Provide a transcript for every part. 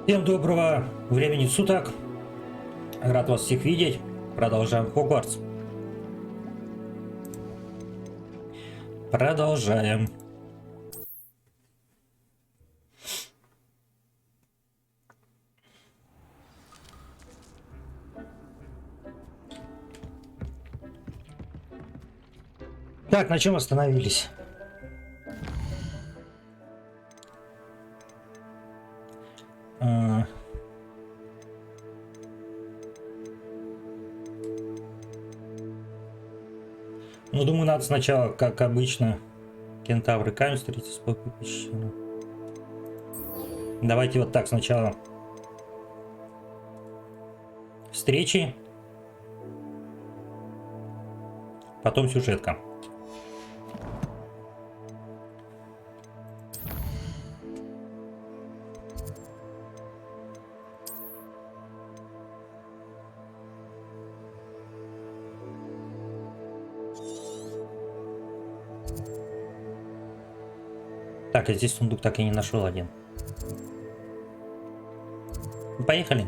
Всем доброго времени суток. Рад вас всех видеть. Продолжаем Хогвартс. Продолжаем. Так, на чем остановились? Ну, думаю, надо сначала, как обычно, кентавры камень встретить с пещеру. Давайте вот так сначала. Встречи. Потом сюжетка. Так, я здесь сундук так и не нашел один. Поехали.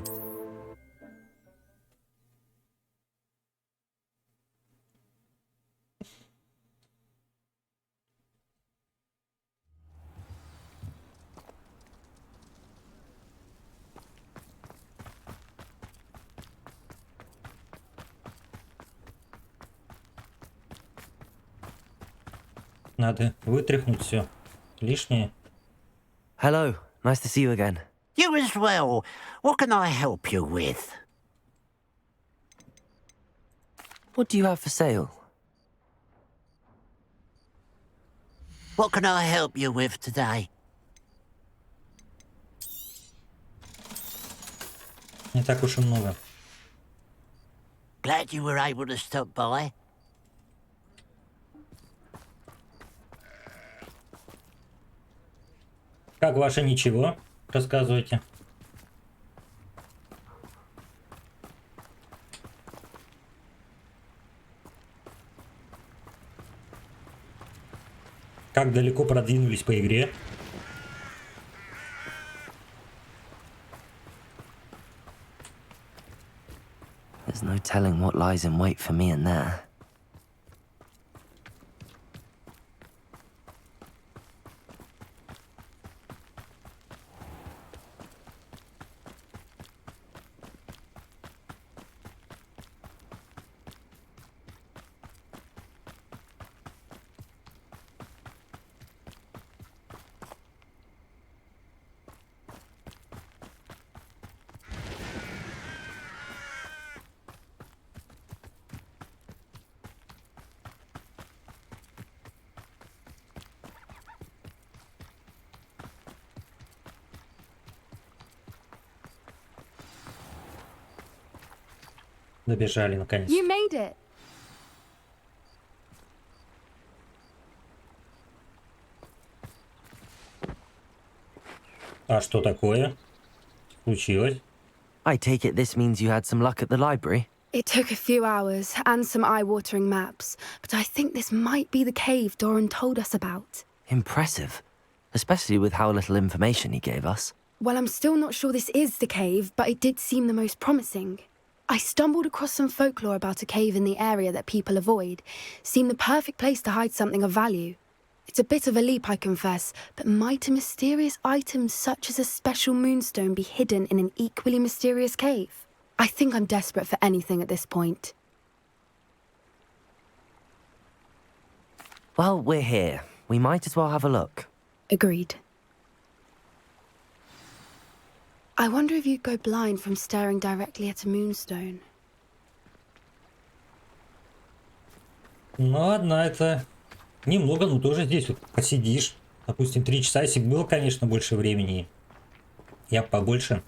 Надо вытряхнуть все лишнее. Hello, nice to see you again. You as well. What can I help you with? What do you have for sale? What can I help you with today? Не так уж и много. Glad you were able to stop by. Как ваше ничего? Рассказывайте. Как далеко продвинулись по игре? There's no telling what lies in wait for me in there. Добежали наконец. You made it. А что такое? Случилось? I take it this means you had some luck at the library? It took a few hours and some eye-watering maps, but I think this might be the cave Doran told us about. Impressive. Especially with how little information he gave us. Well, I'm still not sure this is the cave, but it did seem the most promising. I stumbled across some folklore about a cave in the area that people avoid. Seemed the perfect place to hide something of value. It's a bit of a leap, I confess, but might a mysterious item such as a special moonstone be hidden in an equally mysterious cave? I think I'm desperate for anything at this point. Well, we're here. We might as well have a look. Agreed. I wonder if you'd go blind from staring directly at a moonstone. Ну ладно, это немного, но тоже здесь вот посидишь. Допустим, 3 часа, если бы было, конечно, больше времени. Я побольше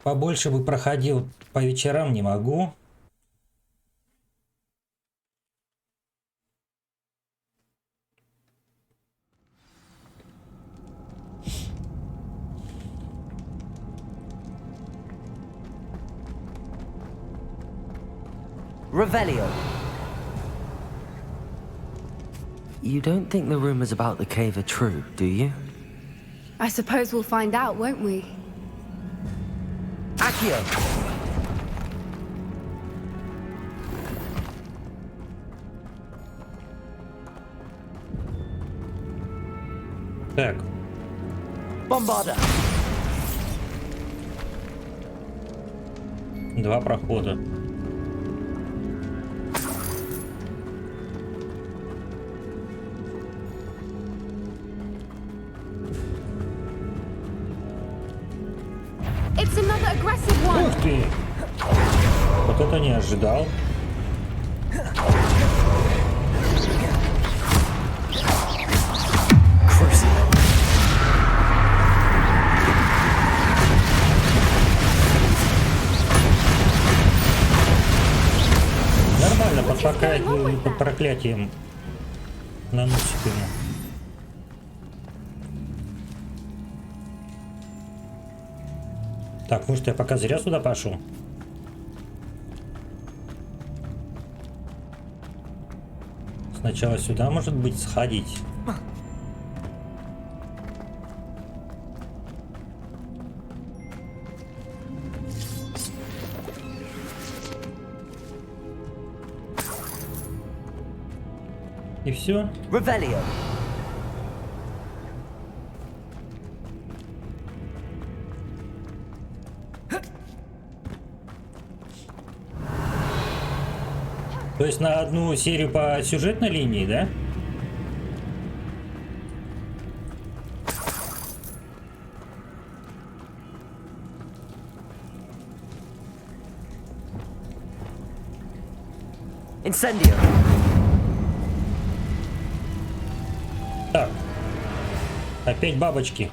бы проходил по вечерам, не могу. Revelio. You don't think the rumors about the cave are true, do you? I suppose we'll find out, won't we? Accio! Так, Bombarda! 2 прохода. It's another aggressive one! Ух ты! Вот это не ожидал. Нормально, под проклятием наносит ему. Так, может, я пока зря сюда пошел? Сначала сюда, может быть, сходить. И все. Revelio! То есть на одну серию по сюжетной линии, да? Incendio! Так. Опять бабочки.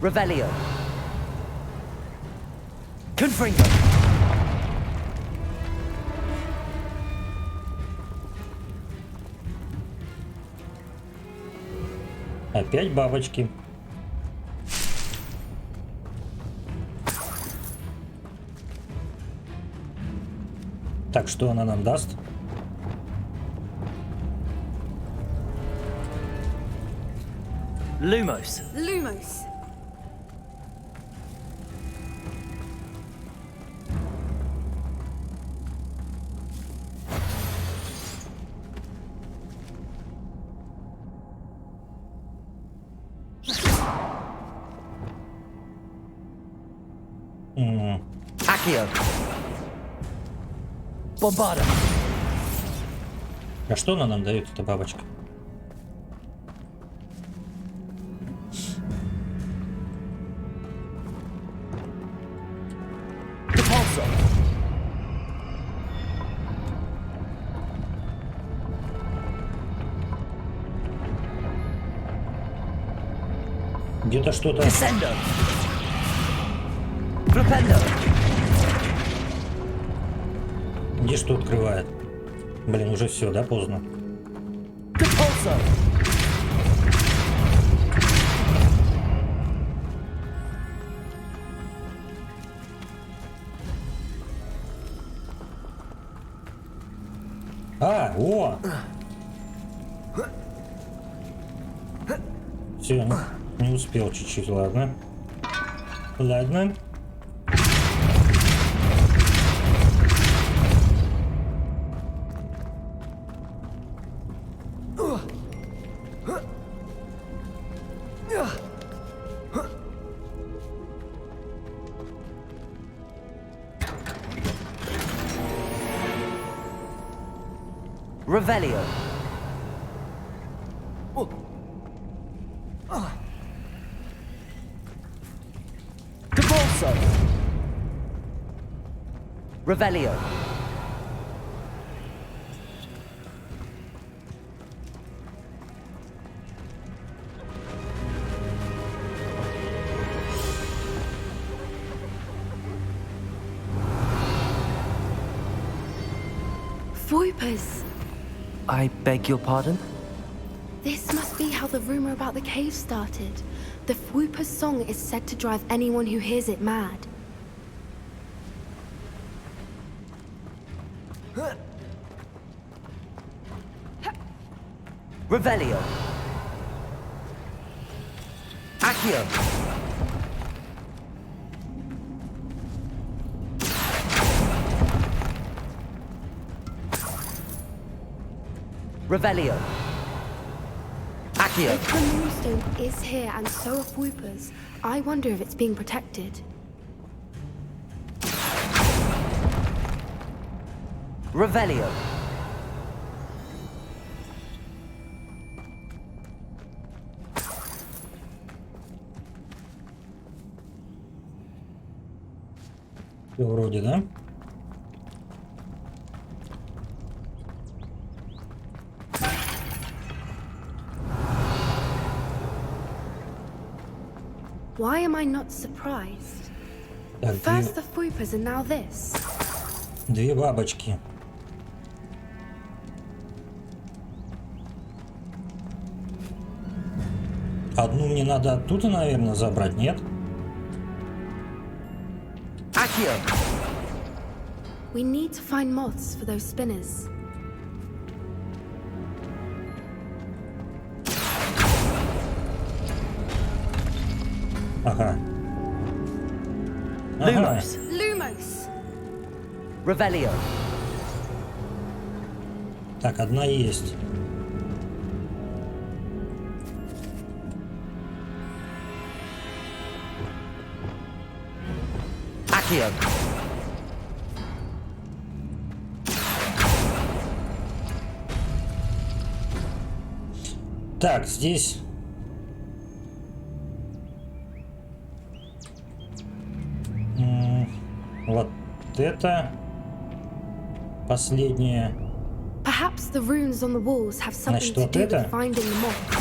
Revelio! Confringo! Опять бабочки. Так, что она нам даст? Lumos! Lumos. Accio! Bombarda! А что она нам дает, эта бабочка? Repulso! Где-то что-то... Descendo! Flipendo! Где что открывает? Блин, уже все, да, поздно. Repulso! А, о! Все, не успел чуть-чуть, ладно. Ладно. Revelio! Repulso! Revelio! Voipers. I beg your pardon? This must be how the rumor about the cave started. The Fwooper's song is said to drive anyone who hears it mad. Revelio. Accio. Revelio. Accio. If the moonstone is here and so are Whoopers, I wonder if it's being protected. Revelio. Все вроде, да? Why am I not surprised? Так, First the Whoopers and now this. две бабочки. Одну мне надо оттуда, наверное, забрать, нет? Accio. We need to find moths for those spinners. Ага. Ага. Lumos. Lumos! Revelio. Так, одна есть. Accio. Так, здесь... Вот это... Последнее. Perhaps the runes on the walls have something Значит, to вот do это? with finding the moths.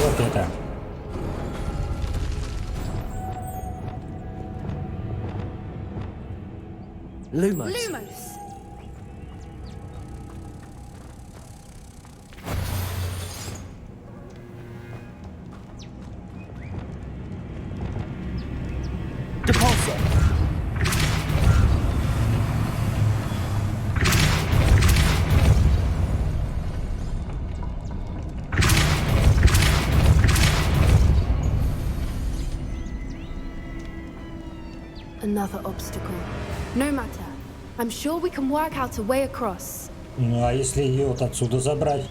Вот это. Lumos. Lumos! Depulso. Another obstacle. No matter. I'm sure we can work out a way across. Ну, а если ее вот отсюда забрать?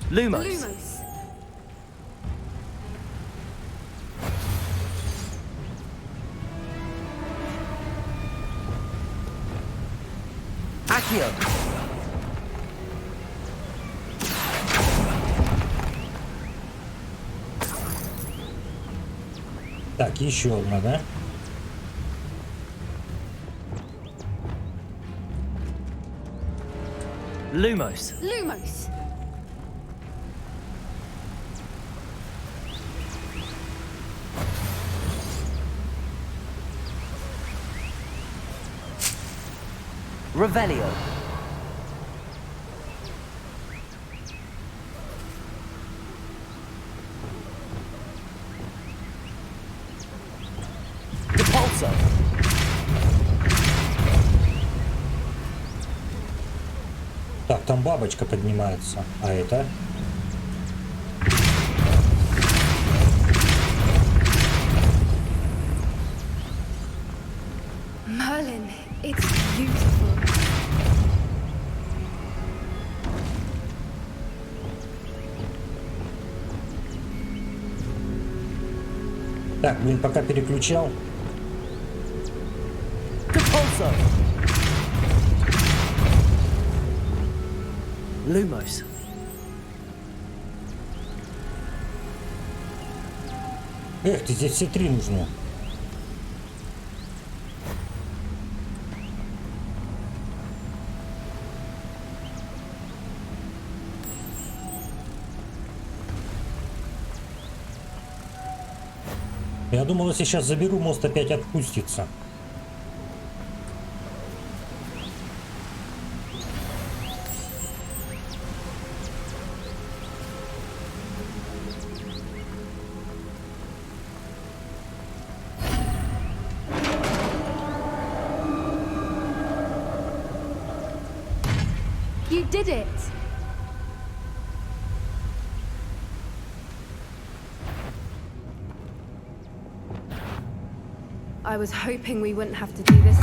Lumos. Lumos! Accio. Так, еще одна, да? Lumos. Lumos! Revelio. Depulso. Так, там бабочка поднимается. А это? Merlin, it's beautiful. Так, блин, пока переключал. Depulso. Lumos. Эх, ты здесь все три нужно. Я думал, если сейчас заберу, мост опять отпустится. You did it! I was hoping we wouldn't have to do this.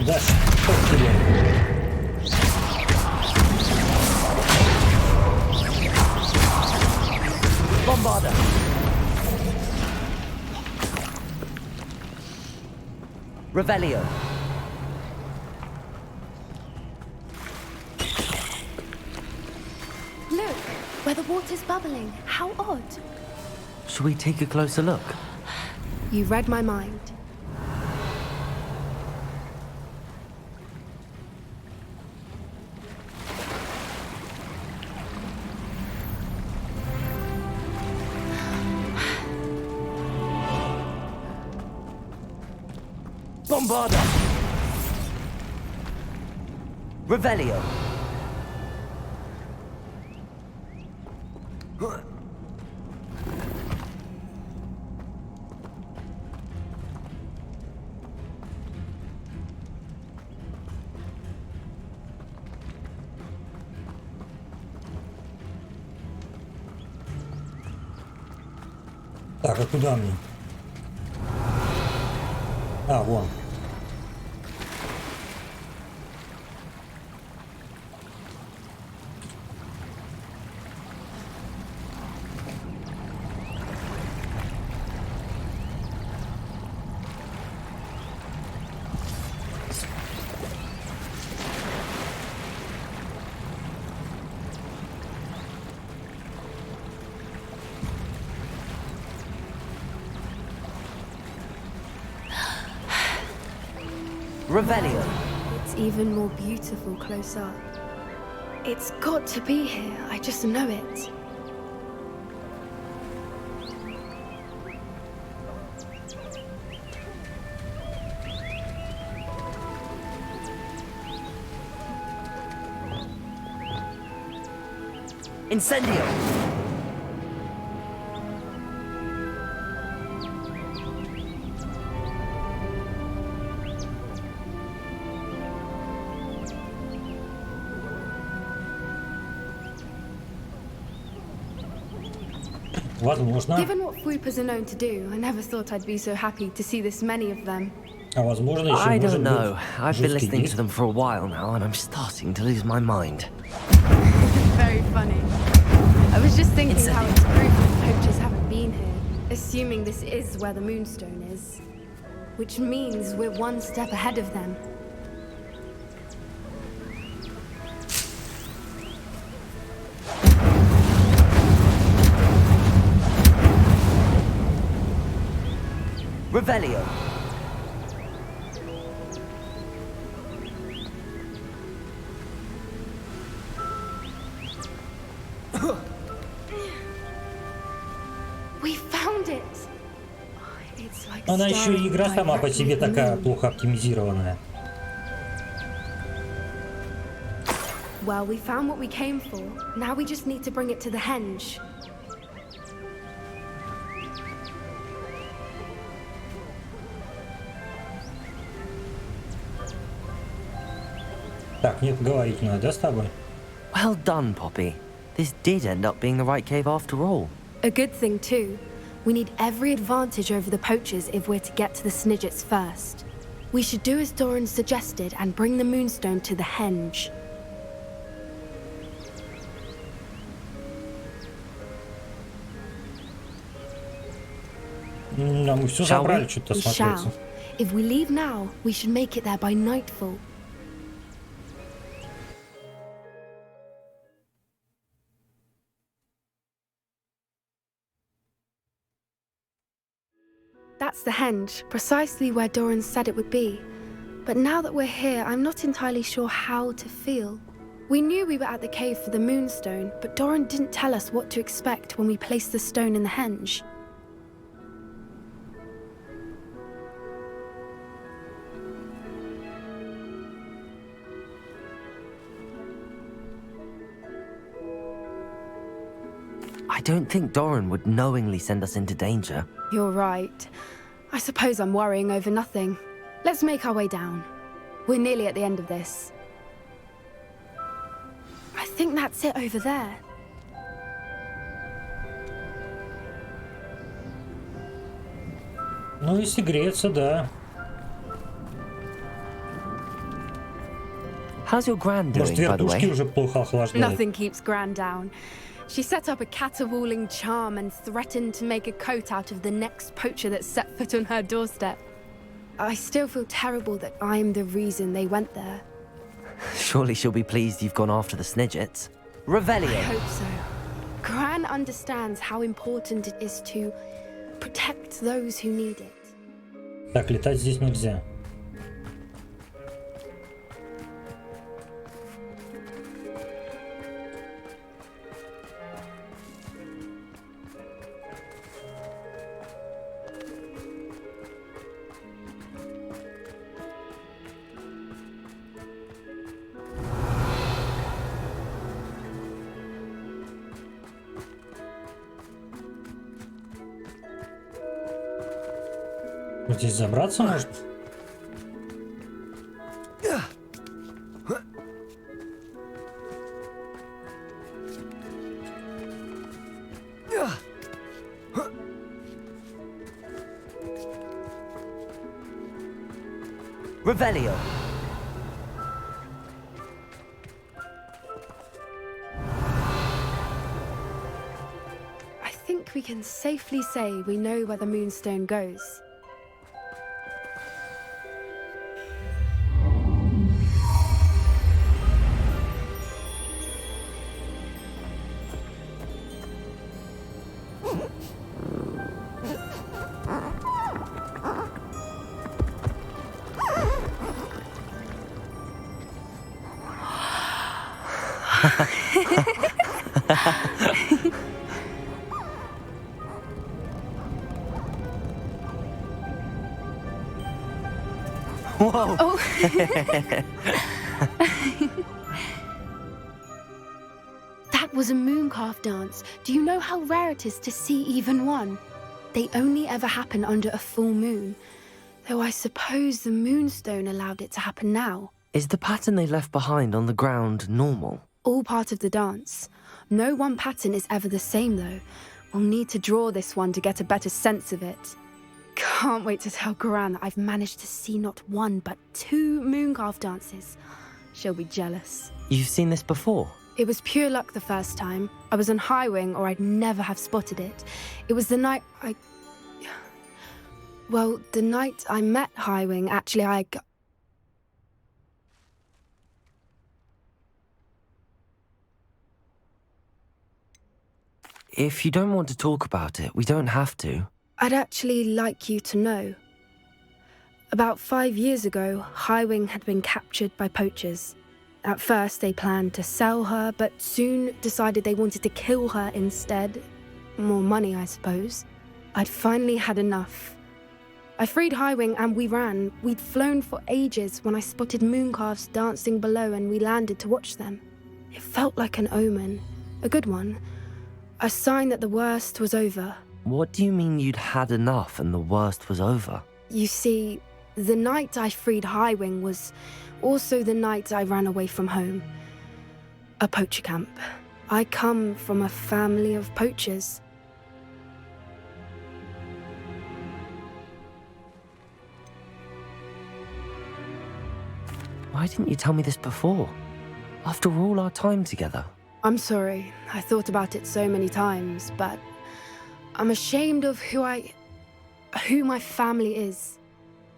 Да что тебе? Bombarder. Revelio. Look, where the water's bubbling. How odd. Should we take a closer look? You read my mind. Bombarder. Revelio. Так, а куда мне? А, вон. Revelio. It's even more beautiful close up. It's got to be here. I just know it. Incendio. Возможно. Given what Fwoopas are known to do, I never thought I'd be so happy to see this many of them. А возможно еще I может don't know. быть I've been жуткий listening диск. to them for a while now, and I'm starting to lose my mind. Very funny. I was just thinking how it's proof that poachers haven't been here, assuming this is where the Moonstone is. Which means we're one step ahead of them. Revelio. We found it! It's like Она еще и игра сама по себе directly at the такая moon. плохо оптимизированная. Well, we found what we came for. Now we just need to bring it to the henge. Так, нет, говорить надо, да, с тобой? Well done, Poppy. This did end up being the right cave after all. A good thing, too. We need every advantage over the poachers if we're to get to the Snidgets first. We should do as Doran suggested and bring the Moonstone to the henge. А мы все Shall забрали, we? что-то We смотреться. shall. If we leave now, we should make it there by nightfall. That's the henge, precisely where Doran said it would be. But now that we're here, I'm not entirely sure how to feel. We knew we were at the cave for the Moonstone, but Doran didn't tell us what to expect when we placed the stone in the henge. don't think Doran would knowingly send us into danger. You're right. I suppose I'm worrying over nothing. Let's make our way down. We're nearly at the end of this. I think that's it over there. Ну, если греться, да. How's your gran Может, doing, by the вертушки way? уже плохо охлаждают. Nothing keeps Gran down. She set up a caterwauling charm and threatened to make a coat out of the next poacher that set foot on her doorstep. I still feel terrible that I'm the reason they went there. Surely she'll be pleased you've gone after the Snidgets. I Revelio! hope so. Gran understands how important it is to protect those who need it. Так, летать здесь нельзя. Вот здесь забраться можно? Revelio! I think we can safely say we know where the Moonstone goes. Whoa! Oh. That was a mooncalf dance. Do you know how rare it is to see even one? They only ever happen under a full moon. Though I suppose the Moonstone allowed it to happen now. Is the pattern they left behind on the ground normal? All part of the dance. No one pattern is ever the same, though. We'll need to draw this one to get a better sense of it. Can't wait to tell Gran that I've managed to see not one, but 2 mooncalf dances. She'll be jealous. You've seen this before? It was pure luck the first time. I was on Highwing, or I'd never have spotted it. It was the night Well, the night I met Highwing, actually, If you don't want to talk about it, we don't have to. I'd actually like you to know. About 5 years ago, Highwing had been captured by poachers. At first, they planned to sell her, but soon decided they wanted to kill her instead. More money, I suppose. I'd finally had enough. I freed Highwing and we ran. We'd flown for ages when I spotted mooncalves dancing below and we landed to watch them. It felt like an omen. A good one. A sign that the worst was over. What do you mean you'd had enough and the worst was over? You see, the night I freed Highwing was also the night I ran away from home. A poacher camp. I come from a family of poachers. Why didn't you tell me this before? After all our time together. I'm sorry. I thought about it so many times, but I'm ashamed of who my family is.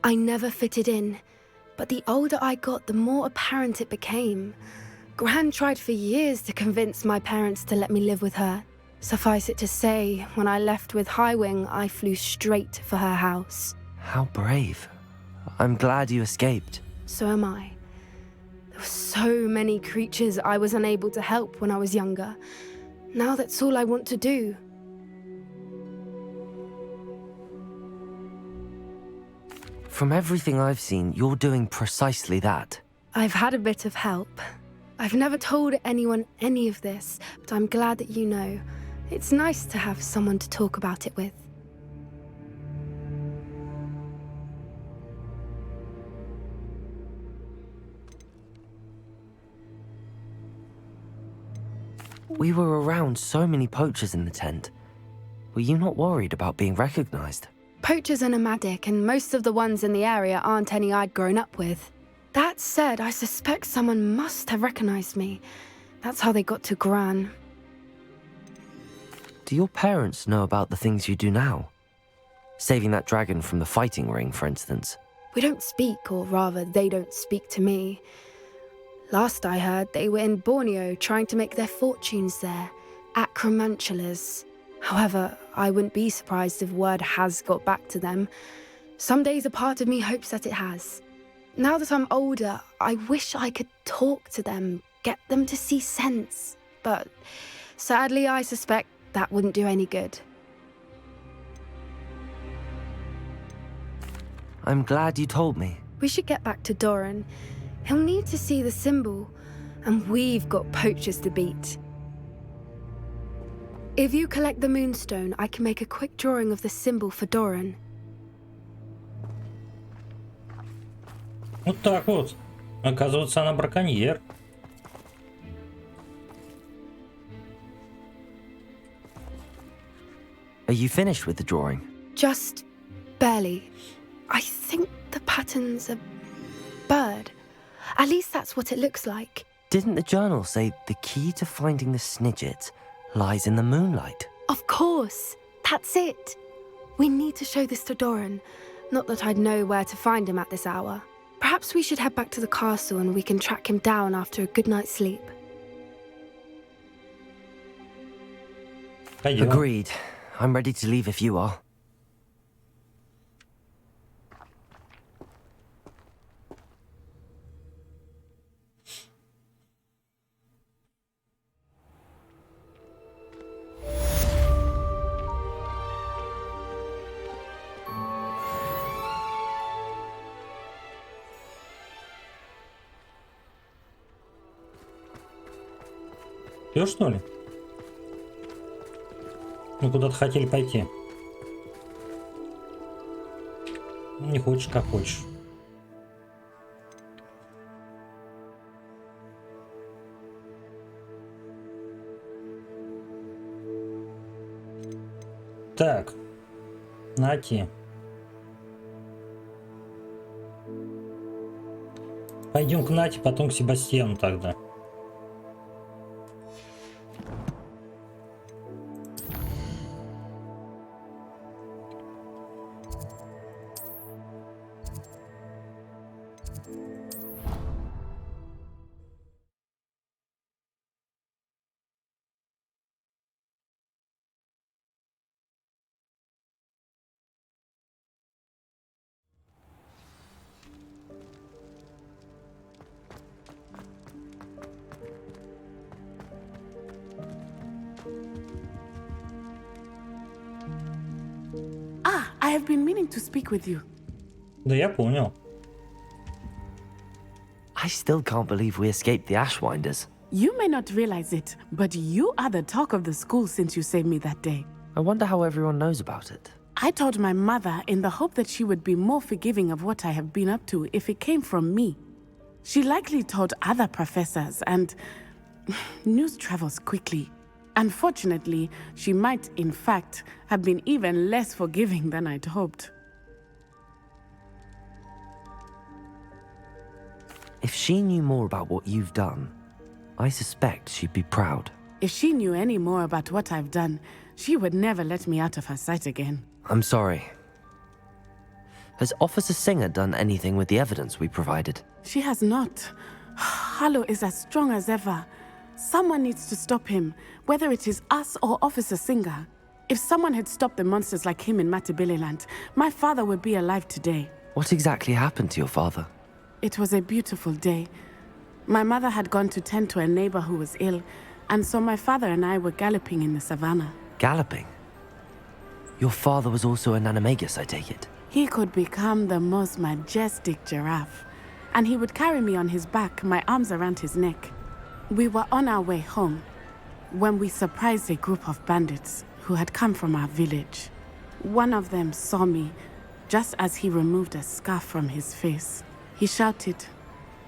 I never fitted in, but the older I got, the more apparent it became. Gran tried for years to convince my parents to let me live with her. Suffice it to say, when I left with Highwing, I flew straight for her house. How brave. I'm glad you escaped. So am I. There were so many creatures I was unable to help when I was younger. Now that's all I want to do. From everything I've seen, you're doing precisely that. I've had a bit of help. I've never told anyone any of this, but I'm glad that you know. It's nice to have someone to talk about it with. We were around so many poachers in the tent. Were you not worried about being recognized? Poachers are nomadic, and most of the ones in the area aren't any I'd grown up with. That said, I suspect someone must have recognized me. That's how they got to Gran. Do your parents know about the things you do now? Saving that dragon from the fighting ring, for instance. We don't speak, or rather, they don't speak to me. Last I heard, they were in Borneo trying to make their fortunes there, at Acromantulas. However, I wouldn't be surprised if word has got back to them. Some days a part of me hopes that it has. Now that I'm older, I wish I could talk to them, get them to see sense. But sadly, I suspect that wouldn't do any good. I'm glad you told me. We should get back to Doran. He'll need to see the symbol, and we've got poachers to beat. If you collect the moonstone, I can make a quick drawing of the symbol for Doran. Вот так вот. Оказывается, она браконьер. Are you finished with the drawing? Just barely. I think the pattern's a bird. At least that's what it looks like. Didn't the journal say the key to finding the Snidget lies in the moonlight? Of course. That's it. We need to show this to Doran. Not that I'd know where to find him at this hour. Perhaps we should head back to the castle and we can track him down after a good night's sleep. Пойдем. Agreed. I'm ready to leave if you are. Все, что ли? Мы куда-то хотели пойти. Не хочешь, как хочешь. Так. Нати. Пойдем к Нате, потом к Себастьяну тогда. I have been meaning to speak with you. Да я понял. I still can't believe we escaped the Ashwinders. You may not realize it, but you are the talk of the school since you saved me that day. I wonder how everyone knows about it. I told my mother in the hope that she would be more forgiving of what I have been up to if it came from me. She likely told other professors, and news travels quickly. Unfortunately, she might, in fact, have been even less forgiving than I'd hoped. If she knew more about what you've done, I suspect she'd be proud. If she knew any more about what I've done, she would never let me out of her sight again. I'm sorry. Has Officer Singer done anything with the evidence we provided? She has not. Harlow is as strong as ever. Someone needs to stop him, whether it is us or Officer Singer. If someone had stopped the monsters like him in Matabeleland, my father would be alive today. What exactly happened to your father? It was a beautiful day. My mother had gone to tend to a neighbor who was ill, and so my father and I were galloping in the savannah. Galloping? Your father was also an animagus, I take it? He could become the most majestic giraffe, and he would carry me on his back, my arms around his neck. We were on our way home. when we surprised a group of bandits who had come from our village. One of them saw me just as he removed a scarf from his face. He shouted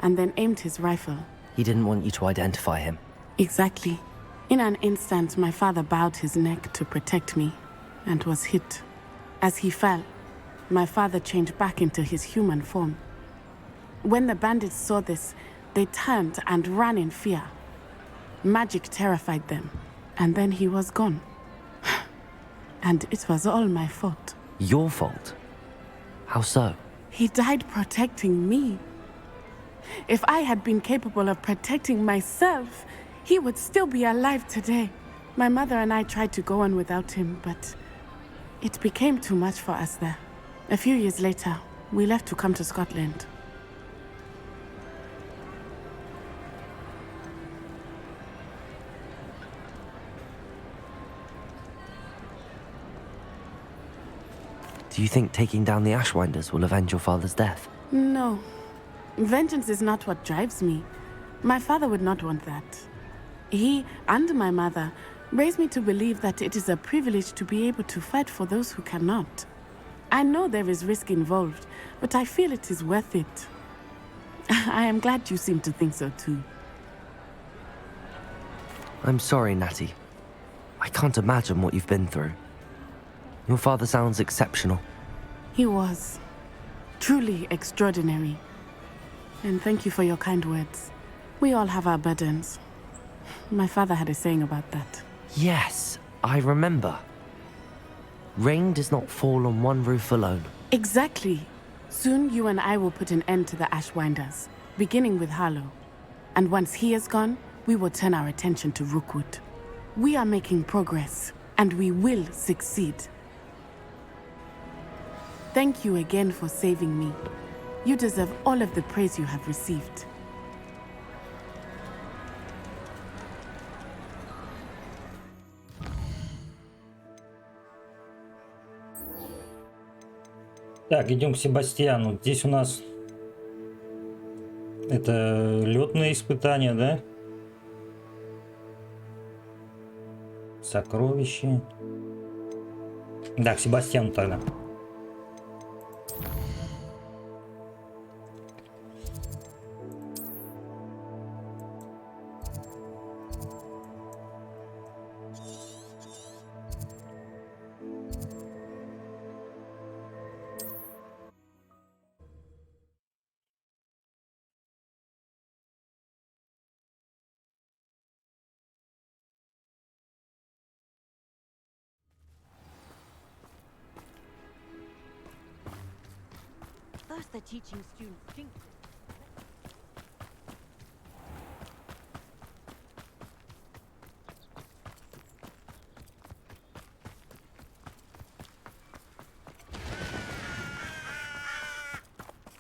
and then aimed his rifle. He didn't want you to identify him. Exactly. In an instant, my father bowed his neck to protect me and was hit. As he fell, my father changed back into his human form. When the bandits saw this, they turned and ran in fear. Magic terrified them, and then he was gone. And it was all my fault. Your fault? How so? He died protecting me. If I had been capable of protecting myself, he would still be alive today. My mother and I tried to go on without him, but it became too much for us there. A few years later, we left to come to Scotland. Do you think taking down the Ashwinders will avenge your father's death? No. Vengeance is not what drives me. My father would not want that. He and my mother raised me to believe that it is a privilege to be able to fight for those who cannot. I know there is risk involved, but I feel it is worth it. I am glad you seem to think so too. I'm sorry, Natty. I can't imagine what you've been through. Your father sounds exceptional. He was. Truly extraordinary. And thank you for your kind words. We all have our burdens. My father had a saying about that. Yes, I remember. Rain does not fall on one roof alone. Exactly. Soon you and I will put an end to the Ashwinders, beginning with Harlow. And once he is gone, we will turn our attention to Rookwood. We are making progress, and we will succeed. Thank you again for saving me. You deserve all of the praise you have received. Так, идем к Себастьяну. Здесь у нас это летные испытания, да? Сокровища. Да, к Себастьяну тогда. First they're teaching students Jinx.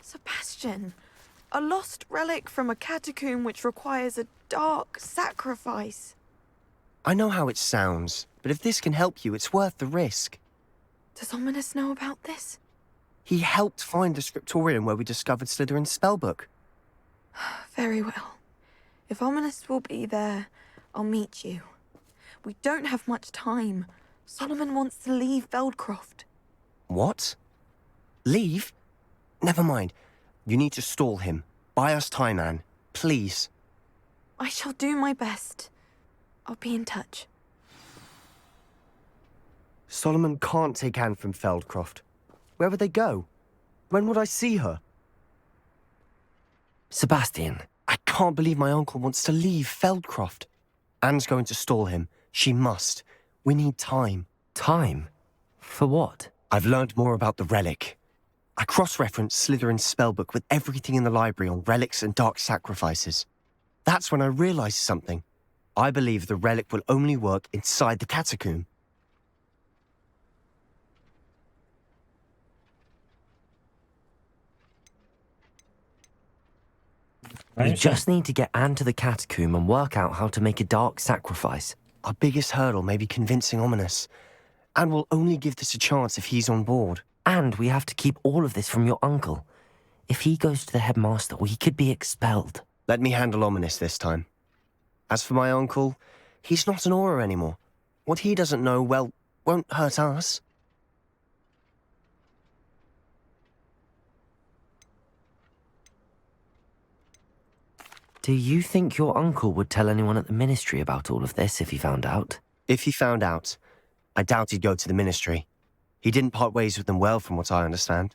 Sebastian, a lost relic from a catacomb which requires a dark sacrifice. I know how it sounds, but if this can help you, it's worth the risk. Does Ominous know about this? He helped find the scriptorium where we discovered Slytherin's spellbook. Very well. If Ominous will be there, I'll meet you. We don't have much time. Solomon wants to leave Feldcroft. What? Leave? Never mind. You need to stall him. Buy us time, Anne. Please. I shall do my best. I'll be in touch. Solomon can't take Anne from Feldcroft. Where would they go? When would I see her? Sebastian. I can't believe my uncle wants to leave Feldcroft. Anne's going to stall him. She must. We need time. Time? For what? I've learned more about the relic. I cross-referenced Slytherin's spellbook with everything in the library on relics and dark sacrifices. That's when I realized something. I believe the relic will only work inside the catacomb. We just need to get Anne to the catacomb and work out how to make a dark sacrifice. Our biggest hurdle may be convincing Ominous. And we'll only give this a chance if he's on board. And we have to keep all of this from your uncle. If he goes to the headmaster, we could be expelled. Let me handle Ominous this time. As for my uncle, He's not an Auror anymore. What he doesn't know, well, won't hurt us. Do you think your uncle would tell anyone at the Ministry about all of this if he found out? If he found out, I doubt he'd go to the Ministry. He didn't part ways with them well, from what I understand.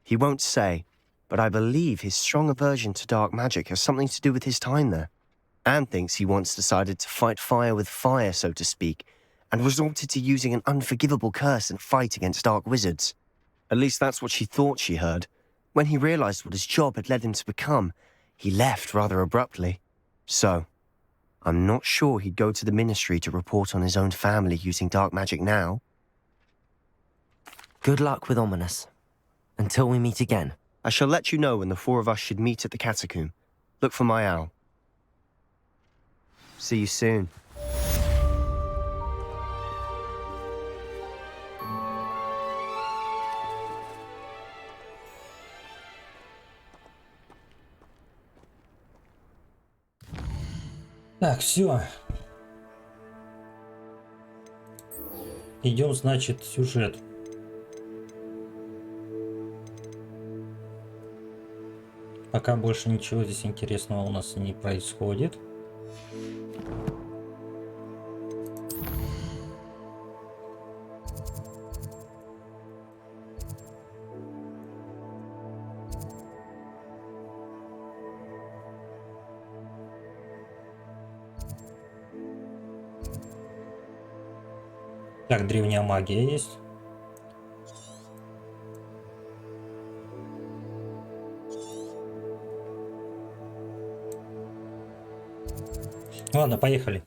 He won't say, but I believe his strong aversion to dark magic has something to do with his time there. Anne thinks he once decided to fight fire with fire, so to speak, and resorted to using an unforgivable curse in a fight against dark wizards. At least that's what she thought she heard. When he realized what his job had led him to become, he left rather abruptly. So, I'm not sure he'd go to the Ministry to report on his own family using dark magic now. Good luck with Ominous. Until we meet again. I shall let you know when the four of us should meet at the catacomb. Look for my owl. See you soon. Так, все. Идем, значит, в сюжет. Пока больше ничего здесь интересного у нас не происходит. Так, древняя магия есть. Ладно, поехали.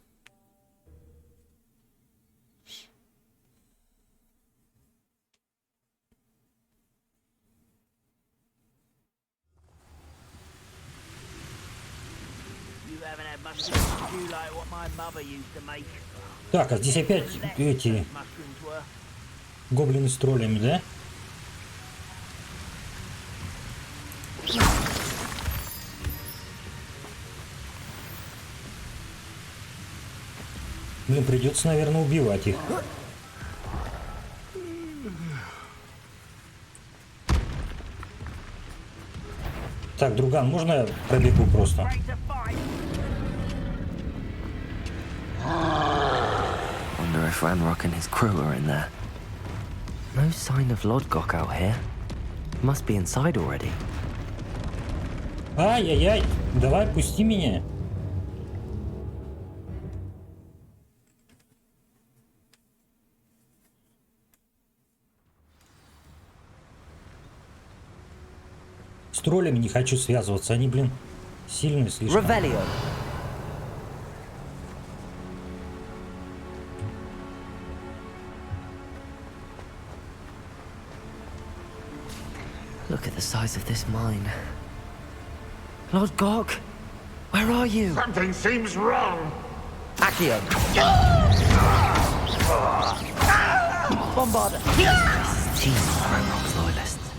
Так, а здесь опять эти гоблины с троллями, да? Блин, придется, наверное, убивать их. Так, друган, можно я пробегу просто? Wonder if Ranrock and his crew are in there. No sign of Lodgok out here. Must be inside already. Ай-яй-яй, давай, пусти меня. С троллями не хочу связываться, они, блин, сильные слишком. Revelio. Look at the size of this mine. Lodgok, where are you? Something seems wrong. Accio. Bombarder. Team of Ranrock's loyalists.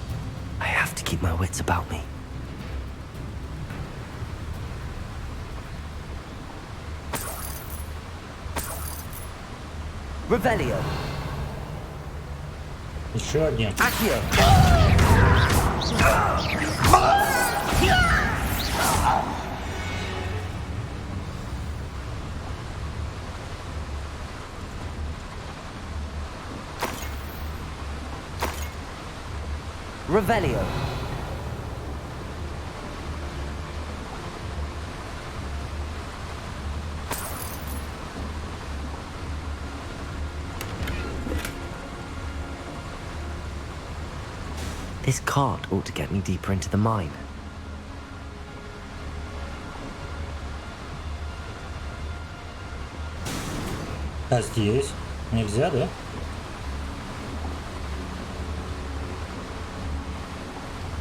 I have to keep my wits about me. Revelio. Еще один. Accio. Revelio. This cart ought to get me deeper into the mine. А здесь? Нельзя, да?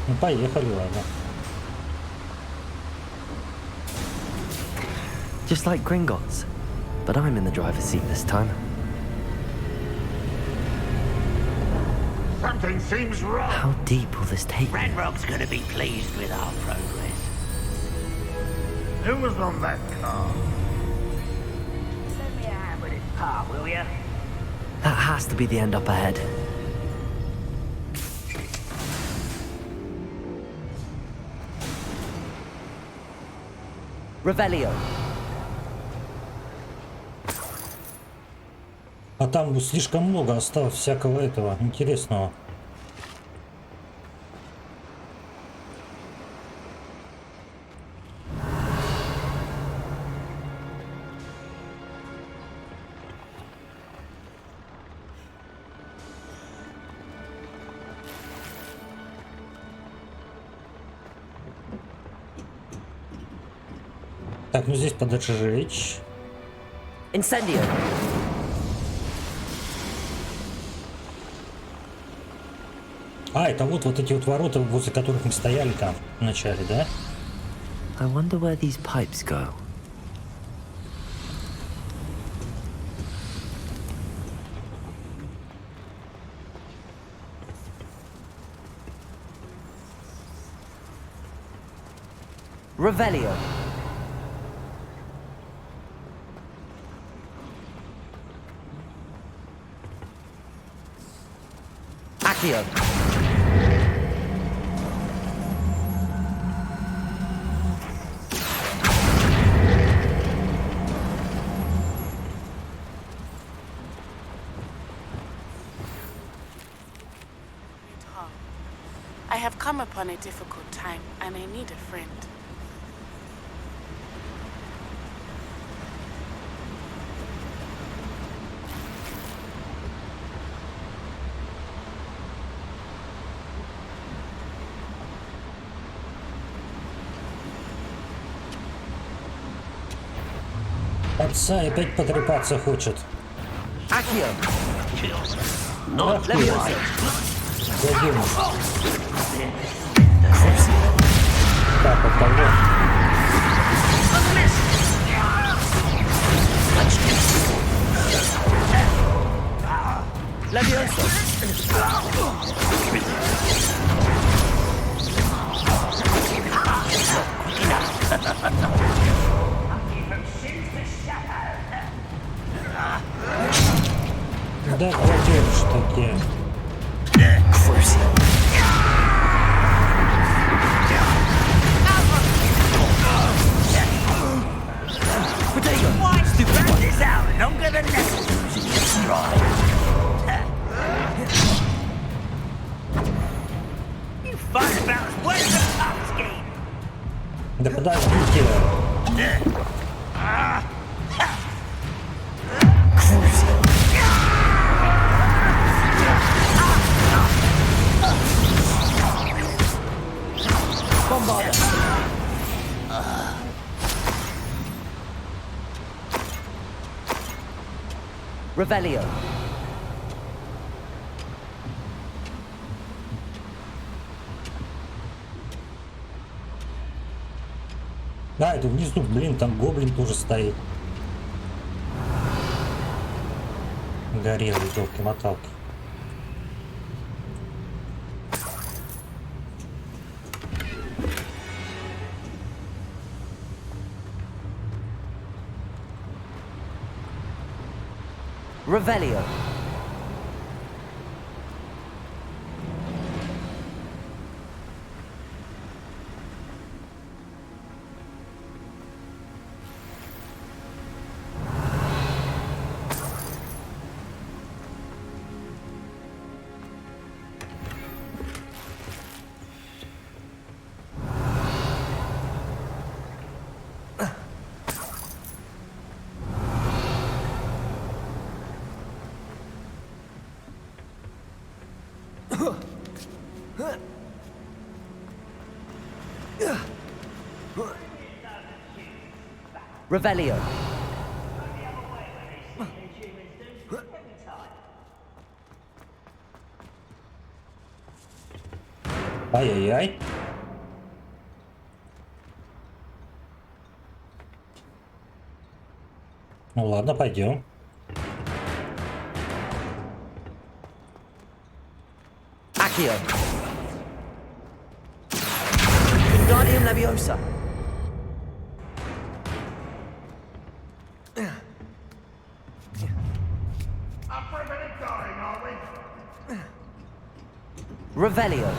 Ну, поехали, ладно. Just like Gringotts, but I'm in the driver's seat this time. Something seems wrong. How deep will this take me? Ranrock's gonna be pleased with our progress. Who was on that car? Let me car, will you? That has to be the end up ahead. Revelio. А там слишком много осталось всякого этого интересного. Так, ну здесь поджечь. Incendio. А, это вот эти вот ворота, возле которых мы стояли там в начале, да? I wonder where these pipes go. Revelio. Accio. I have come upon a difficult time, and I need a friend. Отца опять потрепаться хочет. Accio. Ах ты, гаденыш. Так, от того. Да, гаденыш такие. Да подождите. Revelio. Да, это внизу, блин, там гоблин тоже стоит. Горелый, елки-моталки. Revelio. Revelio. Ай-яй-яй. Ну ладно, пойдем. Accio. Wingardium Leviosa. Revelio.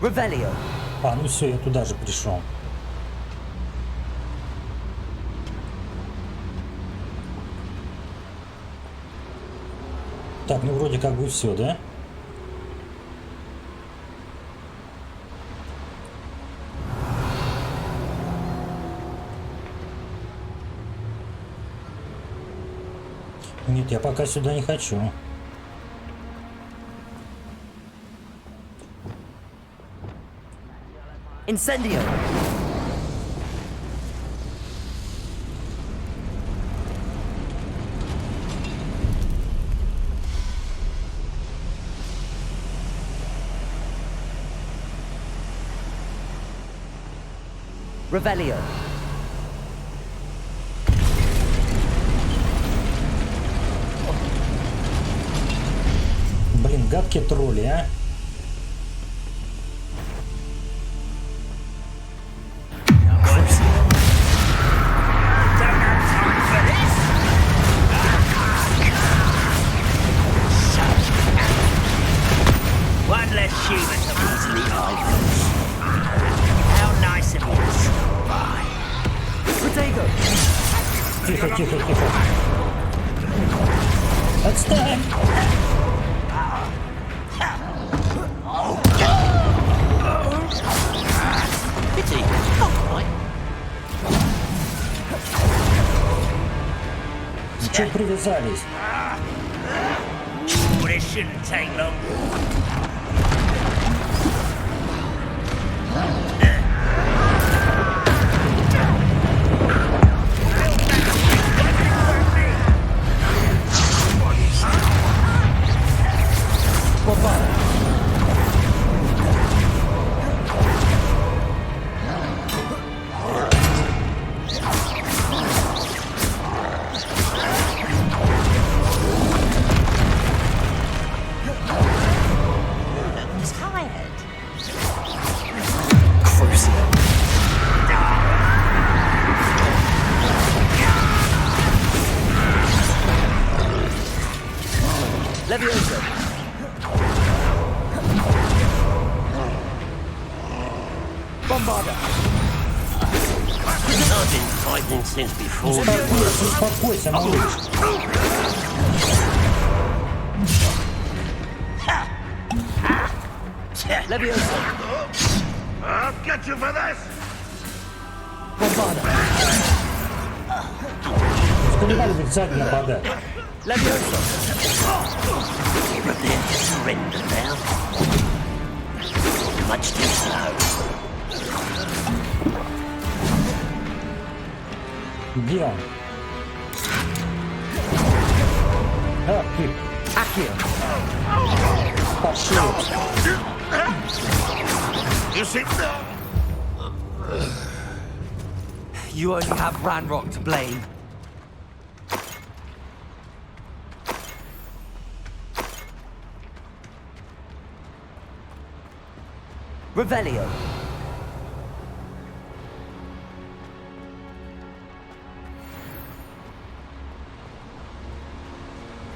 Revelio. А, ну все, я туда же пришел. Так, ну вроде как бы все, да? Нет, я пока сюда не хочу. Incendio. Revelio. Блин, гадкие тролли, а? One less human to easily hide. How nice of you to stop by. Protego. Тихо, тихо, тихо. Отстань! Pity. Oh, right. Чё привязались? Well, this shouldn't take long. Levioso. Bombarda. I've been fighting since before. Успокойся, успокойся, малыш. Levioso. I'll get you for this! Bombarda. Успевали ведь сзади нападать. Levioso. Prepare to surrender now. Much too slow. Где он? А, ты Accio. пошел. You see? You only have Ranrock to blame. Revelio.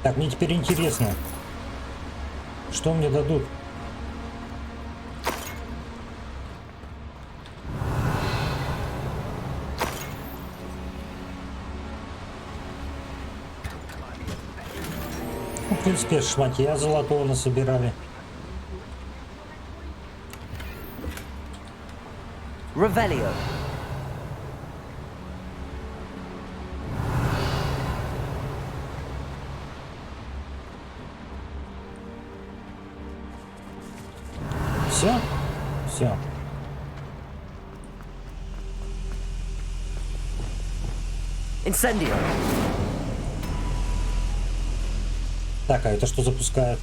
Так, мне теперь интересно, что мне дадут. Ну, в принципе, шматья золотого насобирали. Revelio. Все? Все. Incendio. Так, а это что запускает?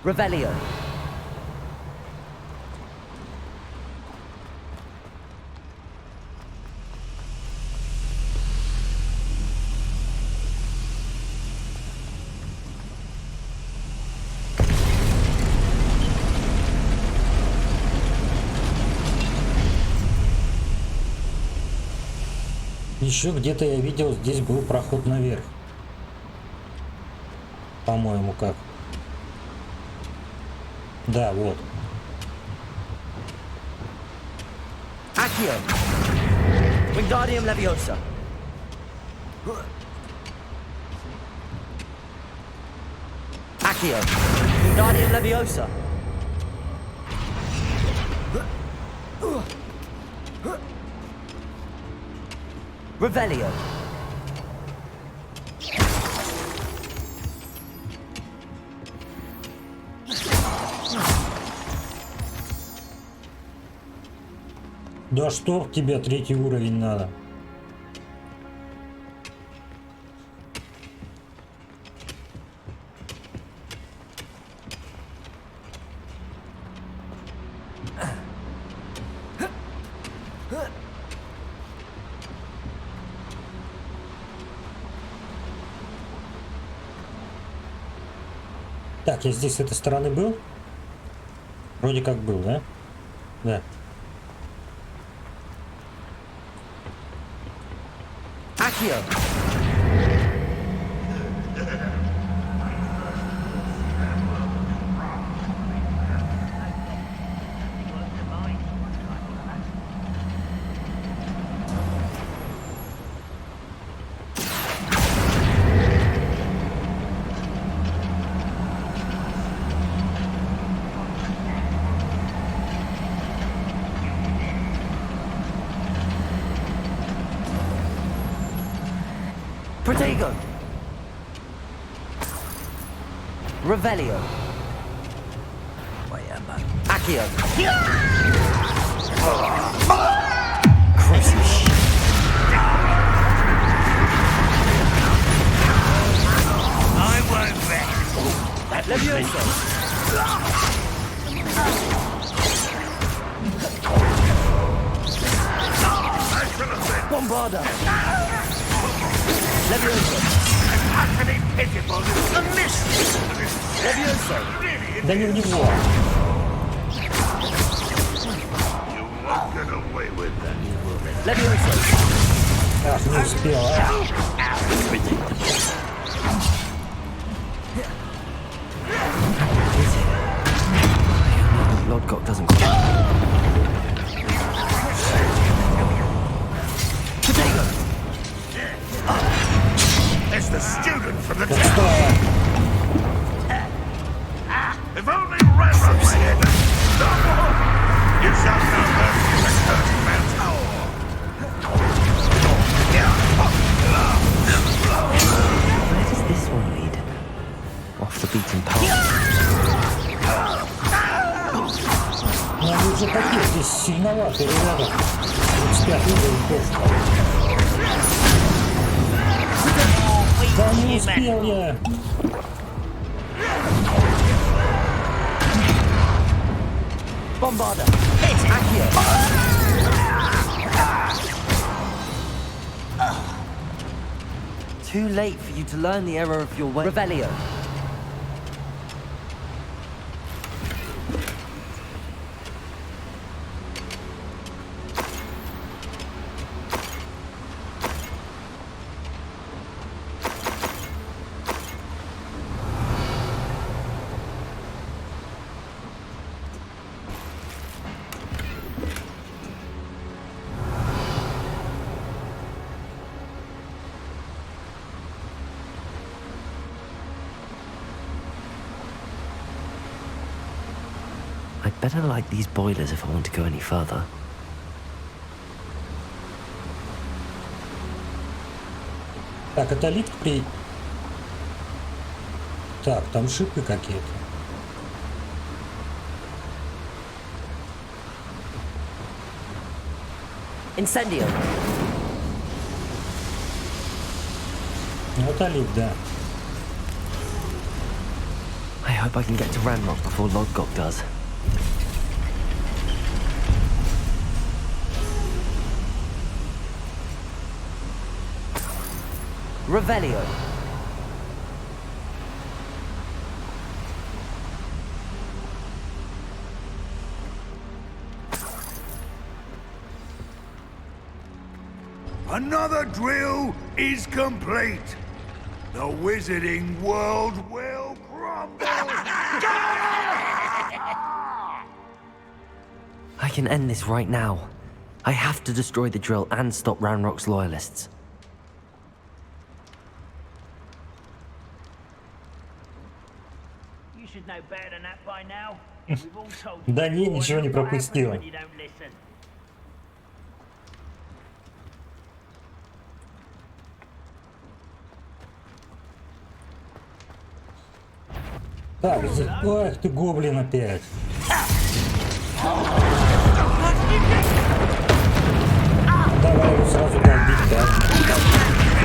Revelio. Еще где-то я видел, здесь был проход наверх. По-моему, как. Да, вот. Accio. Wingardium Leviosa. Accio. Wingardium Leviosa. Revelio. Да что тебе третий уровень надо? Так, я здесь с этой стороны был? Вроде как был, да? Да. Accio. Protego. Revelio. Accio. Christmas. I won't bet. Leviosa. Bombarda. Leviosa. Utterly pitiful. A miss. Leviosa. Да не в него. You won't get away with that. Leviosa. Ах, не успел, а? Lodgok doesn't. Protego. It's the student from the Да town. что? If only Reverend were here to stop her. You shall know mercy in the cursed mountain. Where does this one lead? Off the beaten path. Надо уже такие, здесь сильновато, ребята. 35 уровень точно. Да не успел я. Bombarda. Accio. Too late for you to learn the error of your way. Revelio. I'd better light these boilers if I want to go any further. Так, это лифт при... Так, там шипы какие-то. Incendio. Вот олив, да. I hope I can get to Ranrock before Lodgok does. Revelio. Another drill is complete. The wizarding world will crumble. I can end this right now. I have to destroy the drill and stop Ranrock's loyalists. You should know better than that by now. We've all told you Да не, before, ничего не and what happens пропустила. when you don't listen. Так, ой, ты гоблин опять. Давай его сразу долбить, да?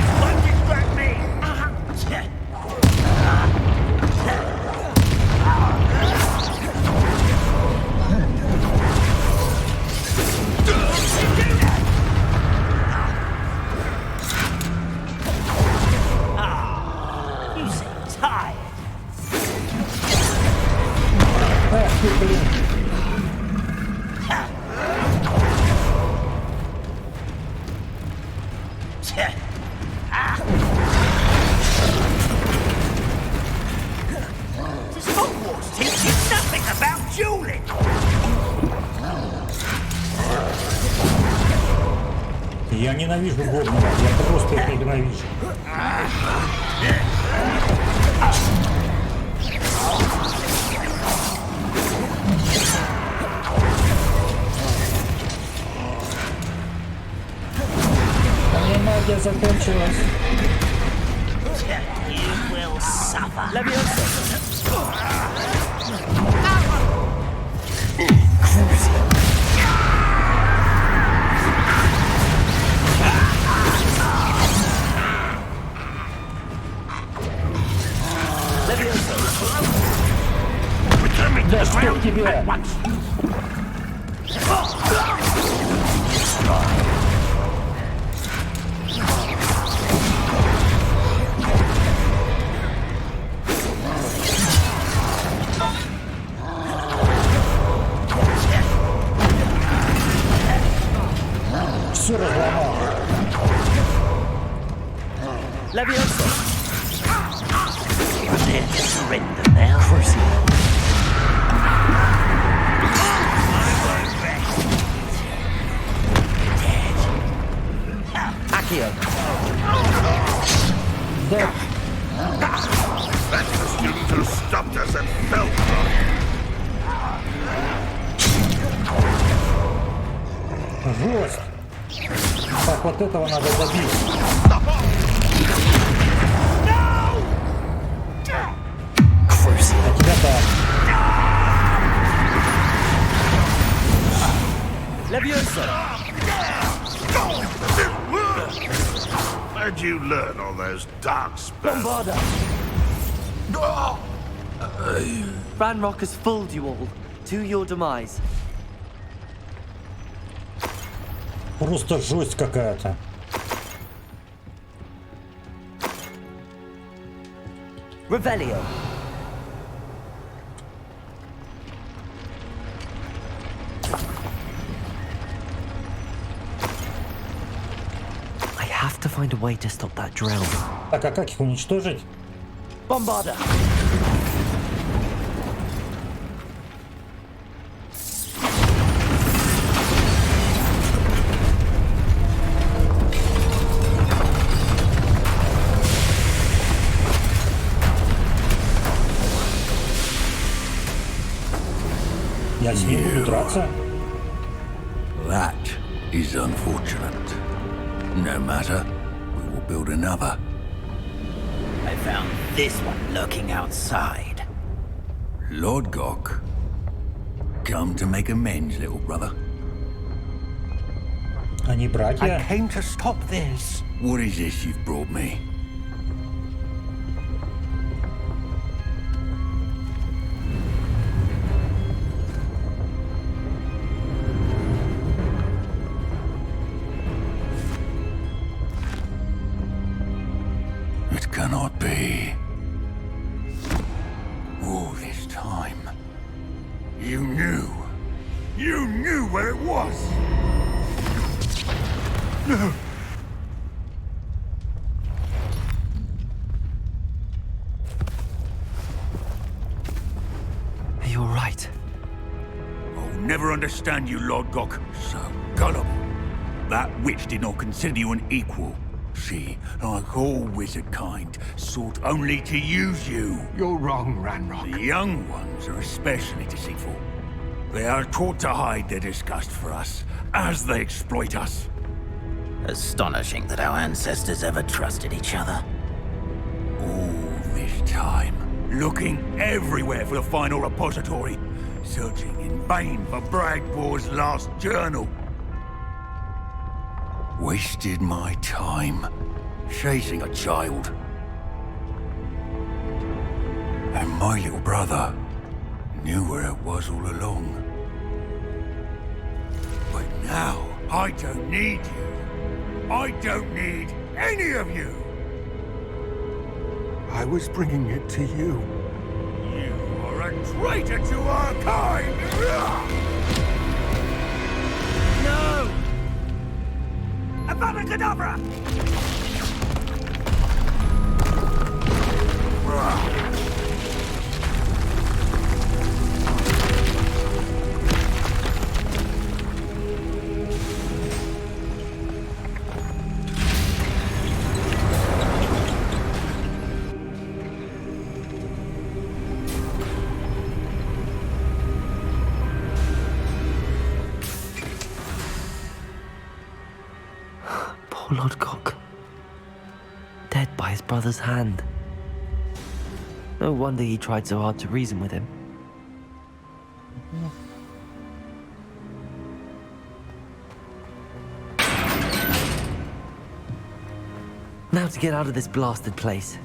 You seem tired. Ах ты, блин. Does Hogwarts teach you nothing about dueling? Я ненавижу гоблинов, я просто их ненавижу. Моя магия закончилась. You will suffer. Да что тебя? Все разломал. Prepare to surrender now. Accio. Да, That's the student who stopped us at Belgrade. жесть. Так, вот этого надо добить. А тебя так. Where'd you learn all those dark spells? Ranrock has fooled you all. To your demise. Просто жесть какая-то. Revelio. I have to find a way to stop that drill. Так, а как их уничтожить? Bombarda. Я с ним буду драться. That is unfortunate. No matter, we will build another. I found this one lurking outside. Lord Gok, come to make amends, little brother. Они братья. I came to stop this. What is this you've brought me? cannot be. All this time, you knew where it was. No. You're right. I'll never understand you, Lord Gok. So gullible. That witch did not consider you an equal. She, like all wizard kind, sought only to use you. You're wrong, Ranrock. The young ones are especially deceitful. They are taught to hide their disgust for us, as they exploit us. Astonishing that our ancestors ever trusted each other. All this time, looking everywhere for the final repository, searching in vain for Bragbor's last journal. Wasted my time chasing a child. And my little brother knew where it was all along. But now, I don't need you. I don't need any of you. I was bringing it to you. You are a traitor to our kind! No! Avada Kedavra! Poor Lodgok. Dead by his brother's hand. No wonder he tried so hard to reason with him. Now to get out of this blasted place.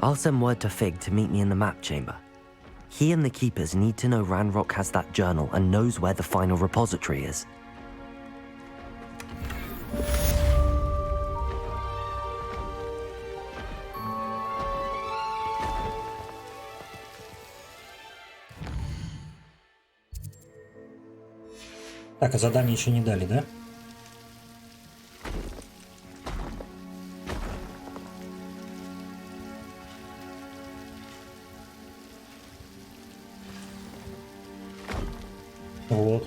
I'll send word to Fig to meet me in the map chamber. He and the Keepers need to know Ranrock has that journal and knows where the final repository is. Так, а задание еще не дали, да? Вот.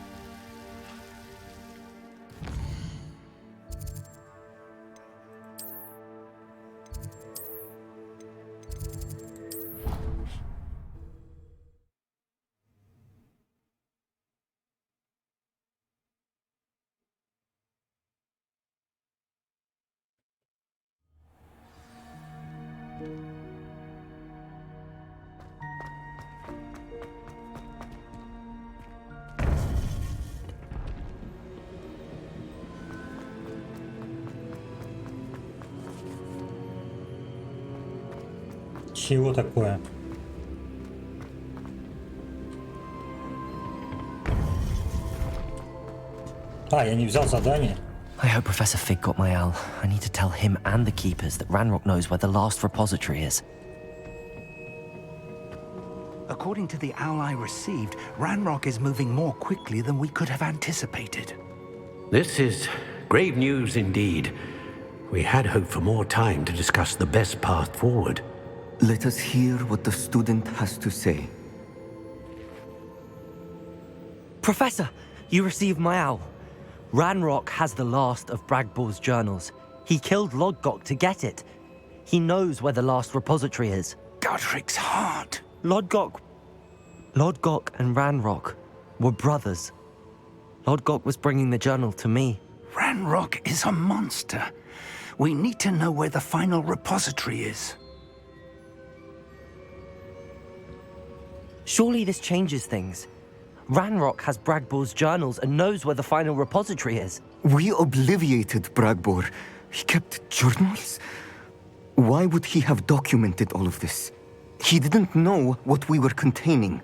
Чего такое? А, я не взял задание. I hope Professor Fig got my owl. I need to tell him and the Keepers that Ranrock knows where the last repository is. According to the owl I received, Ranrock is moving more quickly than we could have anticipated. This is grave news indeed. We had hoped for more time to discuss the best path forward. Let us hear what the student has to say. Professor, you received my owl. Ranrock has the last of Bragbor's journals. He killed Lodgok to get it. He knows where the last repository is. Godric's heart. Lodgok and Ranrock were brothers. Lodgok was bringing the journal to me. Ranrock is a monster. We need to know where the final repository is. Surely this changes things. Ranrock has Bragbor's journals and knows where the final repository is. We obliviated Bragbor. He kept journals? Why would he have documented all of this? He didn't know what we were containing.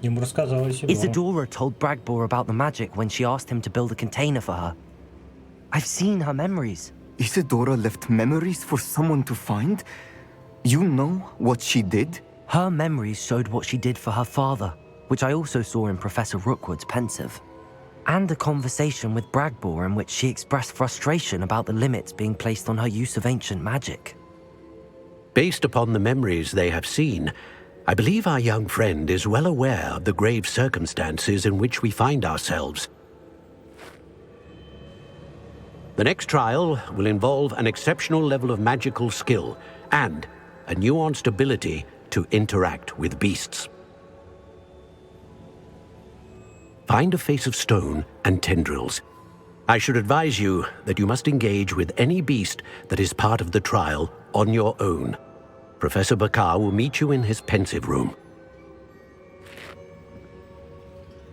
Ему рассказала Isidora. Isidora told Bragbor about the magic when she asked him to build a container for her. I've seen her memories. Isidora left memories for someone to find? You know what she did? Her memories showed what she did for her father, which I also saw in Professor Rookwood's pensive. And a conversation with Bragbor in which she expressed frustration about the limits being placed on her use of ancient magic. Based upon the memories they have seen, I believe our young friend is well aware of the grave circumstances in which we find ourselves. The next trial will involve an exceptional level of magical skill and a nuanced ability to interact with beasts. Find a face of stone and tendrils. I should advise you that you must engage with any beast that is part of the trial on your own. Professor Bakar will meet you in his pensive room.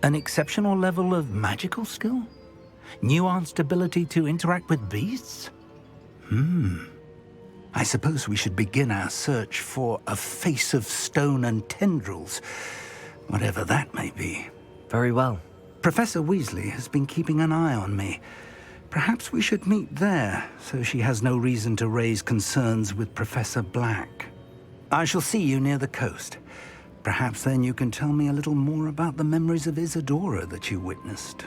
An exceptional level of magical skill? Nuanced ability to interact with beasts? I suppose we should begin our search for a face of stone and tendrils, whatever that may be. Very well. Professor Weasley has been keeping an eye on me. Perhaps we should meet there, so she has no reason to raise concerns with Professor Black. I shall see you near the coast. Perhaps then you can tell me a little more about the memories of Isidora that you witnessed.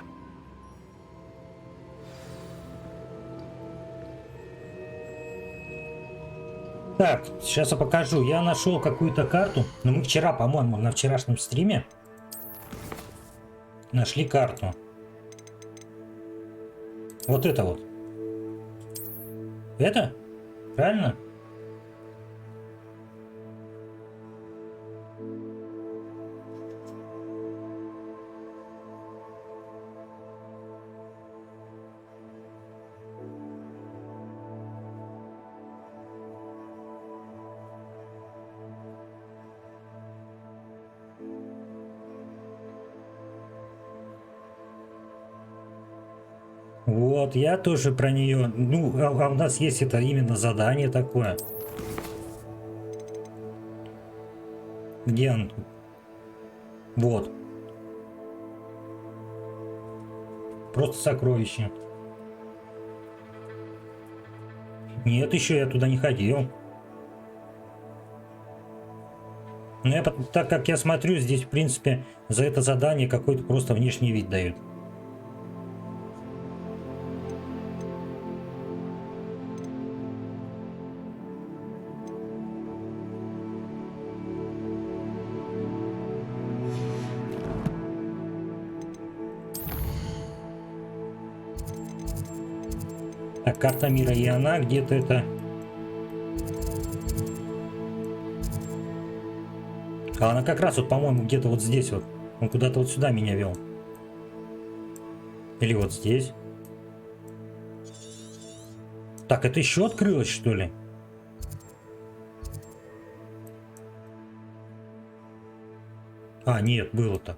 Так, сейчас я покажу. Я нашел какую-то карту. Но мы вчера, по-моему, на вчерашнем стриме нашли карту. Вот это вот. Это? Правильно? Вот, я тоже про нее. Ну, а у нас есть это именно задание такое. Где он? Вот. Просто сокровище. Нет, еще я туда не ходил. Но я, так как я смотрю, здесь, в принципе, за это задание какой-то просто внешний вид дают. Так, карта мира, и она где-то это... А она как раз вот, по-моему, где-то вот здесь вот. Он куда-то вот сюда меня вел. Или вот здесь. Так, это еще открылось, что ли? А, нет, было так.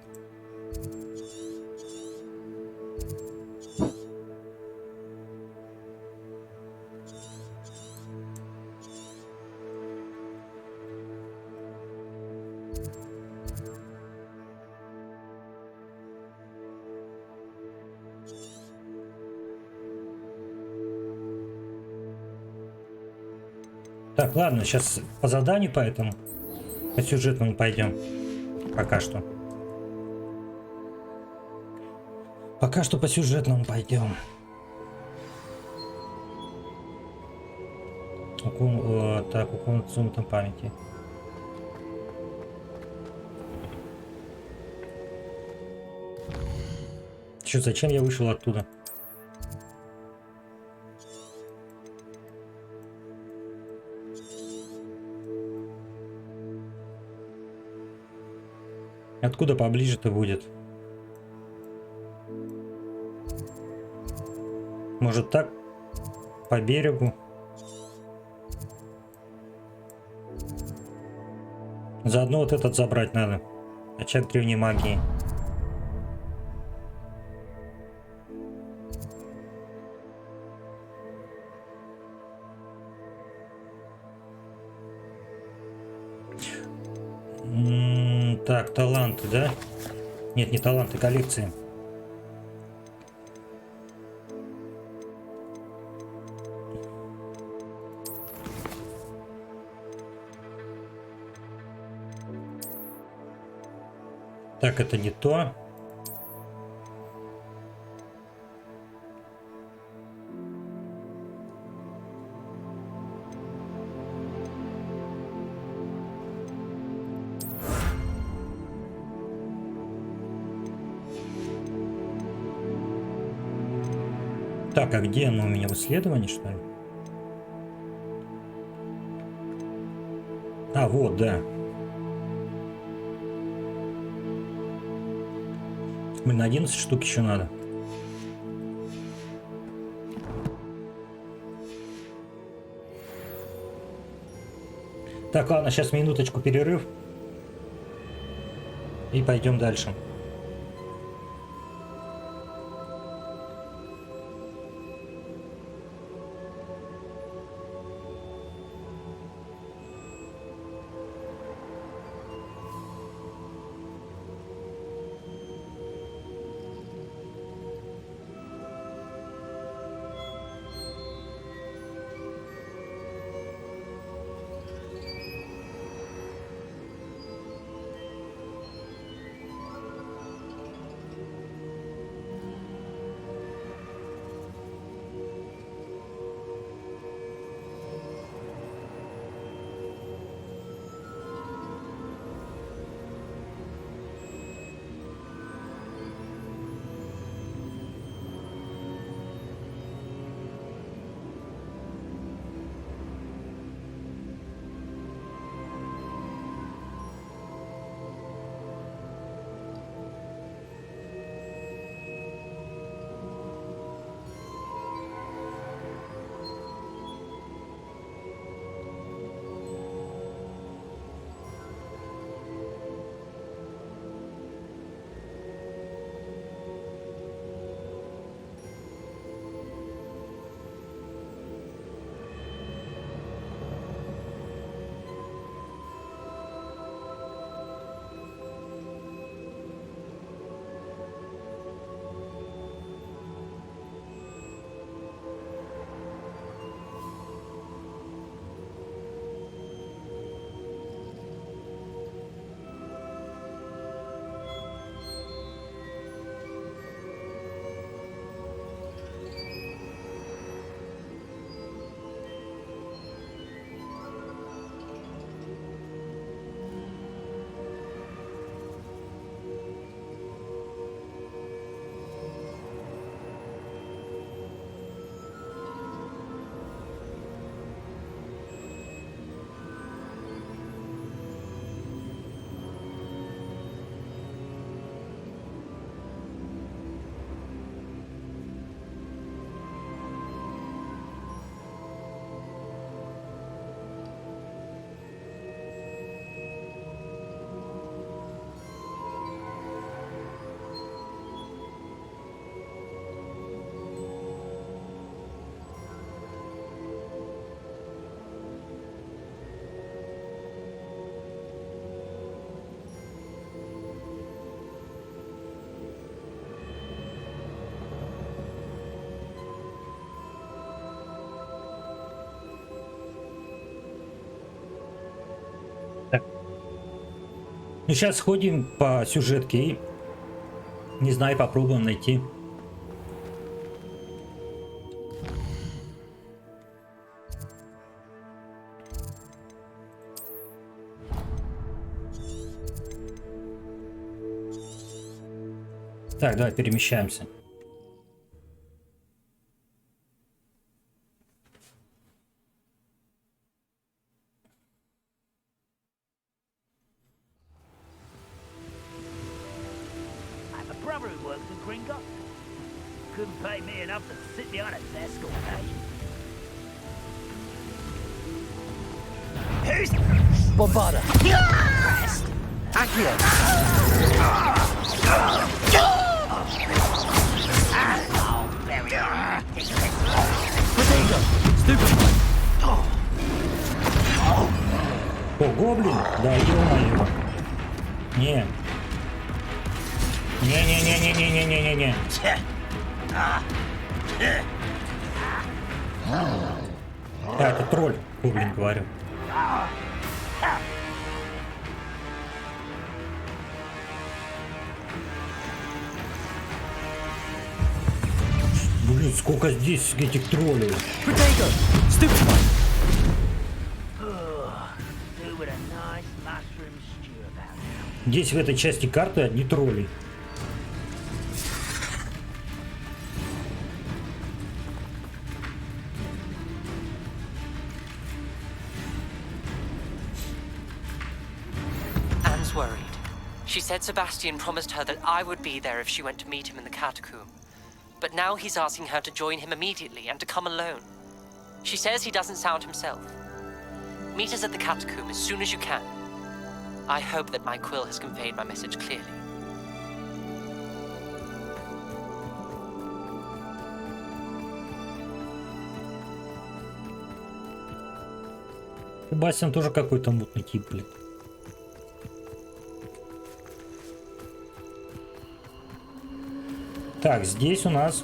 Так, ладно, сейчас по заданию поэтому, по сюжетному пойдем. Пока что. Пока что по сюжетному пойдем. Так, у комнаты суммы памяти. Чё, зачем я вышел оттуда? Откуда поближе-то будет? Может так? По берегу? Заодно вот этот забрать надо. Очаг древней магии. Так, таланты, да? Нет, не таланты, коллекции. Так, это не то. Так, а где оно у меня в исследовании, что ли? А, вот, да. Блин, 11 штук еще надо. Так, ладно, сейчас минуточку перерыв. И пойдем дальше. Ну, сейчас сходим по сюжетке и, не знаю, попробуем найти. Так, давай перемещаемся. Couldn't pay me enough to sit behind a desk all day. Who's Bombarda? Crest? Accio! Oh, very ridiculous. Protego! Stupid! Ого, блин, да ё-моё. Не. Не-не-не-не-не-не-не-не-не. Да, это тролль, блин, говорю. Блин, сколько здесь этих троллей. Здесь в этой части карты одни тролли. Anne's worried. She said Sebastian promised her that I would be there if she went to meet him in the catacomb. But now he's asking her to join him immediately and to come alone. She says he doesn't sound himself. Meet us at the catacomb as soon as you can. I hope that my quill has conveyed my message clearly. Себастьян тоже какой-то мутный тип, блин. Так, здесь у нас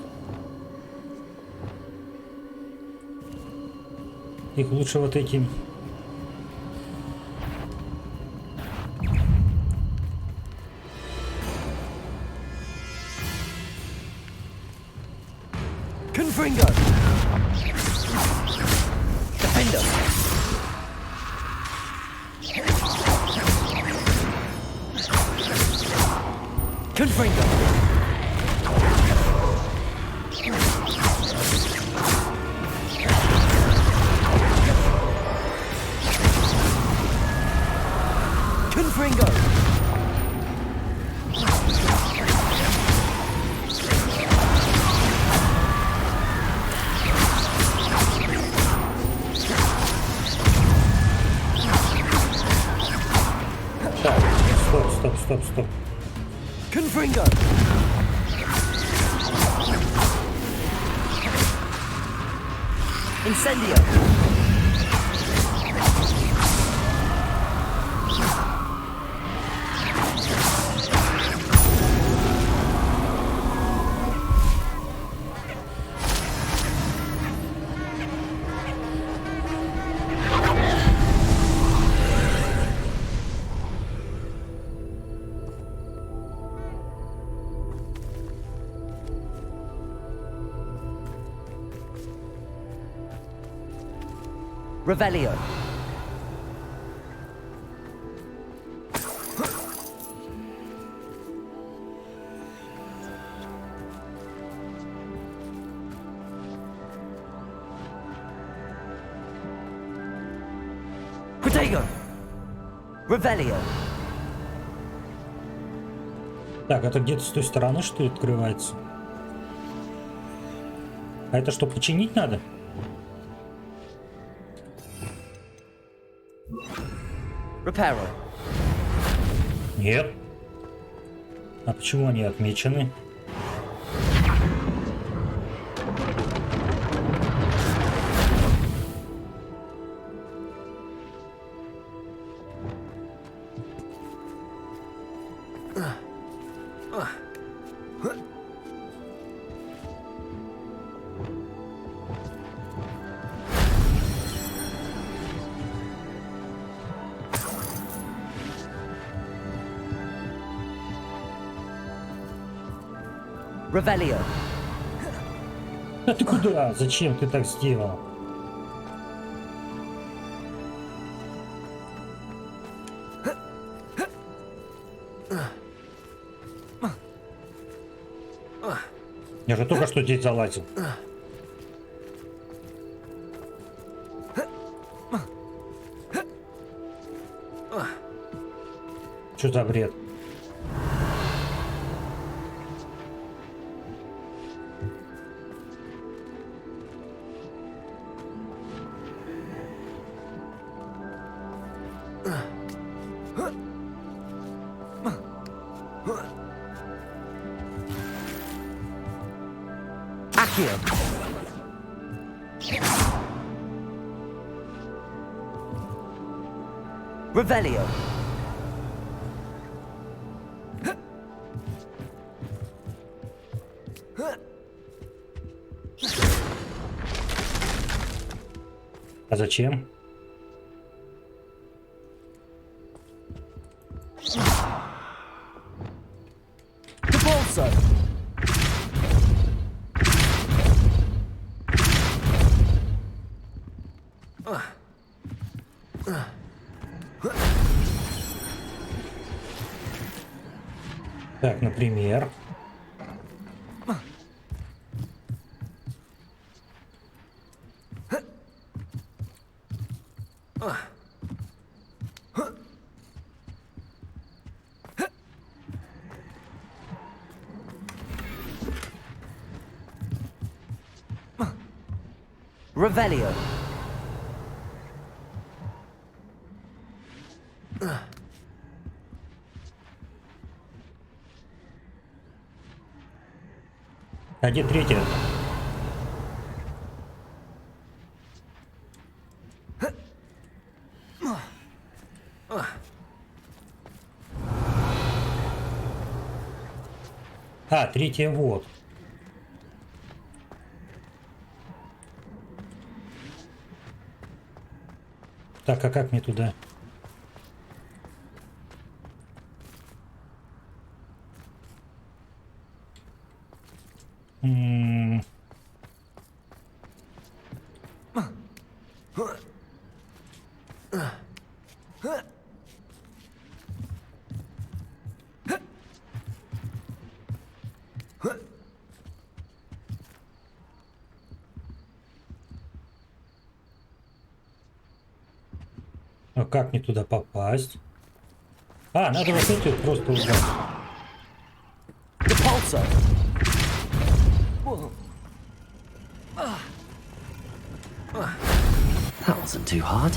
их лучше вот эти. Confringo! Defender! Confringo! Confringo! Стоп. Confringo! Incendio! Revelio. Protego. Revelio. Так, это где-то с той стороны, что ли, открывается? А это что, починить надо? Reparo. Нет. А почему они отмечены? Revelio. Да ты куда? Зачем ты так сделал? Я же только что здесь залазил. Что за бред? Revelio. А зачем? Так, например. Revelio. А где третья? А, третья вот. Так, а как мне туда? А как мне туда попасть? А, надо вот эти вот просто убрать. That wasn't too hard.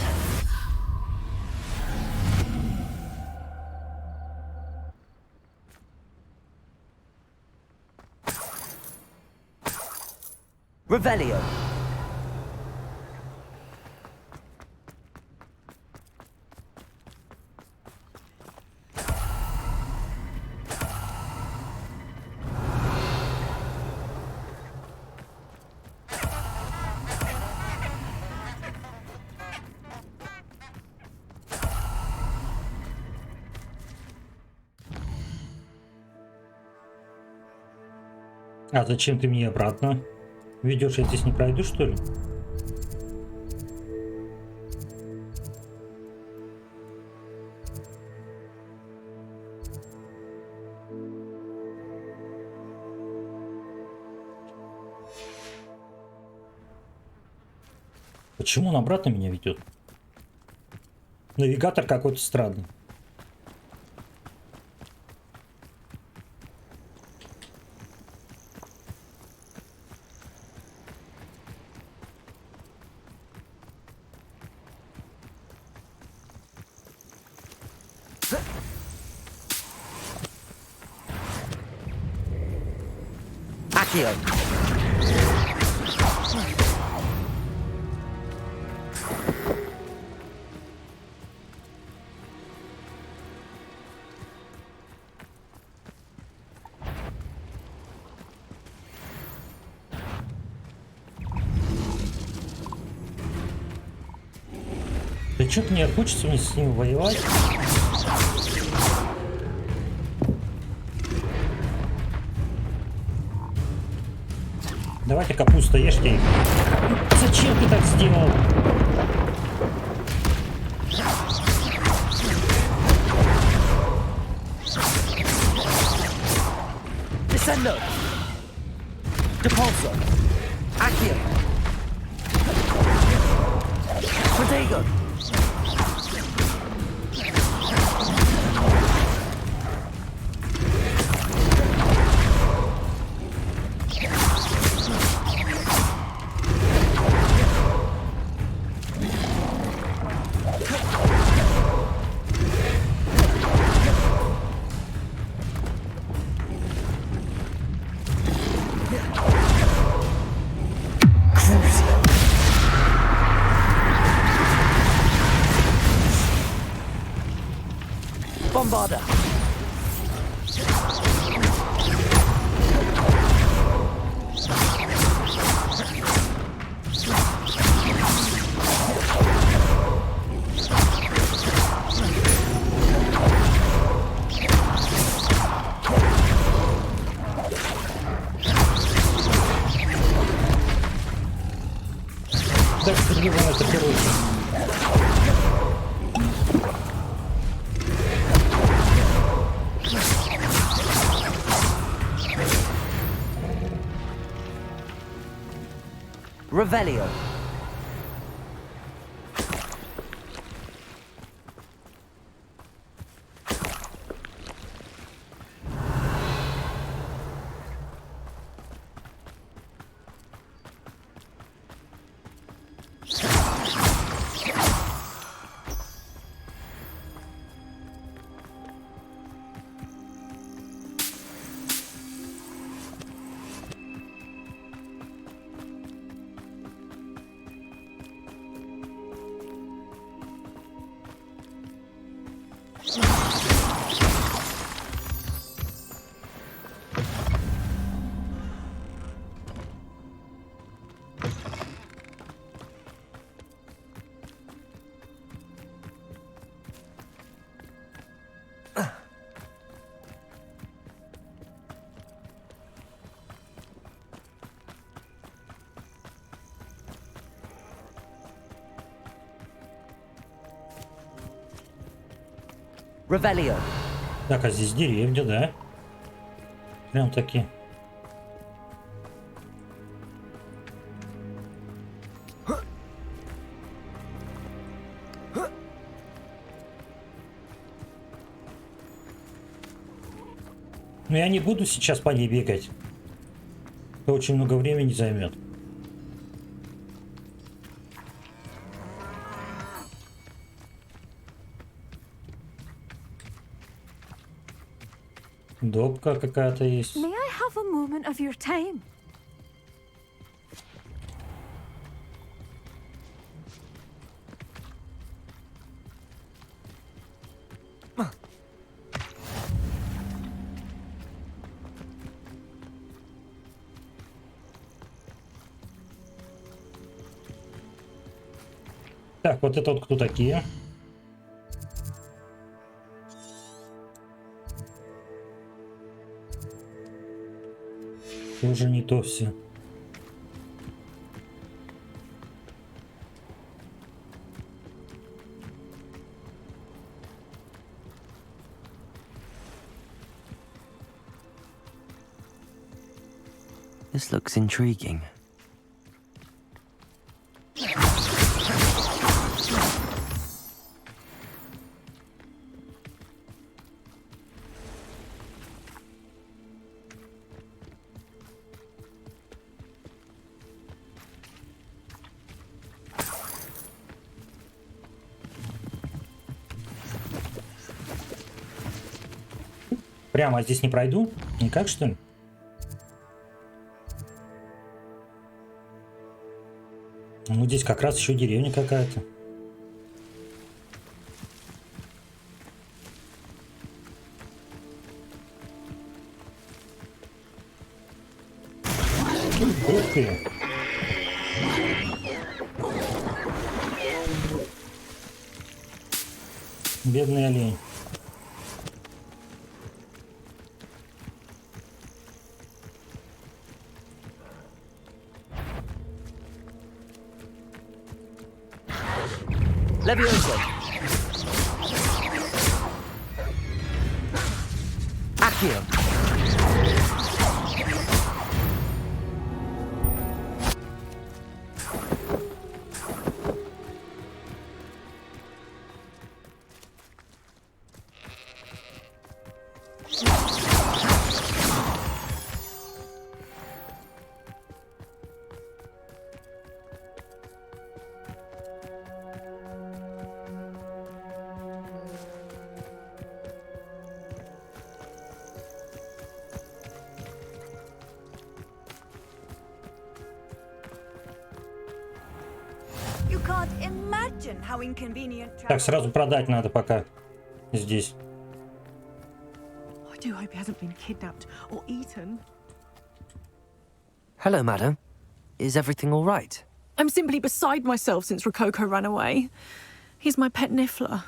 Revelio. А зачем ты меня обратно ведешь? Я здесь не пройду, что ли? Почему он обратно меня ведет? Навигатор какой-то странный. Accio. Да что-то мне хочется мне с ним воевать. Давайте капуста, ешьте их. Зачем ты так сделал? Descendo. Depulso. Accio. Protego. Bombarda. Убивает в первую очередь. Revelio. Revelio. Так, а здесь деревня, да? Прям таки. Но я не буду сейчас по ней бегать. Это очень много времени займет. Допка какая-то есть. May I have a moment of your time? Так, вот это вот кто такие? Тоже не то все. This looks intriguing. Прямо здесь не пройду? Никак, что ли? Ну, здесь как раз еще деревня какая-то. Ух ты! Бедный олень. Levioso. Accio. You can't imagine how inconvenient Так, сразу продать надо пока здесь. I do hope he hasn't been kidnapped or eaten. Hello, madam. Is everything all right? I'm simply beside myself since Rococo ran away. He's my pet niffler.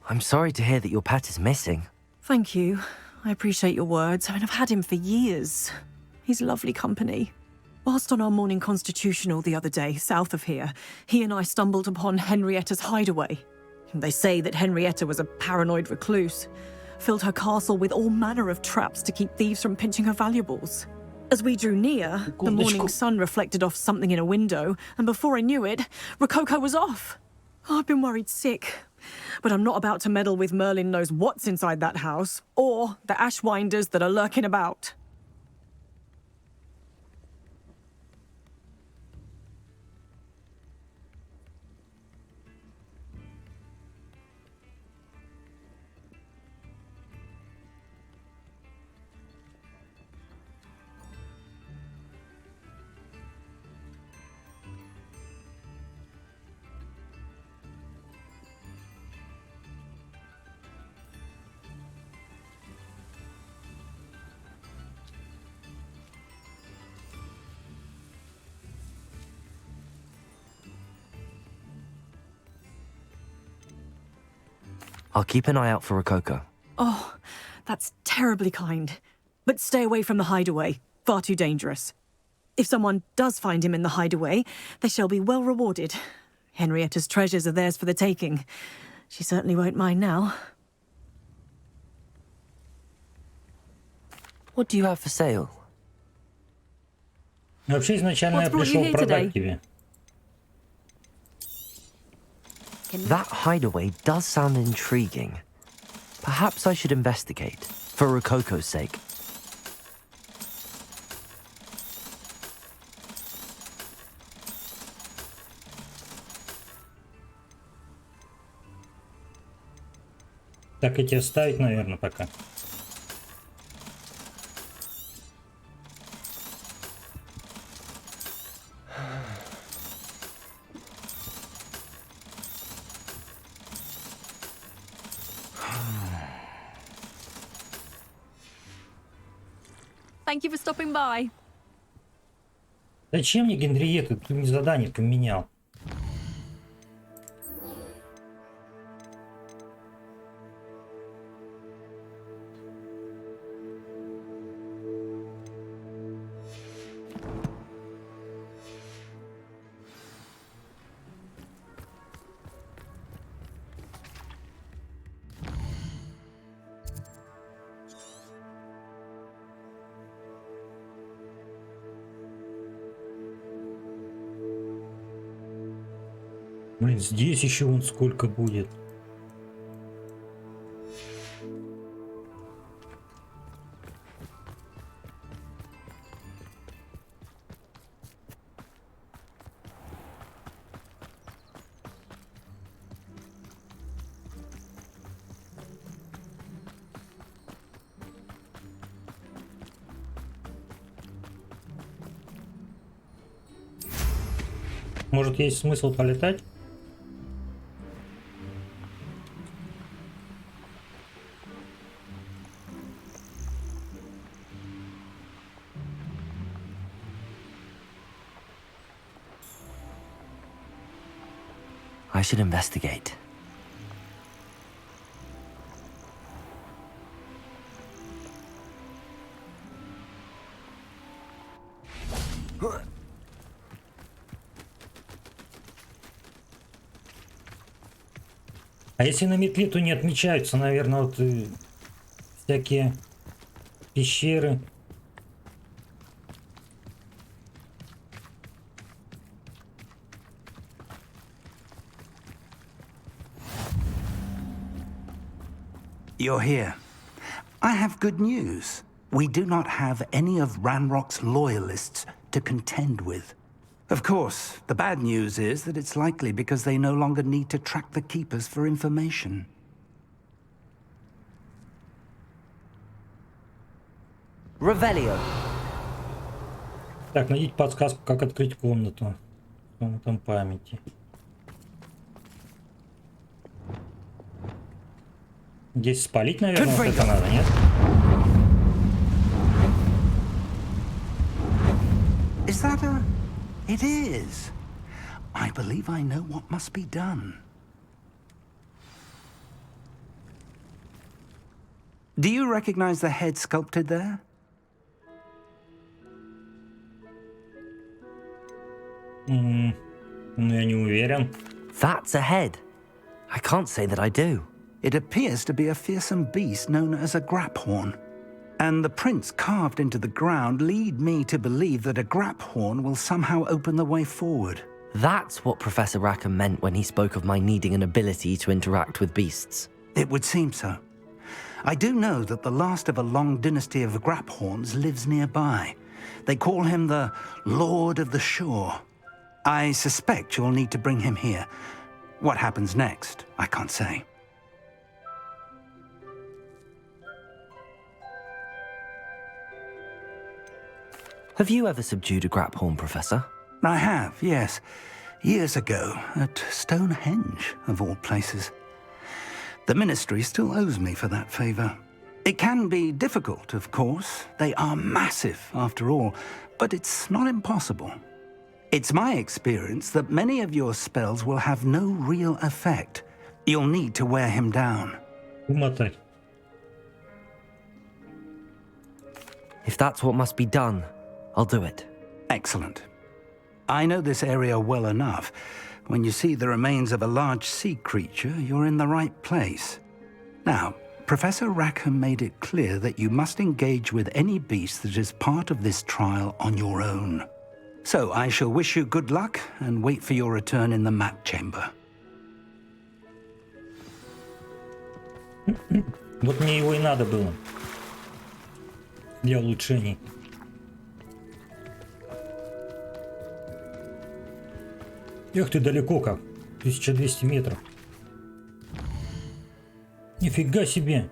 I'm sorry to hear that your pet is missing. Thank you. I appreciate your words. I mean, I've had him for years. He's lovely company. Whilst on our morning constitutional the other day, south of here, he and I stumbled upon Henrietta's hideaway. They say that Henrietta was a paranoid recluse, filled her castle with all manner of traps to keep thieves from pinching her valuables. As we drew near, the morning sun reflected off something in a window, and before I knew it, Rococo was off. I've been worried sick, but I'm not about to meddle with Merlin knows what's inside that house, or the ashwinders that are lurking about. I'll keep an eye out for Rococo. Oh, that's terribly kind. But stay away from the hideaway. Far too dangerous. If someone does find him in the hideaway, they shall be well rewarded. Henrietta's treasures are theirs for the taking. She certainly won't mind now. What do you have for sale? Вообще изначально я пришел продать тебе. That hideaway does sound intriguing. Perhaps I should investigate, for Rococo's sake. Так эти оставить, наверное, пока. Thank you for stopping by. Зачем мне Генриетта? Ты мне задание поменял. Блин, здесь еще вон сколько будет. Может, есть смысл полетать? I should investigate. А если на метле, то не отмечаются, наверное, вот всякие пещеры. You're here. I have good news. We do not have any of Ranrock's loyalists to contend with. Of course, the bad news is that it's likely because they no longer need to track the Keepers for information. Revelio. Так, найдите подсказку, как открыть комнату. Там памяти. Здесь спалить, наверное, вот это надо, нет? Is that a... It is. I believe I know what must be done. Do you recognize the head sculpted there? Ну, я не уверен. That's a head. I can't say that I do. It appears to be a fearsome beast known as a graphorn. And the prints carved into the ground lead me to believe that a graphorn will somehow open the way forward. That's what Professor Rackham meant when he spoke of my needing an ability to interact with beasts. It would seem so. I do know that the last of a long dynasty of graphorns lives nearby. They call him the Lord of the Shore. I suspect you'll need to bring him here. What happens next, I can't say. Have you ever subdued a graphorn, Professor? I have, yes. Years ago, at Stonehenge, of all places. The Ministry still owes me for that favor. It can be difficult, of course. They are massive, after all, but it's not impossible. It's my experience that many of your spells will have no real effect. You'll need to wear him down. If that's what must be done, I'll do it. Excellent. I know this area well enough. When you see the remains of a large sea creature, you're in the right place. Now, Professor Rackham made it clear that you must engage with any beast that is part of this trial on your own. So I shall wish you good luck and wait for your return in the map chamber. Вот мне его и надо было. Для улучшений. Эх ты, далеко как. 1200 метров. Нифига себе.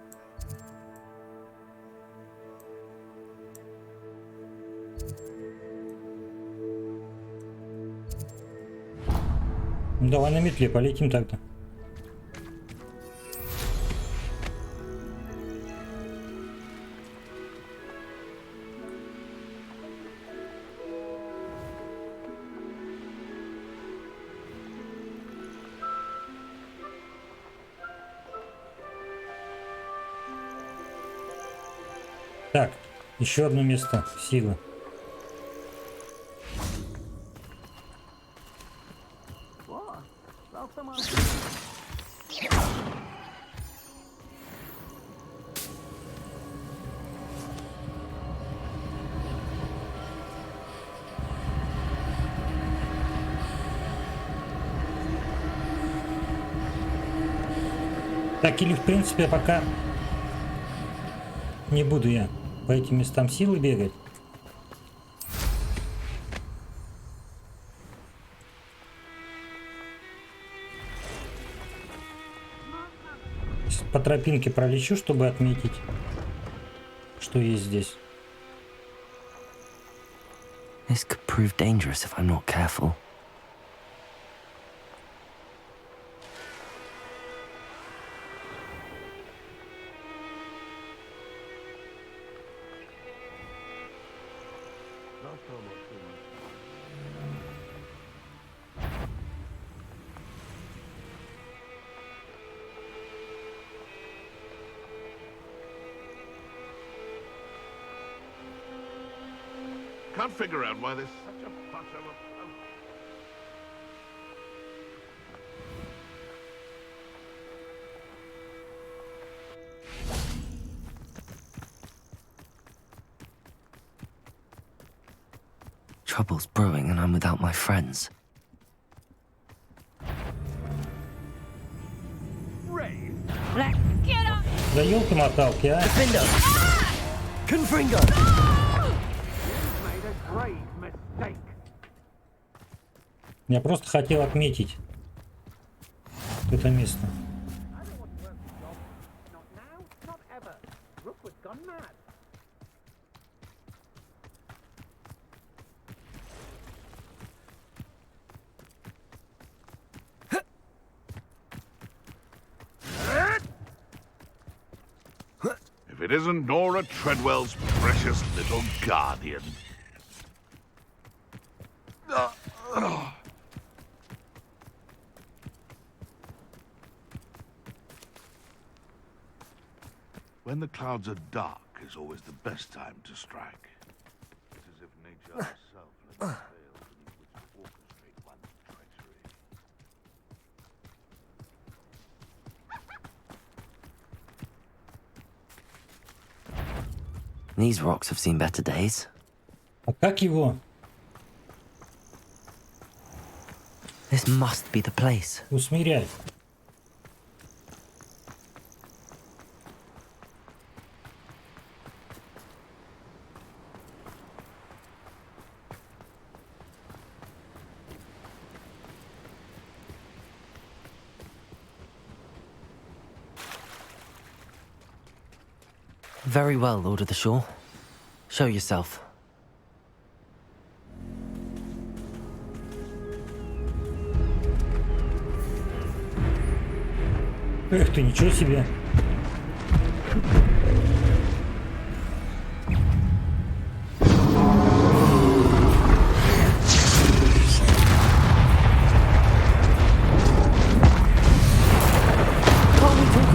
Ну, давай на метле полетим тогда. Так, еще одно место силы. Так, или в принципе пока не буду я по этим местам силы бегать. По тропинке пролечу, чтобы отметить, что есть здесь. This could prove dangerous if I'm not careful. Can't figure out why there's such a fuss over. Trouble's brewing and I'm without my friends. Да елки-моталки, а? Confringo! Я просто хотел отметить это место. If it isn't Nora Treadwell's precious little guardian. When the clouds are dark is always the best time to strike. It's as if nature herself let the veil beneath which to orchestrate These rocks have seen better days. А как его? This must be the place. Усмирять. Very well, Lord of the Shore. Show yourself. Эх ты, ничего себе.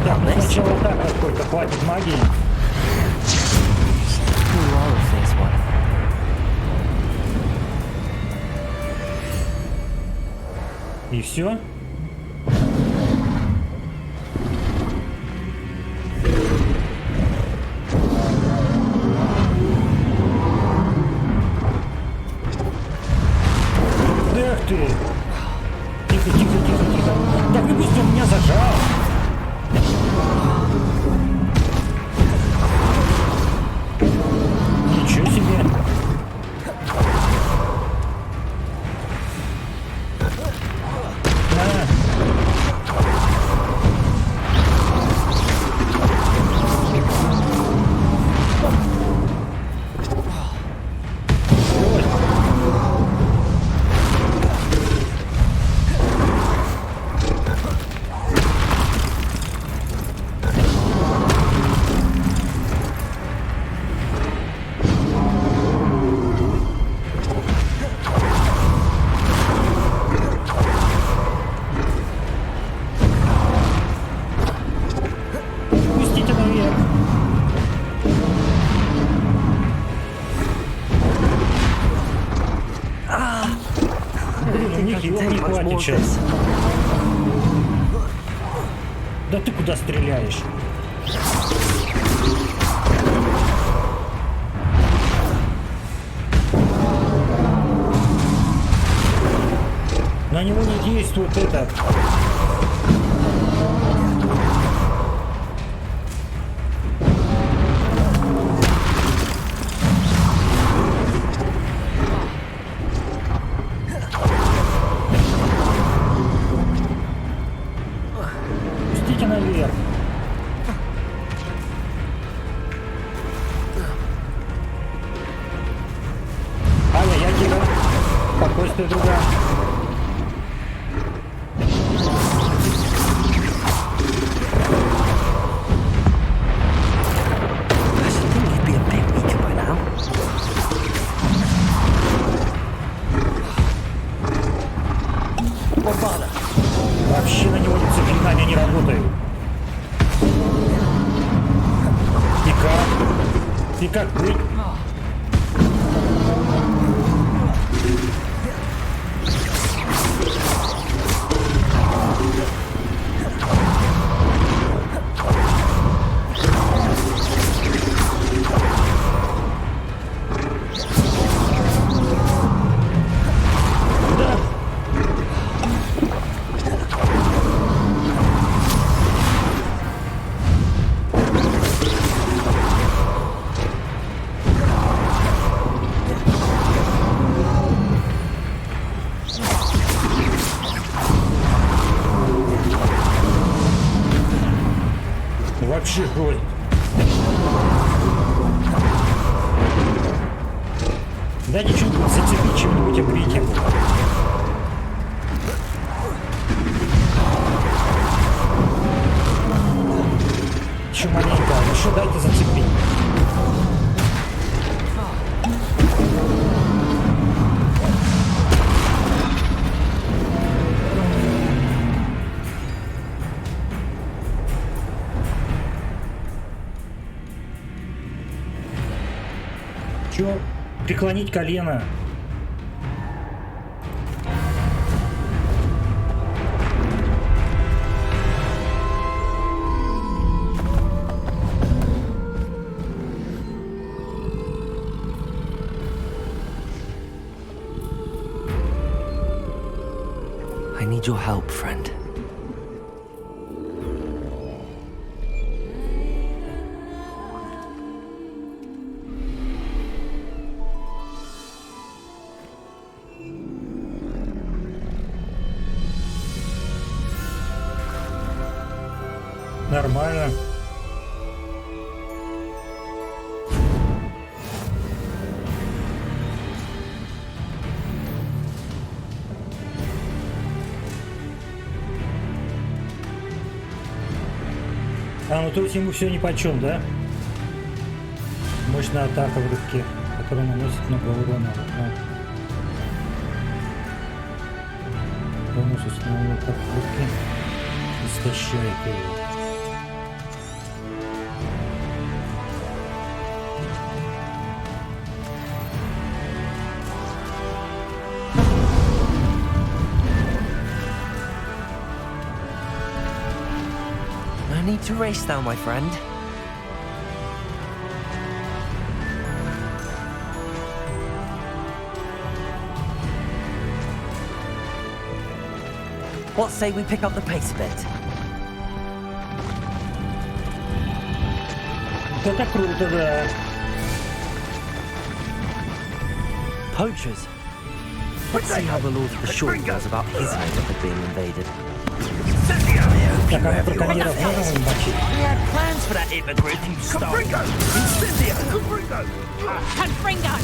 Так, ну сначала так, насколько хватит магии. И все? Эх ты! Тихо, тихо, тихо, тихо. Так не быстро меня зажал. Ничего себе. Сейчас. Да ты куда стреляешь? На него не действует это. Наверх. Ай-яй-яй, тихо. Спокойствие, друга. Вообще на него заклинания не работают. И как быть? Вообще гвоздь. Дайте что-нибудь зацепить, чем-нибудь обрить его. Еще маленько, еще дайте зацепить. Чё? Преклонить колено. need your help, friend. Нормально. Ну то есть ему все нипочем, да? Мощная атака в рыбке, которая наносит много урона. Бонус установлен как в рыбке. Истощает его. I need to race now, my friend. What say we pick up the pace a bit? Это круто, да. Poachers. Let's see how the Lord of the Shore feels about his neighborhood being invaded. Так, а мы браконьеров можем им мочить? We had plans for that hypocrite you stole. Incendio! Confringo! Confringo!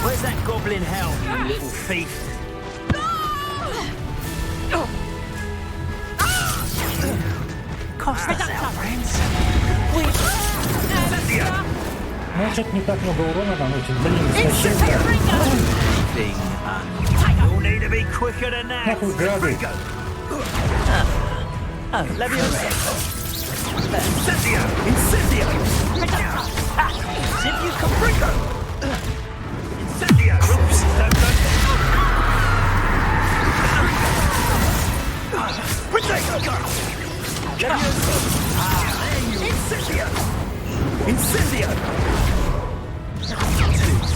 Where's that goblin hell, you little thief? Cost us our friends. Ну, что-то не так много урона наносит. Блин, истощает. You'll need to be quicker than that. Нахуй гады. Leviosa. Incendio! Incendio! Silvio Confringo. Incendio! Oops, don't go. Protego! Leviosa. Incendio! Incendio!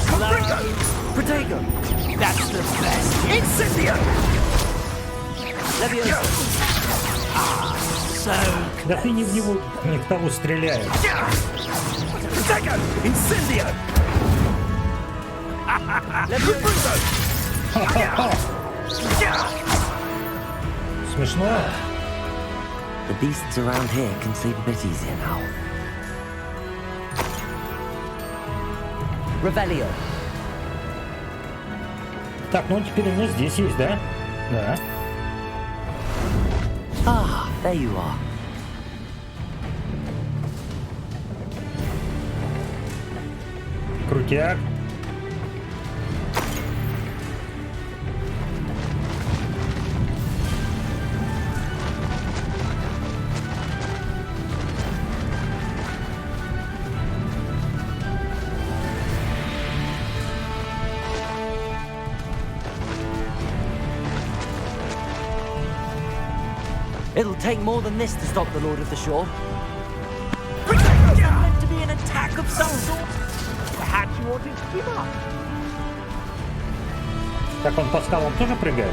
Confringo. Protego! That's the best. Incendio! Leviosa. So. Да ты не в него, не в того стреляешь. Protego! Incendio! Смешно? The beasts around here can sleep a bit easier now. Revelio. Так, ну он теперь у меня здесь есть, да? Да. Ah, there you are. Крутяк. It'll take more than this to stop the Lord of the Shore. Meant to be an attack of some sort. Perhaps you want to give up. Так он по скалам тоже прыгает?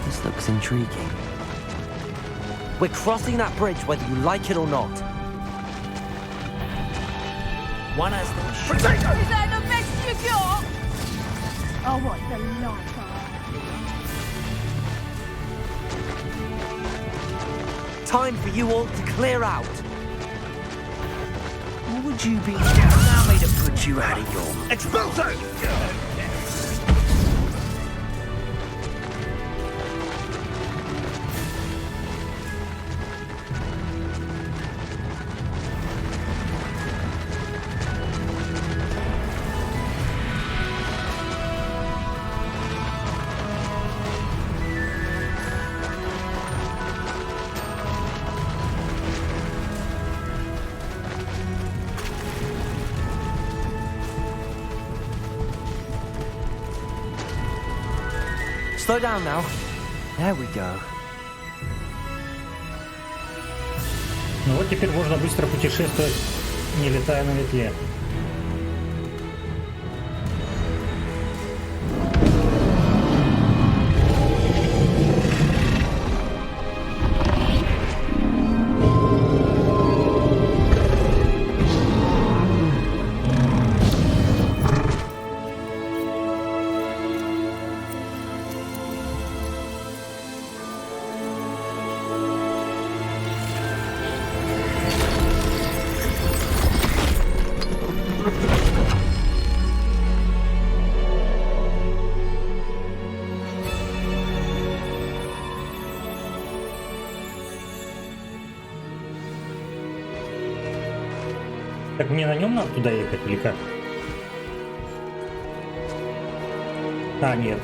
This looks intriguing. We're crossing that bridge whether you like it or not. One has the Is that the best you got? Oh, what the life. Time for you all to clear out. What would you be? Allow me to put you out of your Expulso! Slow down now. There we go. Ну вот теперь можно быстро путешествовать, не летая на ветле. Так мне на нем надо туда ехать или как? А, нет.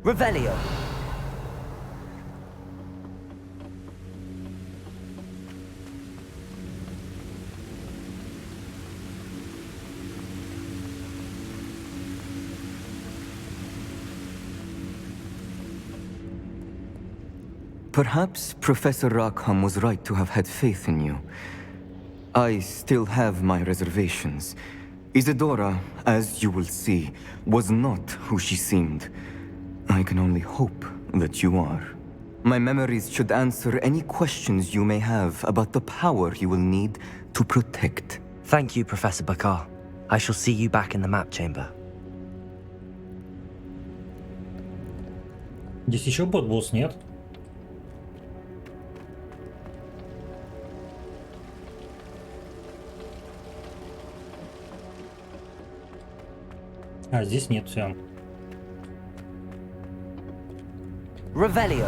Revelio. Perhaps Professor Rackham was right to have had faith in you. I still have my reservations. Isadora, as you will see, was not who she seemed. I can only hope that you are. My memories should answer any questions you may have about the power you will need to protect. Thank you, Professor Bakar. I shall see you back in the map chamber. Здесь еще бот-босс, нет? А, здесь нет, все. Revelio.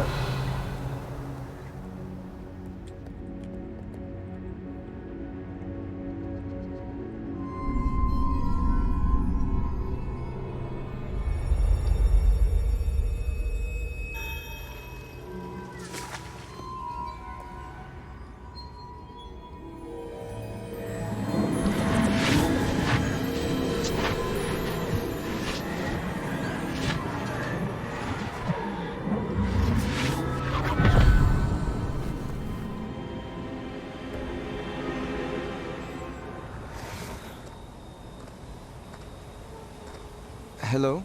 Hello?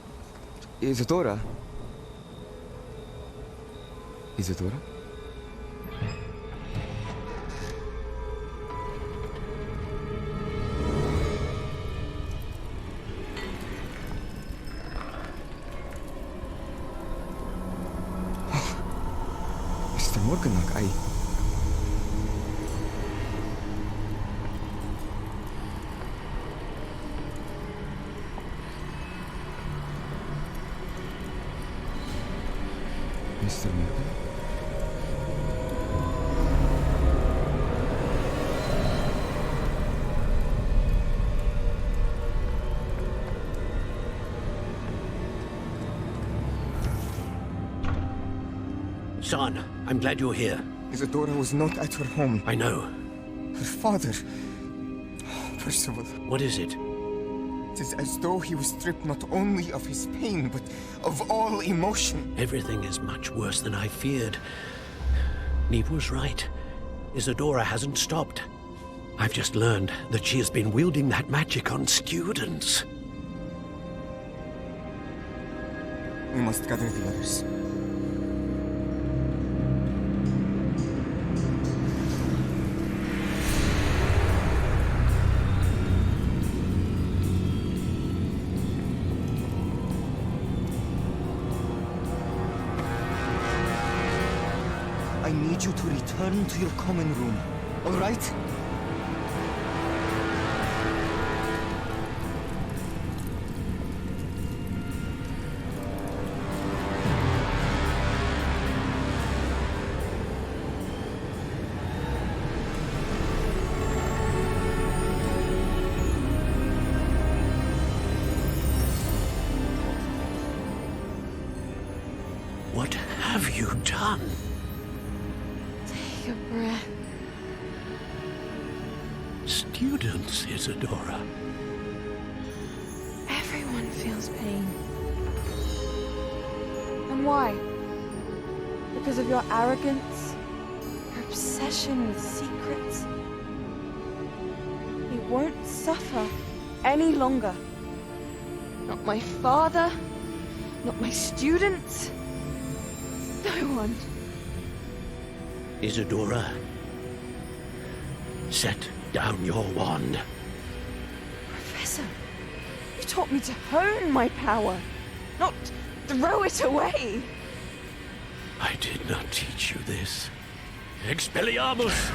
Isadora? Isadora? Mr. Morganlock, Mr. Morgan? Son, I'm glad you're here. Isadora was not at her home. I know. Her father... Percival. What is it? It is as though he was stripped not only of his pain, but of all emotion. Everything is much worse than I feared. Neve was right. Isadora hasn't stopped. I've just learned that she has been wielding that magic on students. We must gather the others. I need you to return to your common room, all right? What have you done? Take a breath. Students, Isadora. Everyone feels pain. And why? Because of your arrogance? Your obsession with secrets? You won't suffer any longer. Not my father, not my students, no one. Isadora, set down your wand. Professor, you taught me to hone my power, not throw it away. I did not teach you this. Expelliarmus!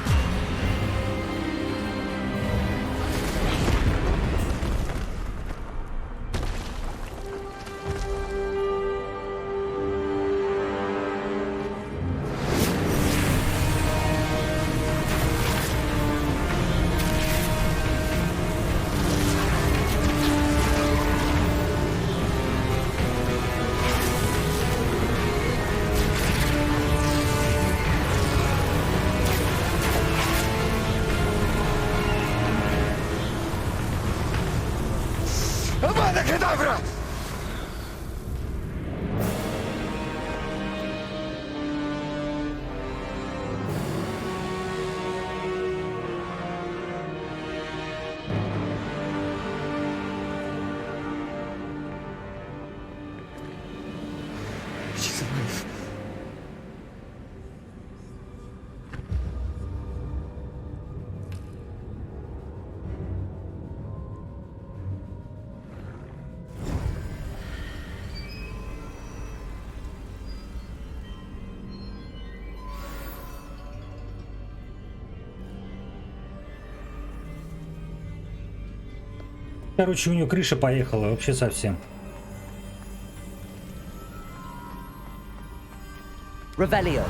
She's alive. Короче, у нее крыша поехала вообще совсем. Revelio.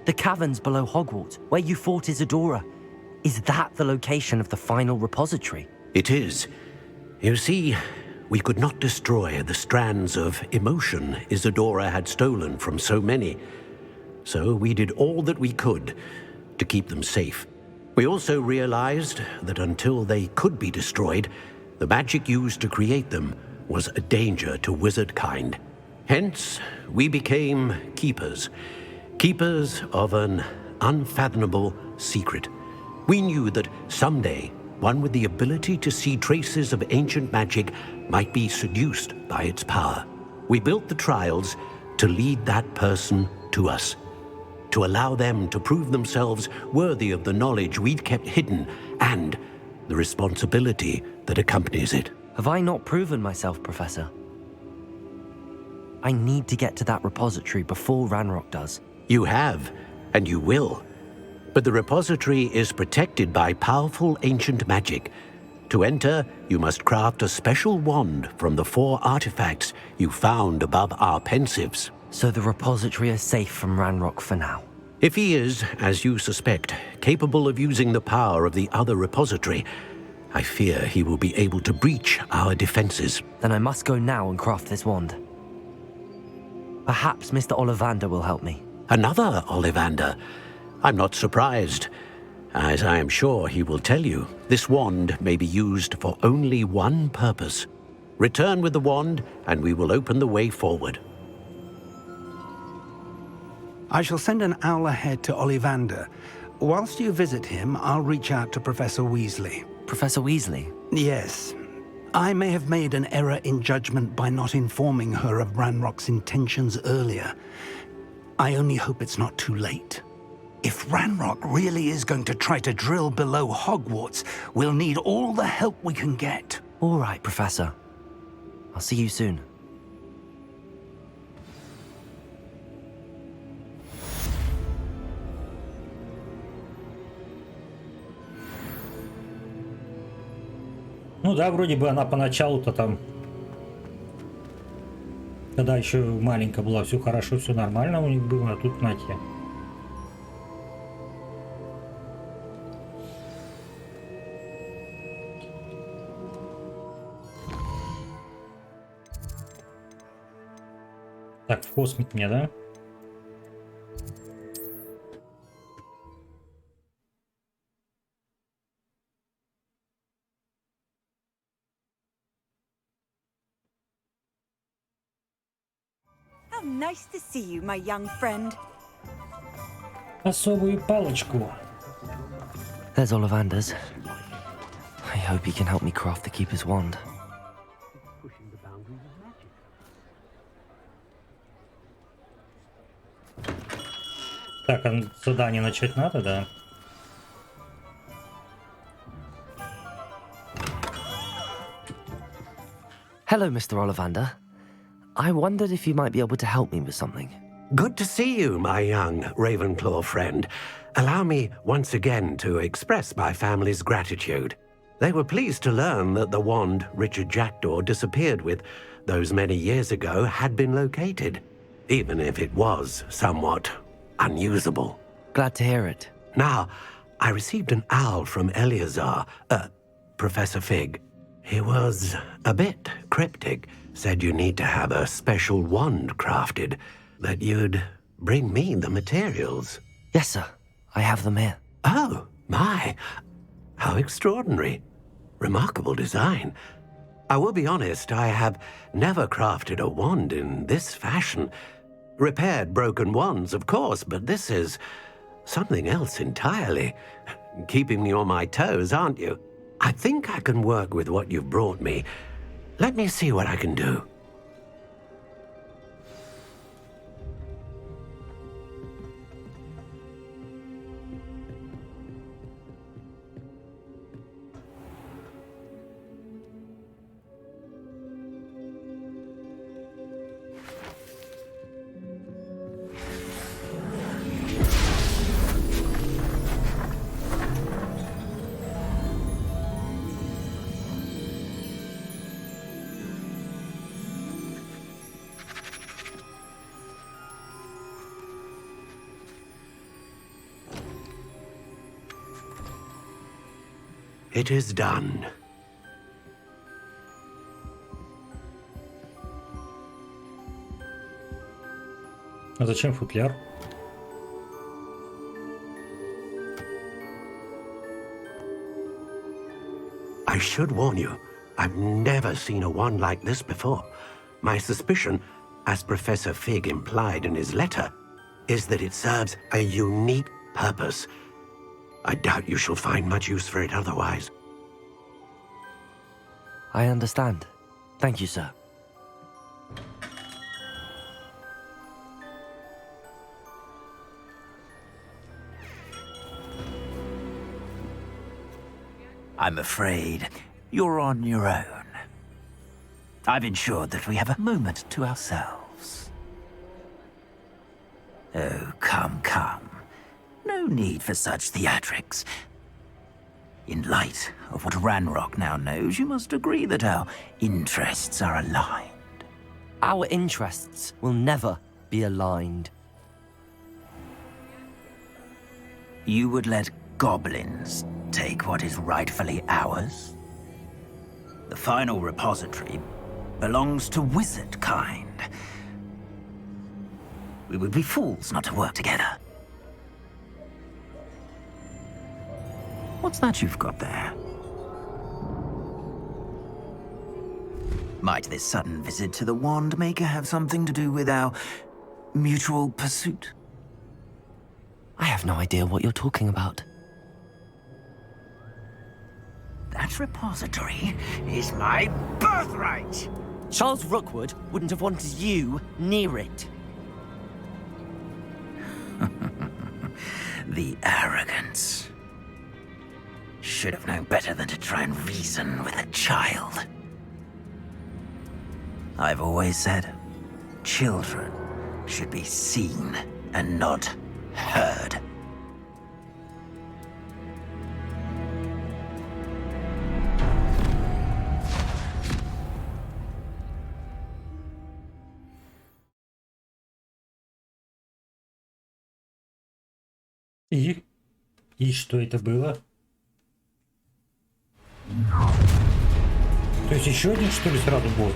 The caverns below Hogwarts, where you fought Isadora. Is that the location of the final repository? It is. You see, we could not destroy the strands of emotion Isadora had stolen from so many. So we did all that we could to keep them safe. We also realized that until they could be destroyed, the magic used to create them was a danger to wizard kind. Hence, we became keepers. Keepers of an unfathomable secret. We knew that someday, one with the ability to see traces of ancient magic might be seduced by its power. We built the trials to lead that person to us, to allow them to prove themselves worthy of the knowledge we'd kept hidden and the responsibility that accompanies it. Have I not proven myself, Professor? I need to get to that repository before Ranrock does. You have, and you will. But the repository is protected by powerful ancient magic. To enter, you must craft a special wand from the 4 artifacts you found above our pensives. So the repository is safe from Ranrock for now. If he is, as you suspect, capable of using the power of the other repository, I fear he will be able to breach our defenses. Then I must go now and craft this wand. Perhaps Mr. Ollivander will help me. Another Ollivander? I'm not surprised. As I am sure he will tell you, this wand may be used for only one purpose. Return with the wand, and we will open the way forward. I shall send an owl ahead to Ollivander. Whilst you visit him, I'll reach out to Professor Weasley. Professor Weasley? Yes. I may have made an error in judgment by not informing her of Ranrock's intentions earlier. I only hope it's not too late. If Ranrock really is going to try to drill below Hogwarts, we'll need all the help we can get. All right, Professor. I'll see you soon. Ну да, вроде бы она поначалу-то там, когда еще маленькая была, все хорошо, все нормально у них было, а тут на те. Так, в космик мне, да? How nice to see you, my young friend. Особую палочку. There's Ollivander's. I hope he can help me craft the Keeper's wand. Так, а задание начать надо, да? Hello, Mr. Ollivander. I wondered if you might be able to help me with something. Good to see you, my young Ravenclaw friend. Allow me once again to express my family's gratitude. They were pleased to learn that the wand Richard Jackdaw disappeared with those many years ago had been located, even if it was somewhat unusable. Glad to hear it. Now, I received an owl from Eleazar, Professor Fig. He was a bit cryptic, said you need to have a special wand crafted, that you'd bring me the materials. Yes, sir. I have them here. Oh, my. How extraordinary. Remarkable design. I will be honest, I have never crafted a wand in this fashion. Repaired broken wands, of course, but this is something else entirely. Keeping me on my toes, aren't you? I think I can work with what you've brought me. Let me see what I can do. It is done. А зачем футляр? I should warn you, I've never seen a wand like this before. My suspicion, as Professor Fig implied in his letter, is that it serves a unique purpose. I doubt you shall find much use for it otherwise. I understand. Thank you, sir. I'm afraid you're on your own. I've ensured that we have a moment to ourselves. Oh, come, come. No need for such theatrics. In light of what Ranrock now knows, you must agree that our interests are aligned. Our interests will never be aligned. You would let goblins take what is rightfully ours? The final repository belongs to wizard kind. We would be fools not to work together. What's that you've got there? Might this sudden visit to the Wand Maker have something to do with our mutual pursuit? I have no idea what you're talking about. That repository is my birthright! Charles Rookwood wouldn't have wanted you near it. The arrogance. Should have known better than to try and reason with a child. I've always said, children should be seen and not heard. И что это было? То есть еще один, что ли, сразу босс?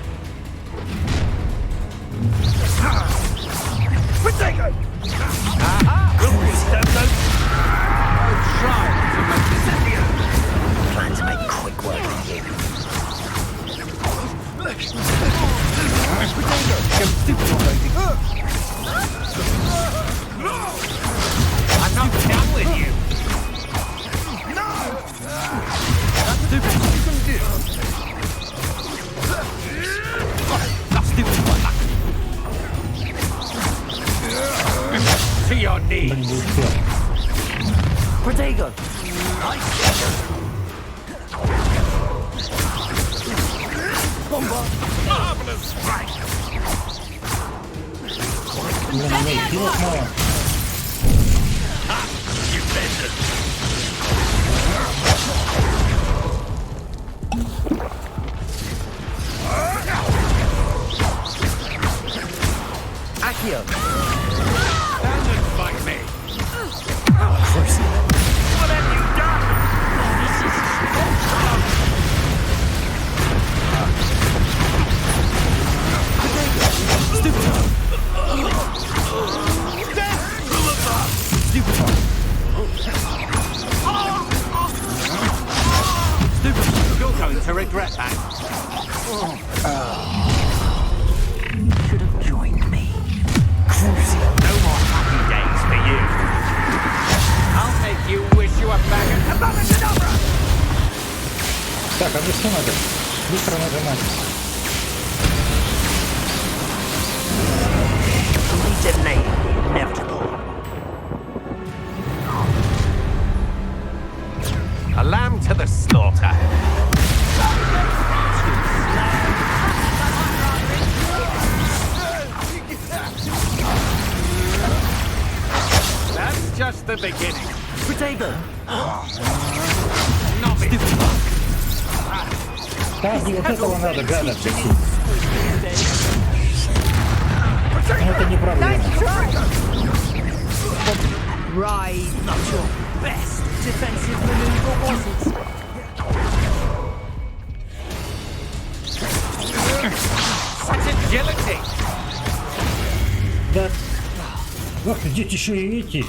Plan to make quick work of you. I'm not done with you. To your knees. Protego! Bomba! Marvelous strike! You better. to regret that. Should have joined me. No more happy days for you. I'll make you wish you were back at the Babacadabra! Так, а мне что надо? Быстро нажимать. We delayed the inevitable. A lamb to the slaughter. That's just the beginning. Potato! Так, не вот этого надо, гада, прикинь. Но это не проблема. Right, not your best defensive maneuver, was it? Such agility. Да. Ох, здесь еще и эти.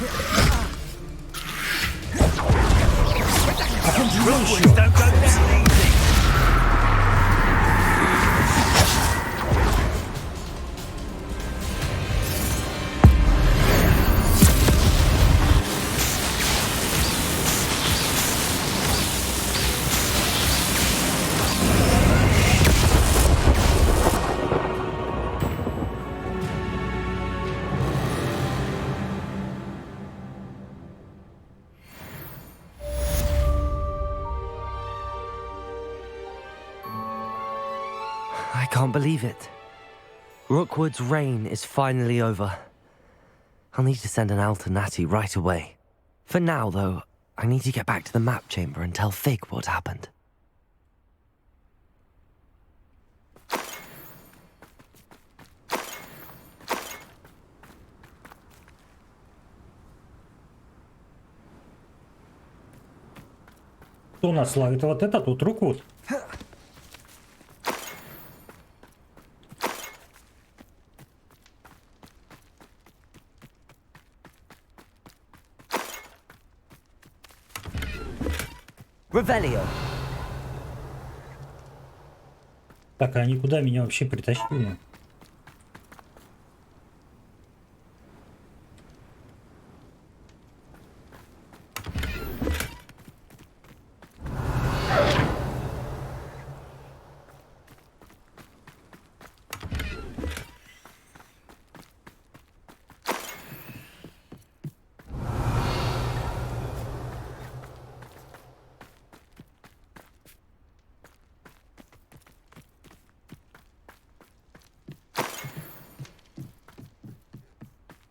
А тут живой еще. I can't believe it. Rookwood's reign is finally over. I'll need to send an owl to Natty right away. For now, though, I need to get back to the map chamber and tell Fig what happened. Кто у нас славит? Вот этот вот Руквуд. Revelio. Так, а они куда меня вообще притащили?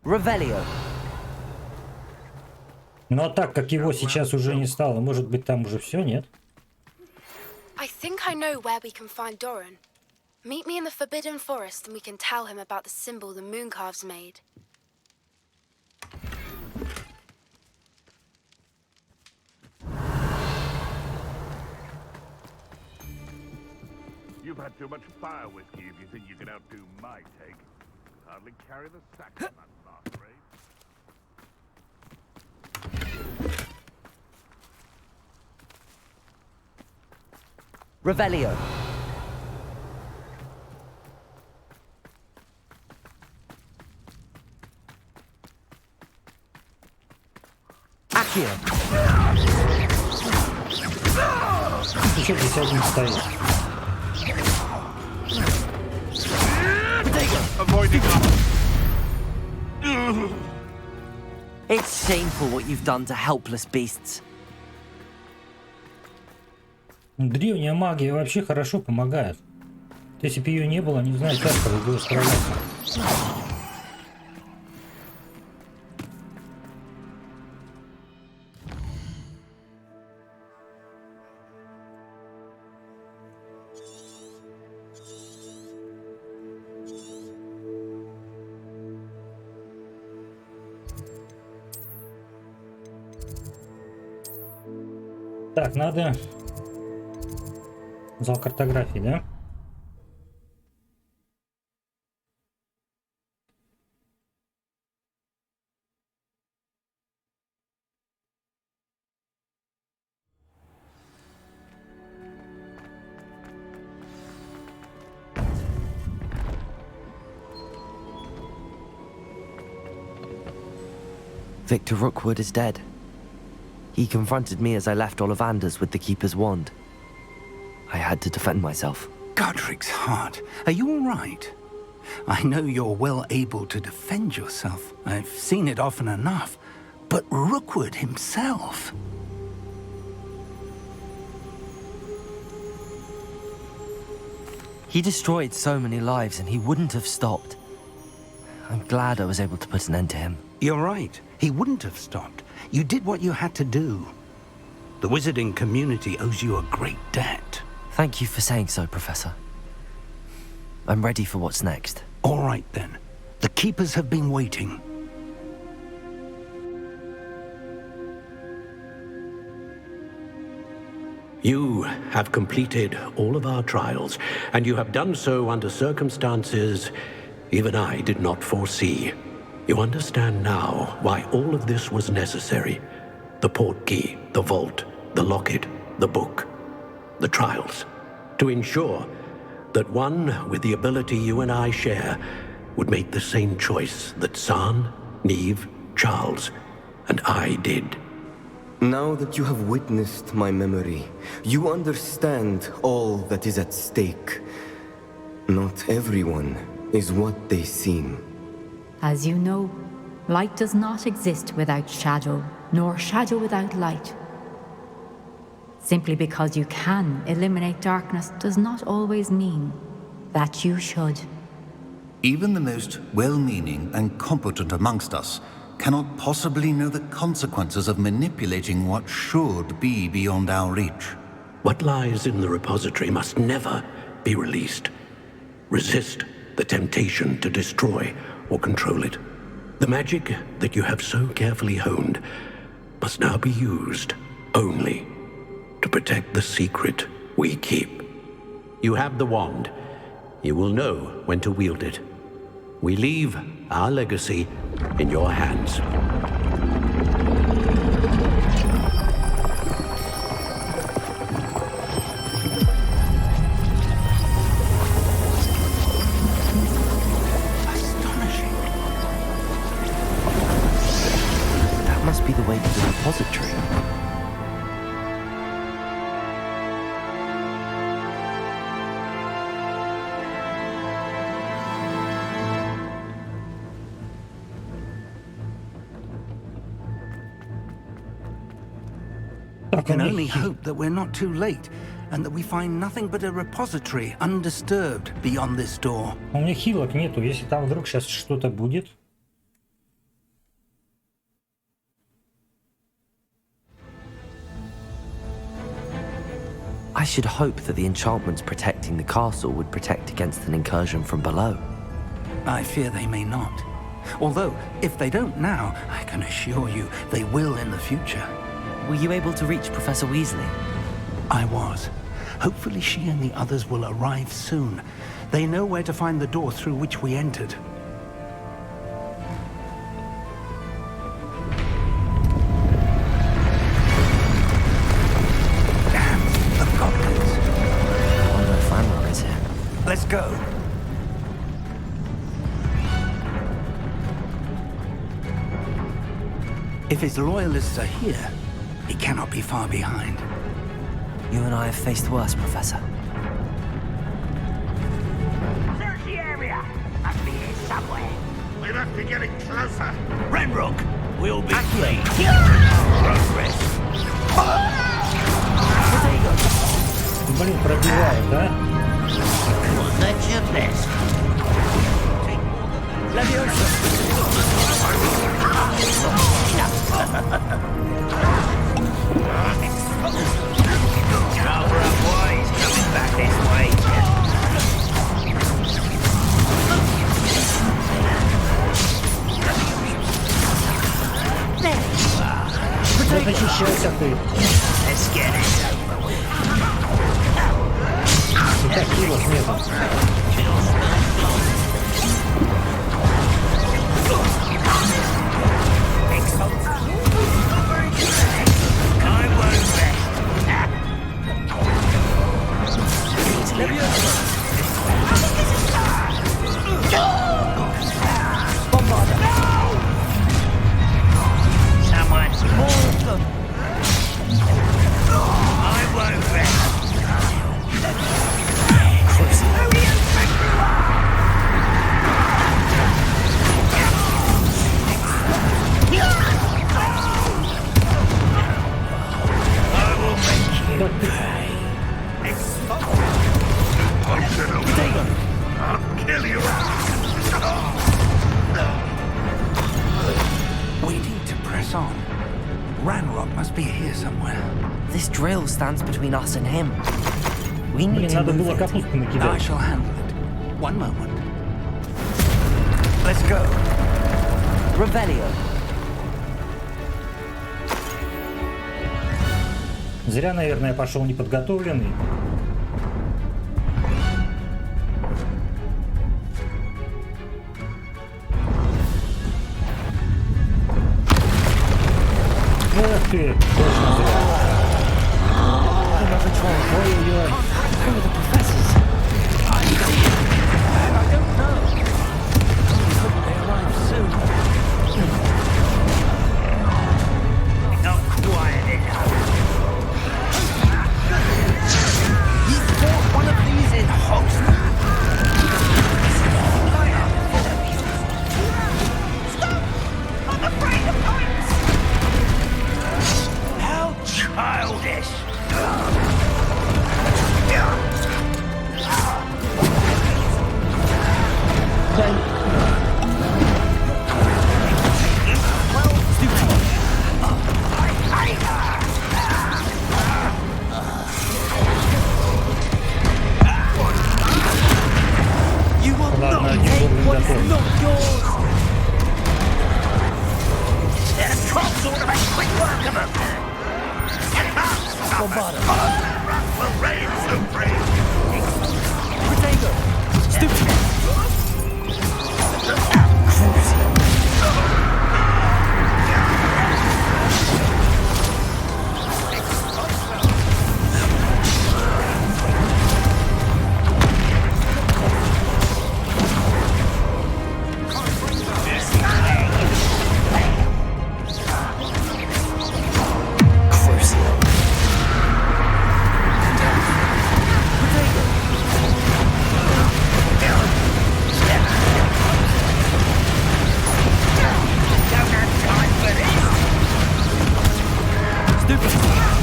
Revelio. Ну а так как его сейчас уже не стало, может быть там уже все, нет? I think I know where we can find Doran. Meet me in the Forbidden Forest and we can tell him about the symbol the Mooncalves made. You've had too much fire whiskey if you think you can outdo my take. Hardly carry the sack on that last raid. Revelio. Accio. Еще здесь один стоит. It's shameful what you've done to helpless beasts. Древняя магия вообще хорошо помогает. Если бы ее не было, не знаю, как бы было справляться. Так, надо зал картографии, да? Victor Rookwood is dead. He confronted me as I left Ollivander's with the Keeper's wand. I had to defend myself. Godric's heart, are you all right? I know you're well able to defend yourself. I've seen it often enough. But Rookwood himself... He destroyed so many lives and he wouldn't have stopped. I'm glad I was able to put an end to him. You're right. He wouldn't have stopped. You did what you had to do. The wizarding community owes you a great debt. Thank you for saying so, Professor. I'm ready for what's next. All right, then. The Keepers have been waiting. You have completed all of our trials, and you have done so under circumstances even I did not foresee. You understand now why all of this was necessary. The portkey, the vault, the locket, the book, the trials. To ensure that one with the ability you and I share would make the same choice that San, Neve, Charles, and I did. Now that you have witnessed my memory, you understand all that is at stake. Not everyone is what they seem. As you know, light does not exist without shadow, nor shadow without light. Simply because you can eliminate darkness does not always mean that you should. Even the most well-meaning and competent amongst us cannot possibly know the consequences of manipulating what should be beyond our reach. What lies in the repository must never be released. Resist the temptation to destroy or control it. The magic that you have so carefully honed must now be used only to protect the secret we keep. You have the wand. You will know when to wield it. We leave our legacy in your hands. That must be the way to the repository. I can only hope that we're not too late, and that we find nothing but a repository undisturbed beyond this door. У меня хилок нету, если там вдруг сейчас что-то будет. I should hope that the enchantments protecting the castle would protect against an incursion from below. I fear they may not. Although, if they don't now, I can assure you they will in the future. Were you able to reach Professor Weasley? I was. Hopefully she and the others will arrive soon. They know where to find the door through which we entered. Damn, the goblins. I wonder if Ranrock is here. Let's go. If his loyalists are here, he cannot be far behind. You and I have faced worse, Professor. Search the area! Must be here somewhere. We must be getting closer. Ranrock will be late. Progress. Блин, пробивает, да? That's your best. Cover up boys, coming back this way. Да защищайся ты. Let's get it. И так хилок нету. We need to press on. Ranrock must be here somewhere. This drill stands between us and him. We need to надо move было it. капусту I накидать. shall handle it. One moment. Let's go. Revelio. Зря, наверное, пошел неподготовленный. Эх ты, точно зря. Ой-ой-ой. Ладно, один уровень готов.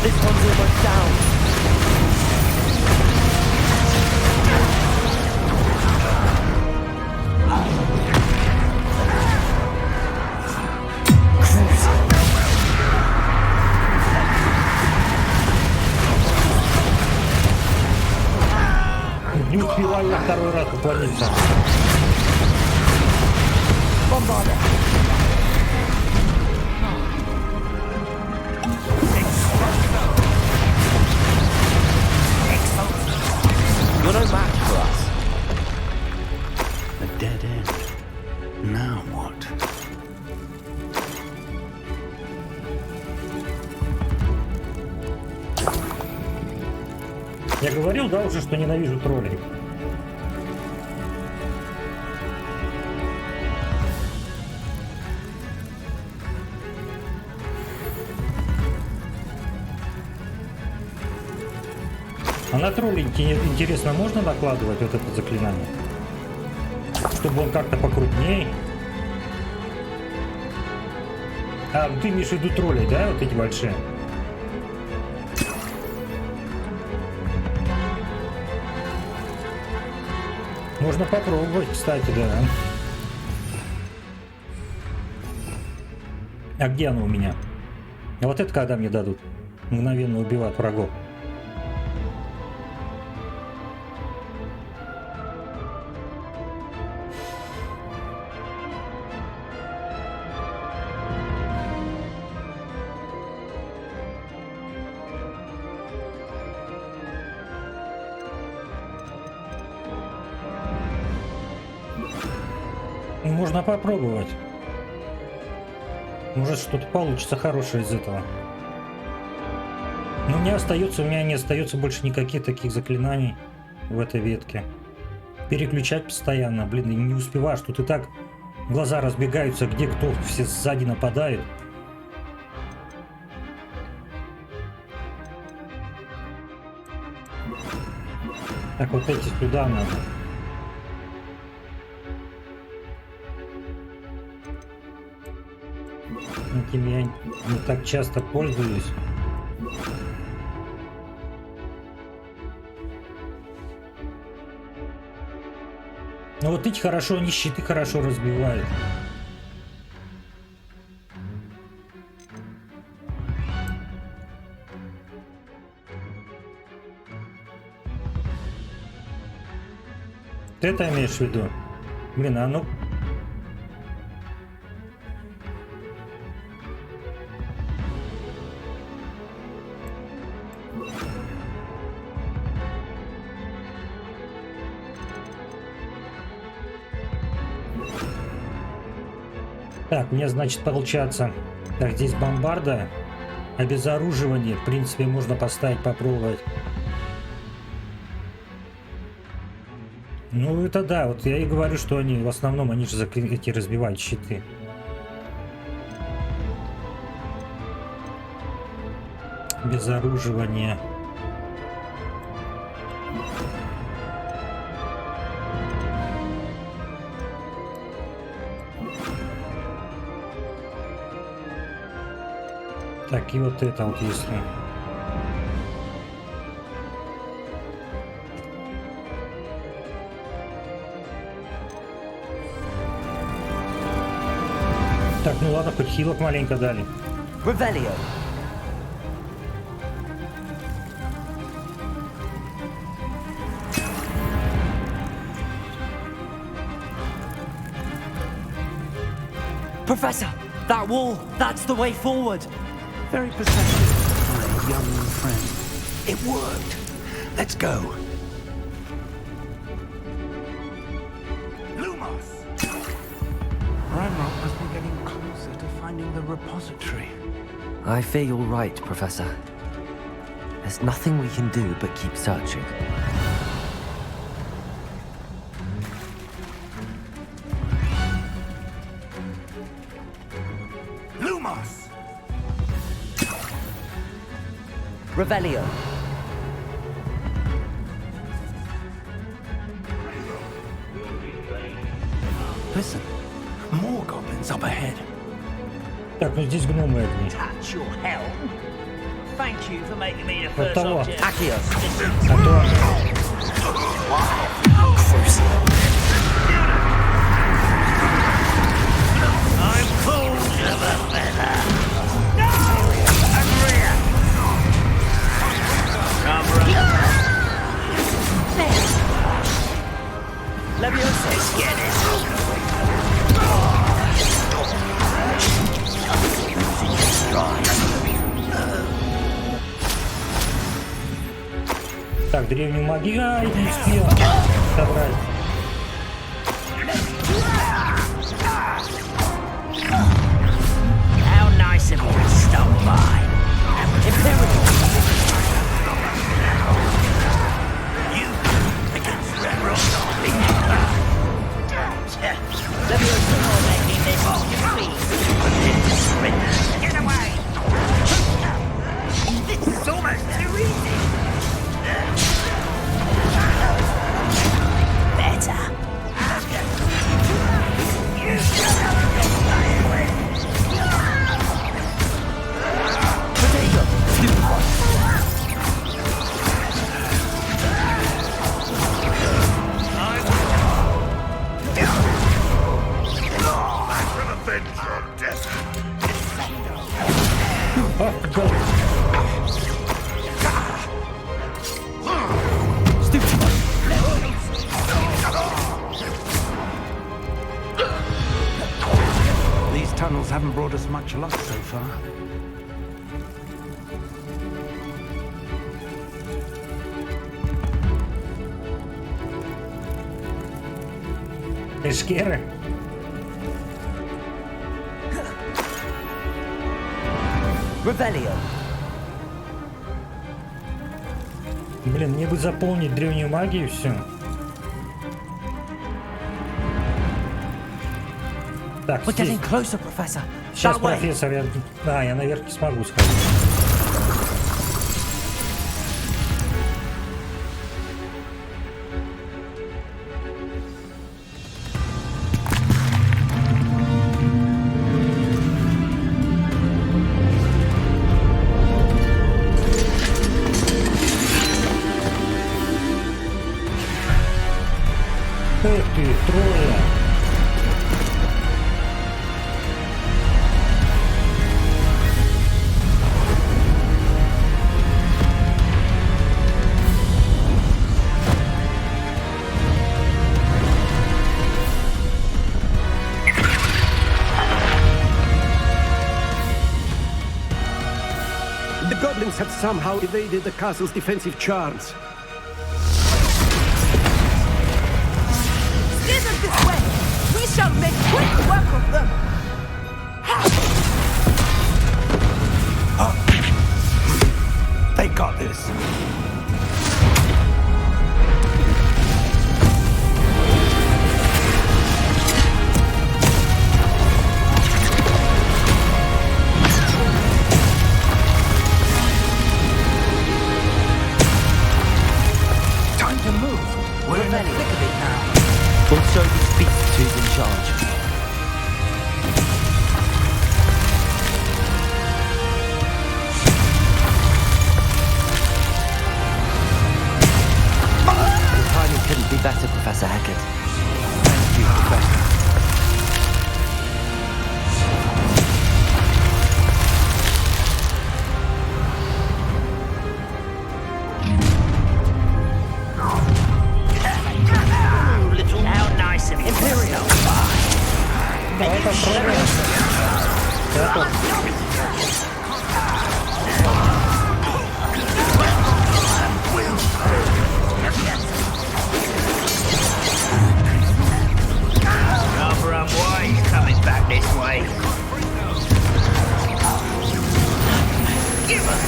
This one's almost down. Не успеваю я второй раз уклониться. Bombarder. You're no match for us. A dead end. Now what? Я говорил, да, уже, что ненавижу троллей. А на тролленьке, интересно, можно накладывать вот это заклинание? Чтобы он как-то покрупнее. А, ну ты имеешь в виду троллей, да, вот эти большие? Можно попробовать, кстати, да. А где оно у меня? А вот это когда мне дадут? Мгновенно убивать врагов. Можно попробовать. Может, что-то получится хорошее из этого. Но у меня не остается больше никаких таких заклинаний в этой ветке. Переключать постоянно. Блин, я не успеваешь. Тут и так глаза разбегаются, где кто, все сзади нападают. Так, вот эти сюда надо. Этим я не так часто пользуюсь. Ну вот эти хорошо, они щиты хорошо разбивают. Ты это имеешь в виду? Блин, а ну... Так, мне, значит, получается... Так, здесь бомбарда. Обезоруживание, в принципе, можно поставить, попробовать. Ну, это да, вот я и говорю, что они в основном, они же эти разбивают щиты. Обезоруживание. Так, и вот это вот если... Так, ну ладно, хоть хилок маленько дали. Revelio. Professor, that wall, that's the way forward. Very perceptive, my young friend. It worked. Let's go. Ranrock must be getting closer to finding the repository. I fear you're right, Professor. There's nothing we can do but keep searching. Lumos! Revelio. Listen, more goblins up ahead. Так, ну здесь гномы одни. Touch your helm. Thank you for making me the Вот first того. object. Accios. А то... I'm cold of a feather. No! And rear. Cover up. Leviosa, get it. Losing your stride. Так, древнюю магию. Ай, не успел собрать. How nice of you to stop by. Imperial. You against Renrock. Leviosa are making this free. Get away! This is almost too easy. Better. These tunnels haven't brought us much luck so far. Эшкеры. Revelio. Блин, мне бы заполнить древнюю магию, все. Так, We're здесь. getting closer, Professor. Сейчас, That way. профессор, я... А, я наверх не смогу сходить. Эх ты, somehow evaded the castle's defensive charms. Steer them this way! We shall make quick work of them! They got this. Time to move. We're in the thick of it now. We'll show these beasts who's in charge. Your timing couldn't be better, Professor Hecat. Thank you, Professor. How nice of you. Imperial. Давай попробуем. Готов. Rather unwise coming back this way. Give us.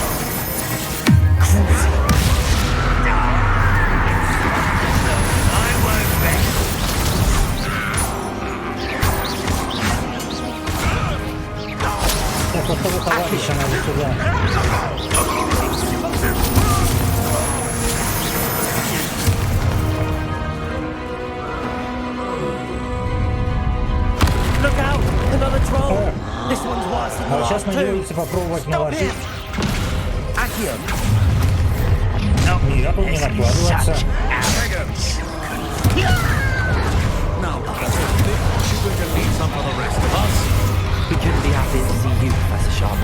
Так, вот того товарища надо сюда. Look out! Another troll! This one's worse than the А сейчас last two. надеются попробовать наложить. Accio! Нет, он не накладывается. We couldn't be happier to see you, Professor Sharp.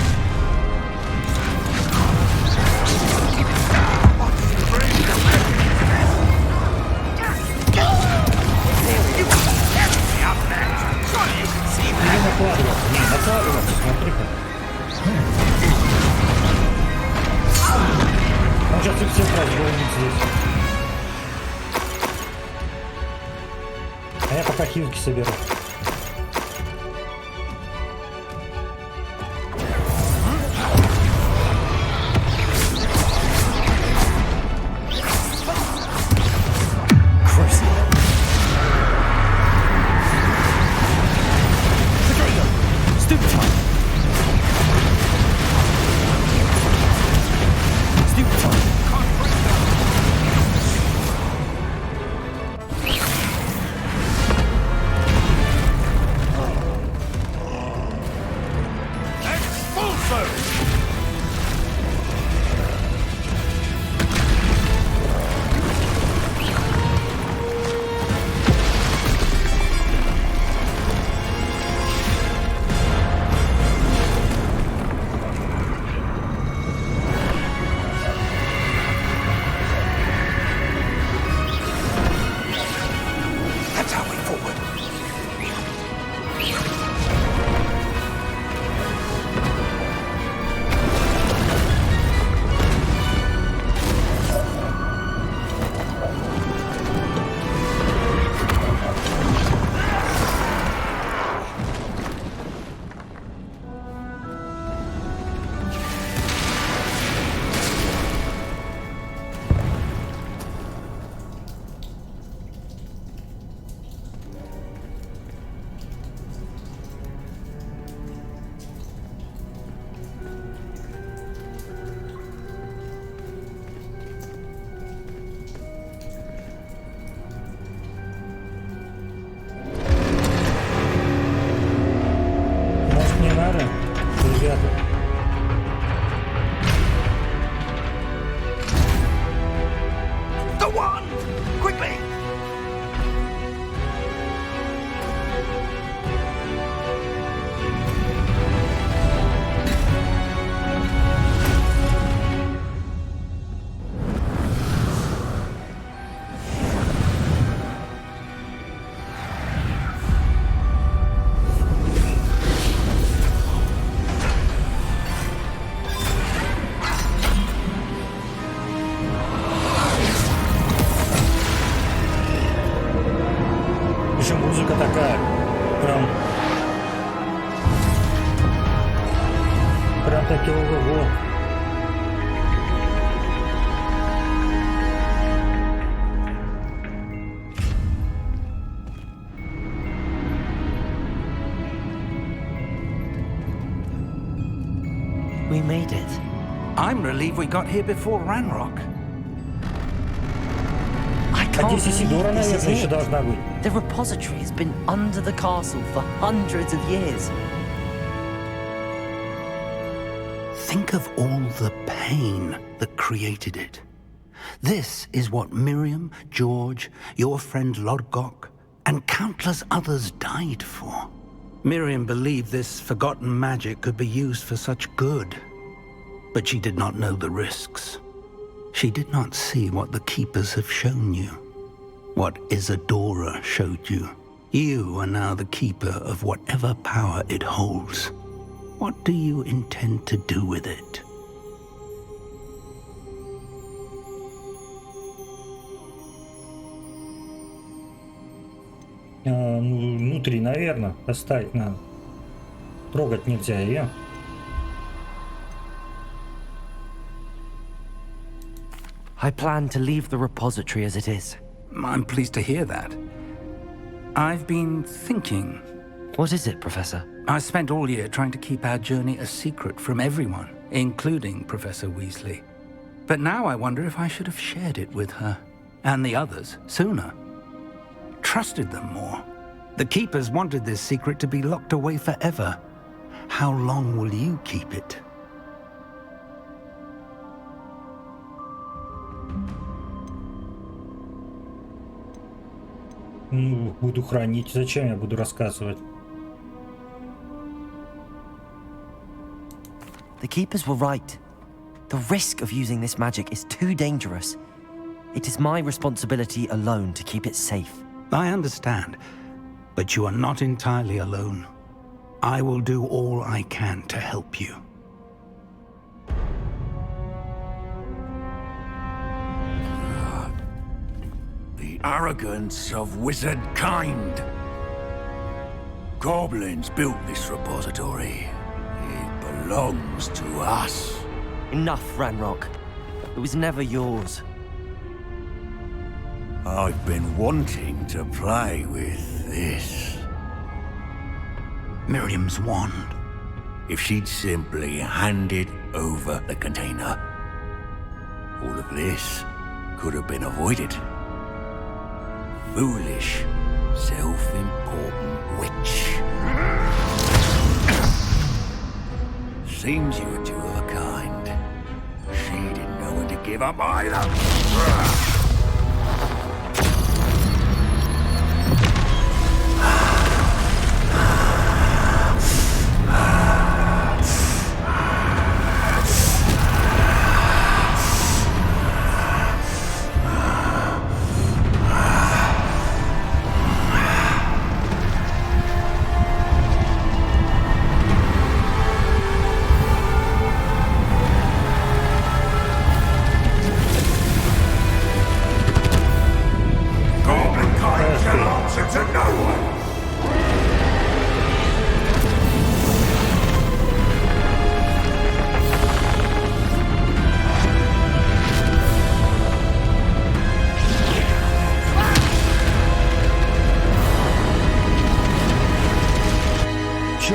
Не накладываться, не накладываться, смотри-ка. Он сейчас их всех разгонит здесь. А я пока хилки соберу. I'm relieved we got here before Ranrock. I А can't здесь Исидора, believe this is наверное, еще it. должна быть. The repository has been under the castle for hundreds of years. Think of all the pain that created it. This is what Miriam, George, your friend Lodgok, and countless others died for. Miriam believed this forgotten magic could be used for such good, but she did not know the risks. She did not see what the Keepers have shown you, what Isadora showed you. You are now the Keeper of whatever power it holds. What do you intend to do with it? Внутри, наверное, оставить надо. Трогать нельзя ее. I plan to leave the repository as it is. I'm pleased to hear that. I've been thinking. What is it, Professor? I spent all year trying to keep our journey a secret from everyone, including Professor Weasley. But now I wonder if I should have shared it with her, and the others, sooner. Trusted them more. The Keepers wanted this secret to be locked away forever. How long will you keep it? Ну, буду хранить. Зачем я буду рассказывать? The Keepers were right. The risk of using this magic is too dangerous. It is my responsibility alone to keep it safe. I understand, but you are not entirely alone. I will do all I can to help you. The arrogance of wizard kind. Goblins built this repository. It belongs to us. Enough, Ranrock. It was never yours. I've been wanting to play with this. Miriam's wand. If she'd simply handed over the container, all of this could have been avoided. Foolish, self-important witch. Seems you were two of a kind. She didn't know when to give up either.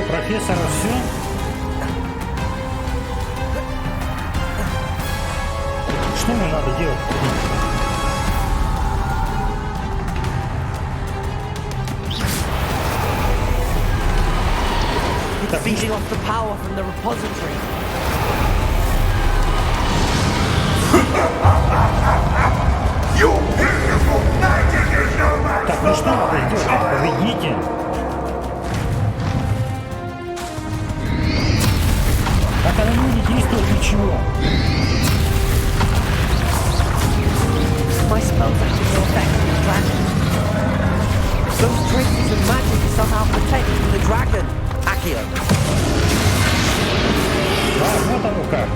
Профессора все? Что мне надо делать? It's feeding off the power from the repository. Так, ну что надо сделать? Поведите. Так она не действует ничего. My spells actually no effect on the dragon. Those traces of magic are somehow protected from the dragon. Accio. Да, вот оно как.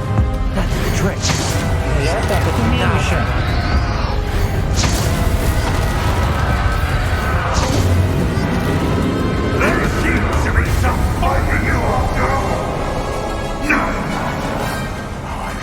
That did the trick. Я вот так вот умею еще. There seems to be some fighting you after all. No! I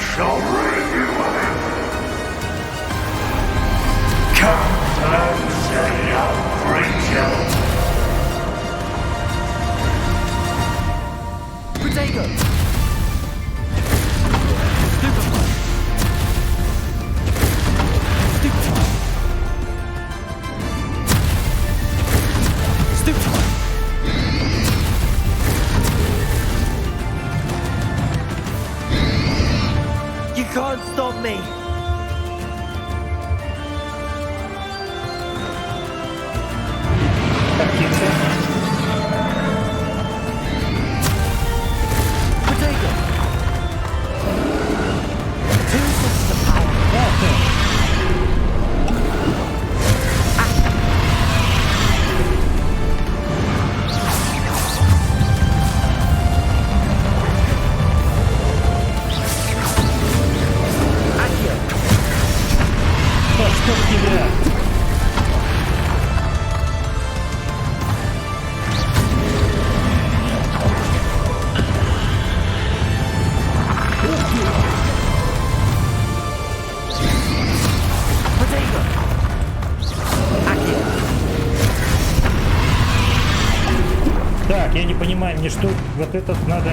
stop me! Potato! Two sources of power. Так, я не понимаю, мне что вот этот надо...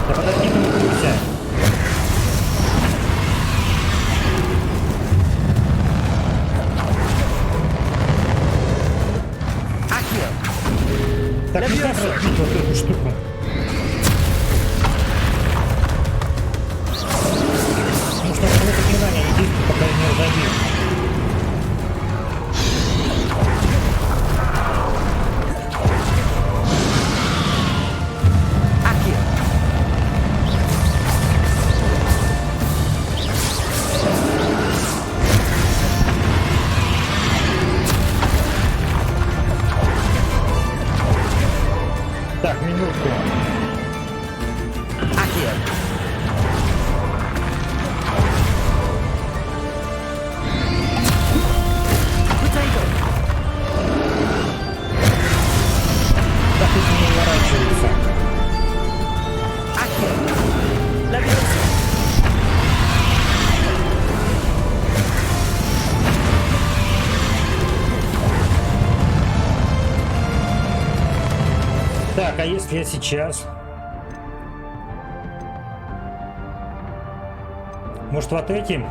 Да подожди, ты не курся. Так, ну как разбить вот эту штуку? Потому что это заклинание не действует, пока я не разобью. Так, минутку. Так, это не уворачивается. Так, а если я сейчас... Может, вот этим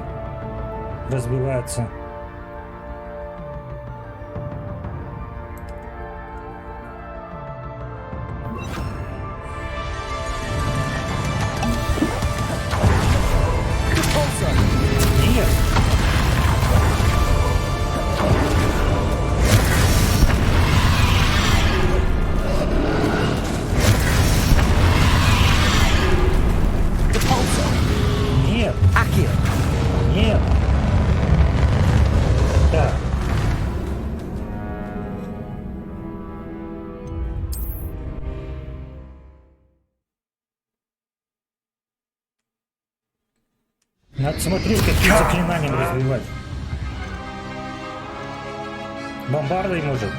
разбивается? Нет. Нет. Нет. Так. Надо смотреть, какие заклинания развивать. Бомбардой может.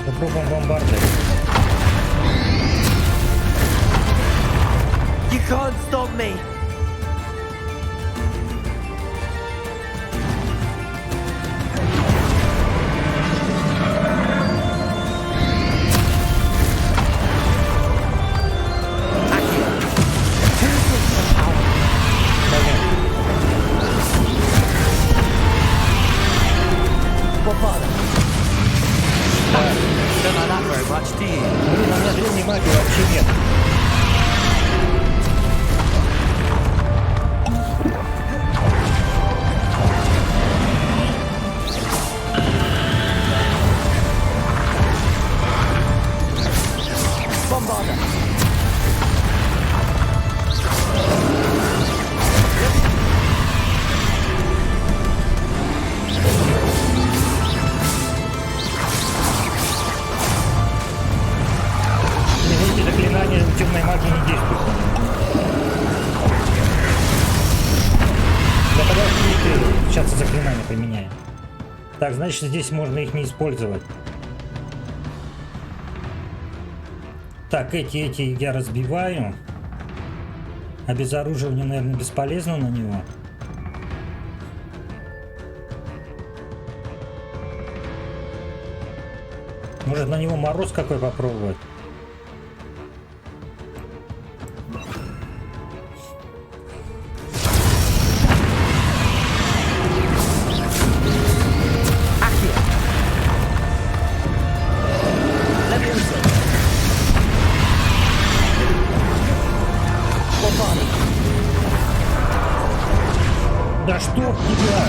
Попробуем бомбардой. You can't stop me! Блин, у меня древней магии вообще нет. Bombarder! Эти заклинания темной магии не действуют. Да подожди, сейчас заклинания применяем. Так, значит, здесь можно их не использовать. Так, эти я разбиваю. Обезоруживание, наверное, бесполезно на него. Может, на него мороз какой попробовать? Да что в тебя?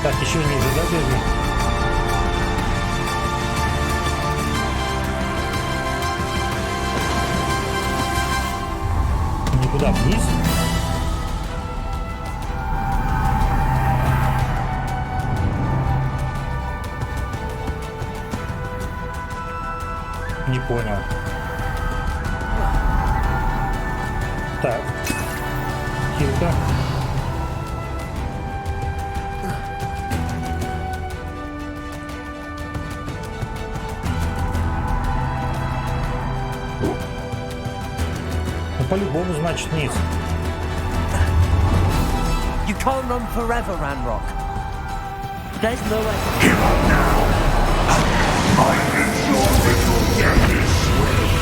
Так, еще ниже, да, бегу? Никуда вниз? Не понял. Так. Хилка. Ну, по-любому, значит, вниз. You can't run forever, Ranrock. There's no way. Give up now! I can sure that your death is swift.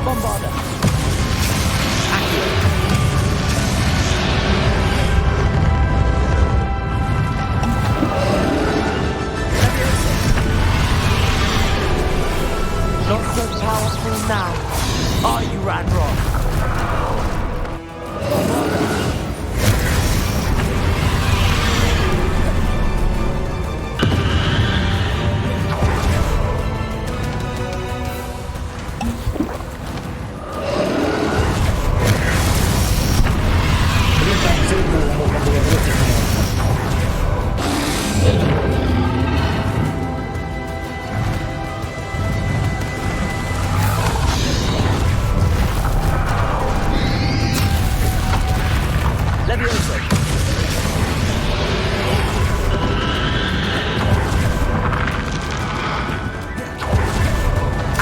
Bombarder. Accurate. Not so powerful now, are you, Ranrock? Блин, там циркулу можно было бросить на него. Leviosa.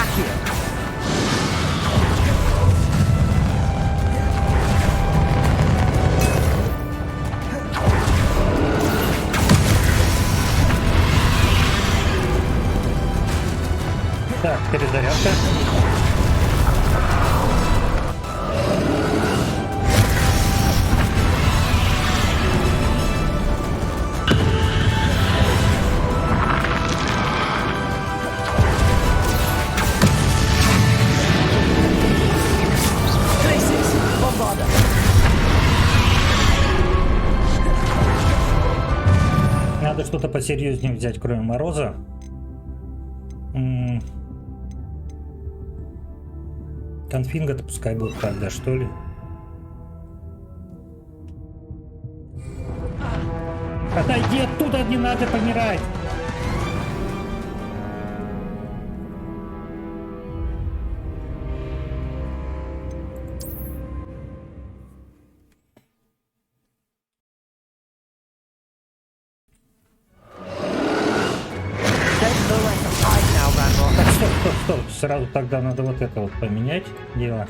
Accio. перезарядка. Надо что-то посерьезнее взять, кроме мороза. Конфинга-то пускай будет тогда, что ли? Отойди оттуда, не надо помирать! Стоп, сразу тогда надо вот это вот поменять дело.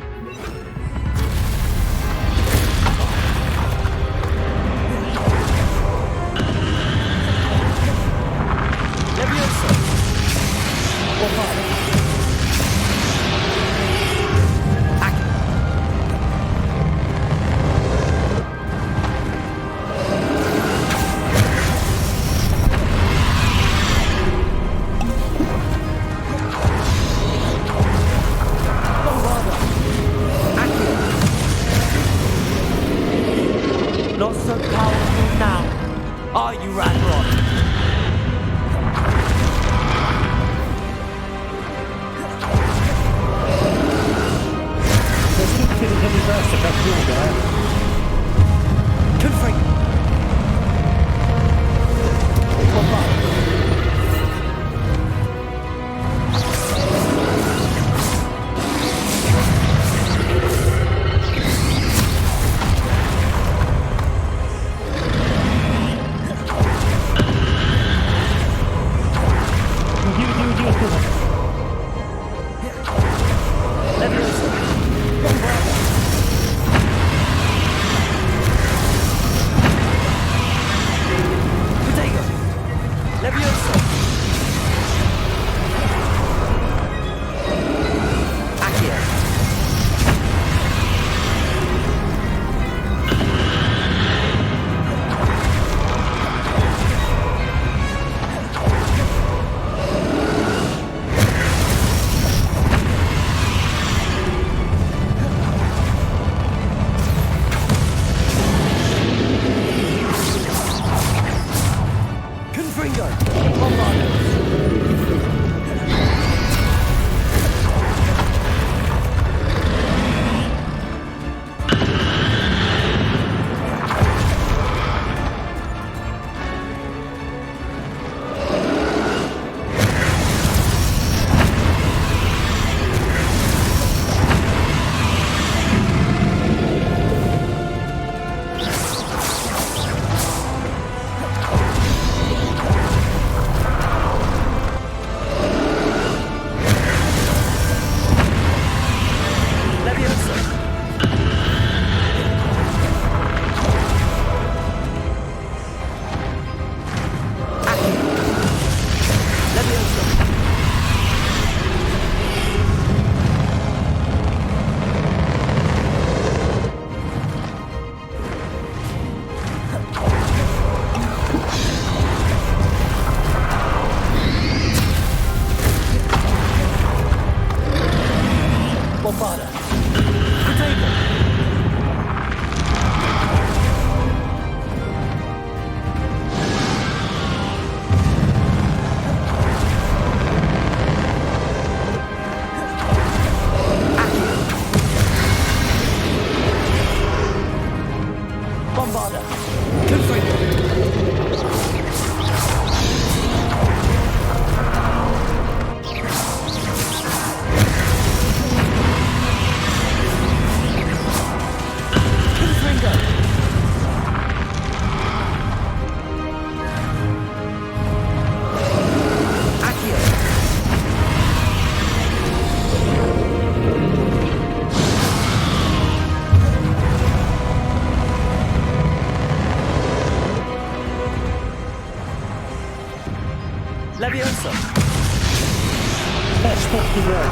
чтоб тебя!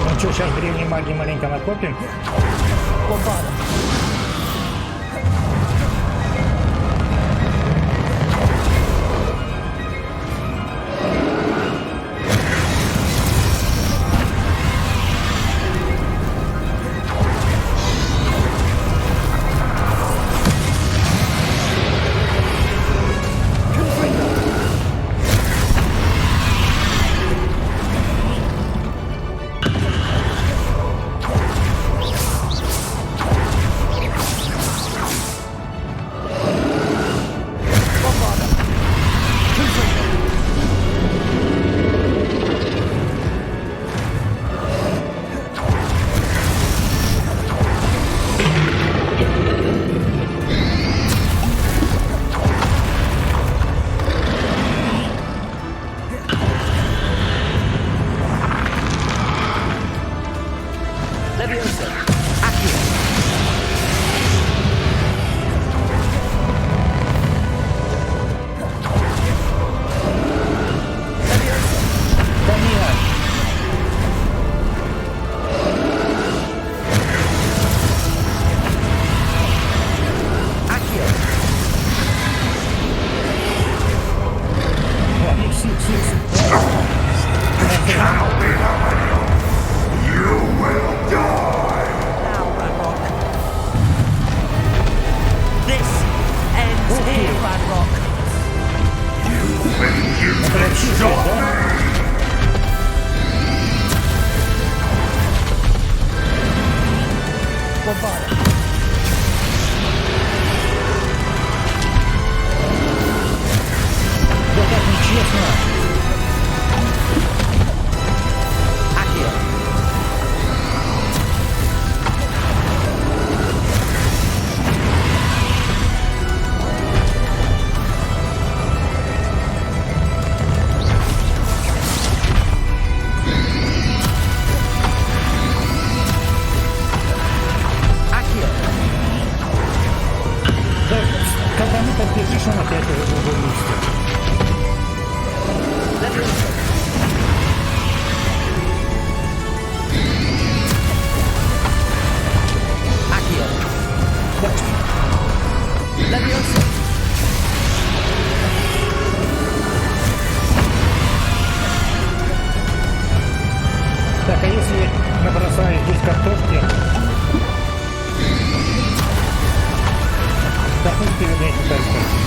Ну что, сейчас древней магии маленько накопим? Так, а если набросаю здесь картошки? Так, ну передай картошку.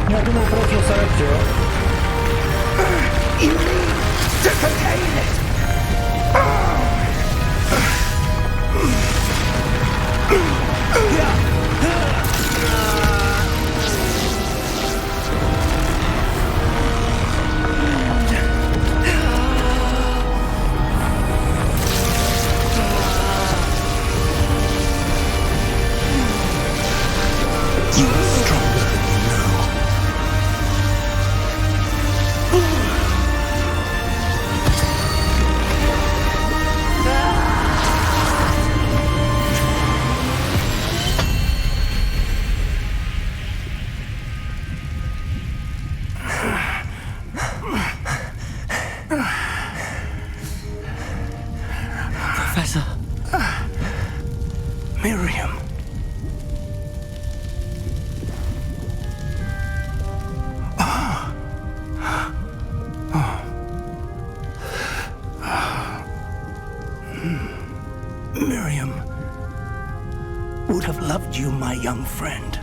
Я думал, профился актер. You need to contain it! Professor. Miriam. Miriam would have loved you, my young friend.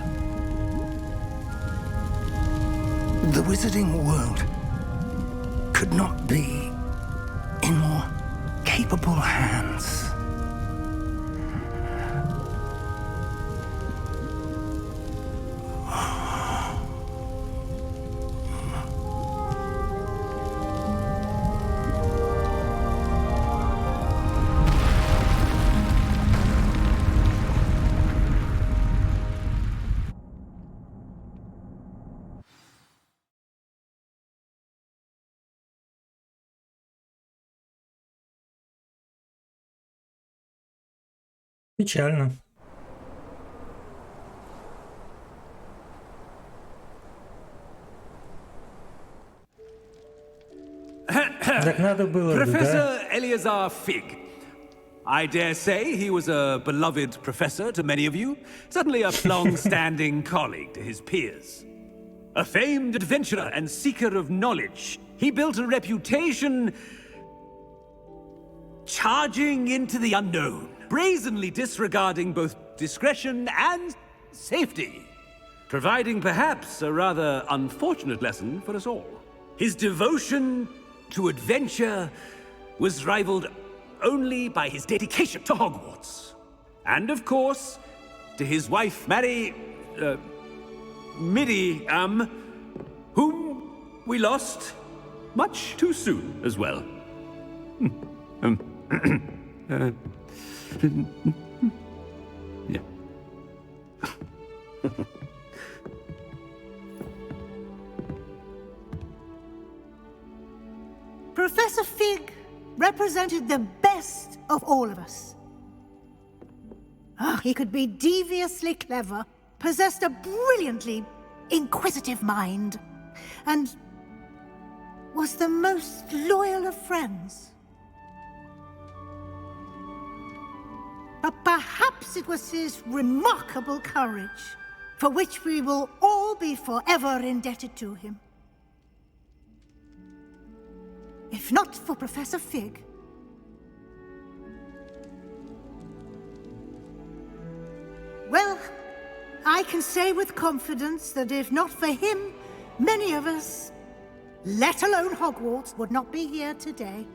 The wizarding world could not be in more capable hands. Печально. Так надо было, Professor да? Eleazar Fig. I dare say he was a beloved professor to many of you, certainly a long-standing colleague to his peers. A famed adventurer and seeker of knowledge, he built a reputation charging into the unknown, brazenly disregarding both discretion and safety, providing perhaps a rather unfortunate lesson for us all. His devotion to adventure was rivaled only by his dedication to Hogwarts. And of course, to his wife, Midi, whom we lost much too soon as well. Yeah. Professor Fig represented the best of all of us. He could be deviously clever, possessed a brilliantly inquisitive mind, and was the most loyal of friends. But perhaps it was his remarkable courage, for which we will all be forever indebted to him. If not for Professor Fig, I can say with confidence that if not for him, many of us, let alone Hogwarts, would not be here today.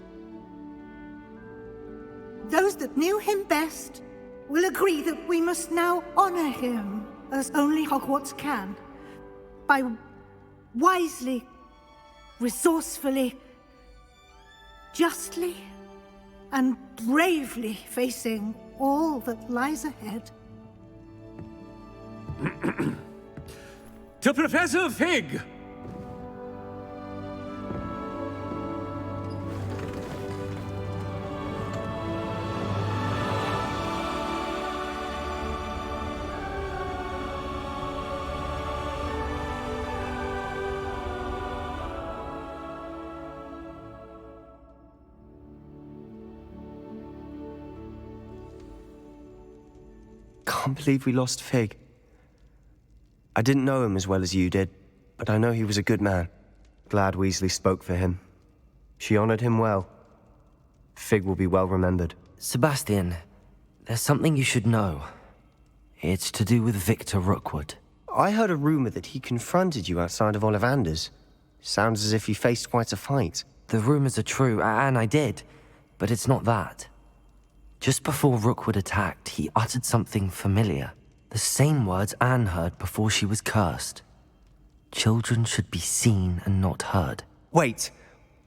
Those that knew him best will agree that we must now honor him as only Hogwarts can, by wisely, resourcefully, justly, and bravely facing all that lies ahead. To Professor Fig! Can't believe we lost Fig. I didn't know him as well as you did, but I know he was a good man. Glad Weasley spoke for him. She honored him well. Fig will be well remembered. Sebastian, there's something you should know. It's to do with Victor Rookwood. I heard a rumor that he confronted you outside of Ollivander's. Sounds as if he faced quite a fight. The rumors are true, and I did, but it's not that. Just before Rookwood attacked, he uttered something familiar. The same words Anne heard before she was cursed. Children should be seen and not heard. Wait,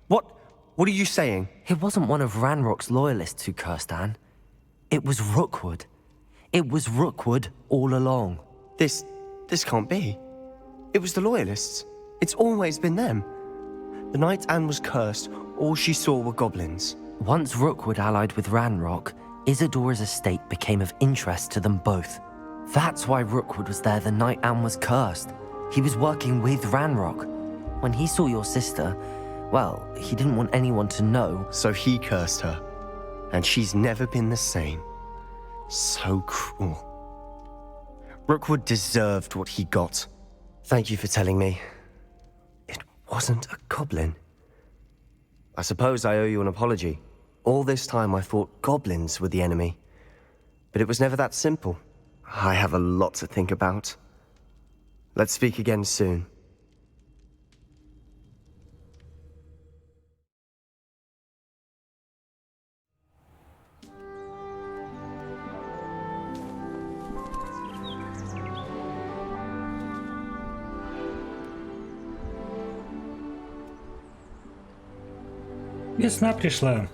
what are you saying? It wasn't one of Ranrock's loyalists who cursed Anne. It was Rookwood. It was Rookwood all along. This can't be. It was the loyalists. It's always been them. The night Anne was cursed, all she saw were goblins. Once Rookwood allied with Ranrock, Isadora's estate became of interest to them both. That's why Rookwood was there the night Anne was cursed. He was working with Ranrock. When he saw your sister, well, he didn't want anyone to know. So he cursed her. And she's never been the same. So cruel. Rookwood deserved what he got. Thank you for telling me. It wasn't a goblin. I suppose I owe you an apology. All this time I thought goblins were the enemy. But it was never that simple. I have a lot to think about. Let's speak again soon. Весна пришла.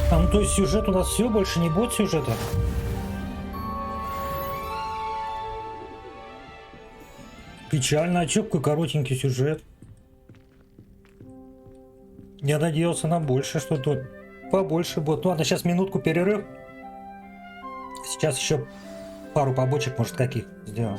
Ну то есть сюжет у нас все, больше не будет сюжета? Печально, а чё какой коротенький сюжет? Я надеялся на больше, что-то побольше будет. Ну ладно, сейчас минутку перерыв. Сейчас еще пару побочек, может, каких сделаем.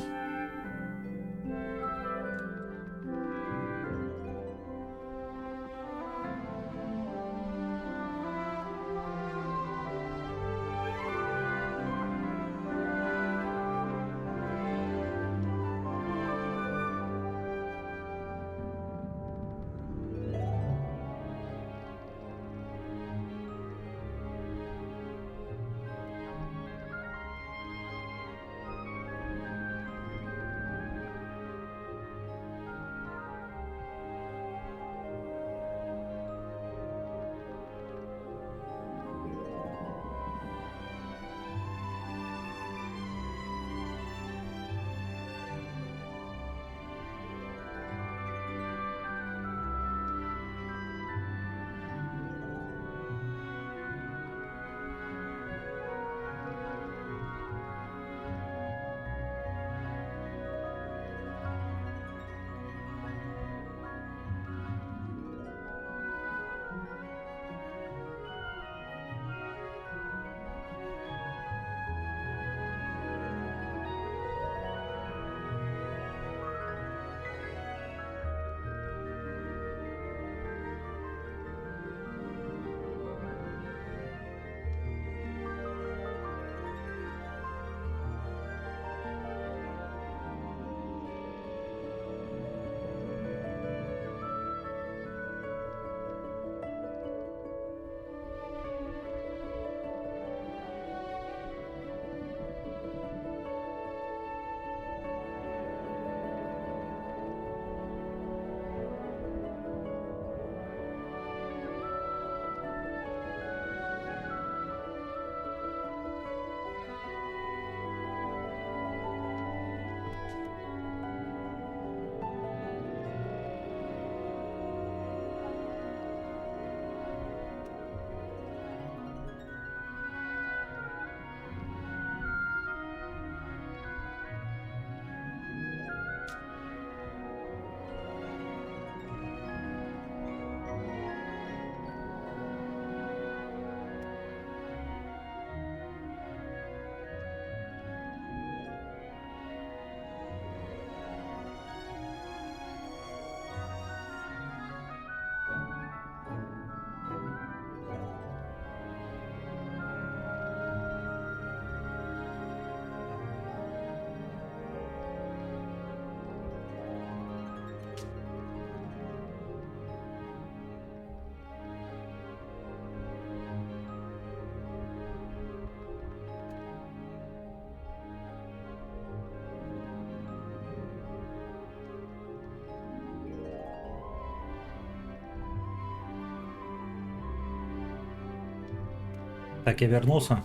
Так, я вернулся.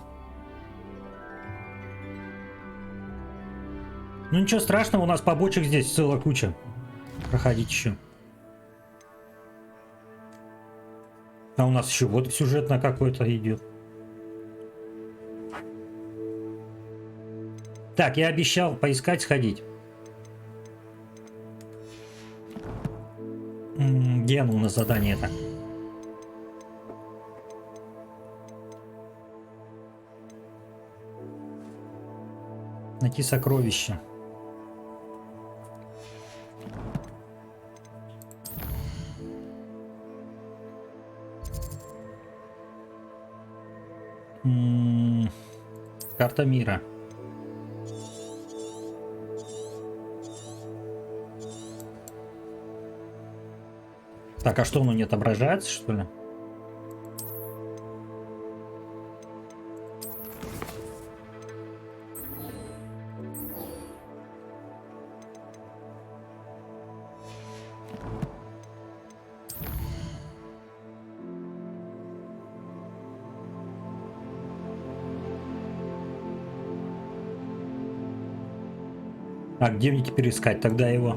Ну ничего страшного, у нас побочек здесь целая куча. Проходить еще. А у нас еще вот сюжет на какой-то идет. Так, я обещал поискать, сходить. Где оно у нас задание-то? Найти сокровища. Карта мира. Так, а что, оно не отображается, что ли? А где мне теперь искать тогда его?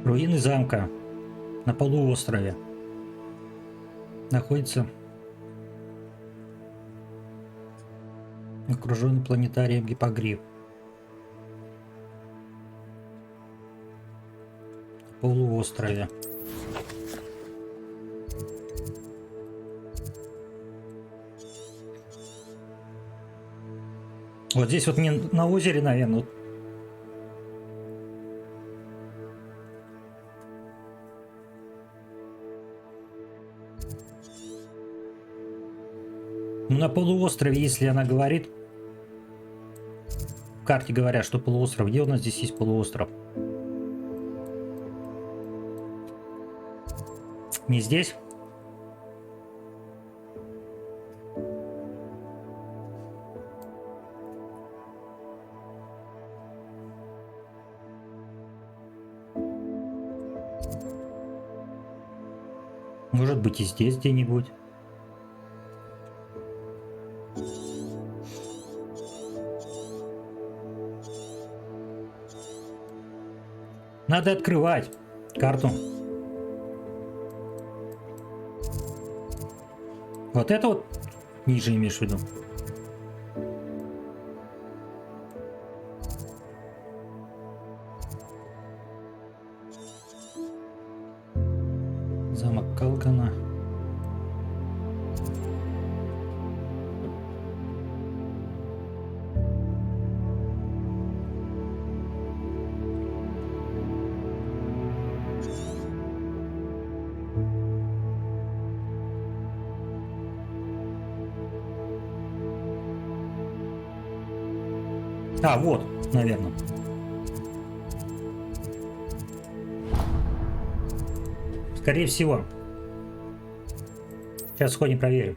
Руины замка на полуострове. Находится окруженный планетарием гиппогриф. Полуострове. Вот здесь вот мне на озере, наверное. Ну, на полуострове, если она говорит, в карте говорят, что полуостров. Где у нас здесь есть полуостров? Не здесь? Может быть, и здесь где-нибудь. Надо открывать карту. Вот это вот ниже имеешь в виду? Замок Калгана. А, вот, наверное. Скорее всего. Сейчас сходим проверим.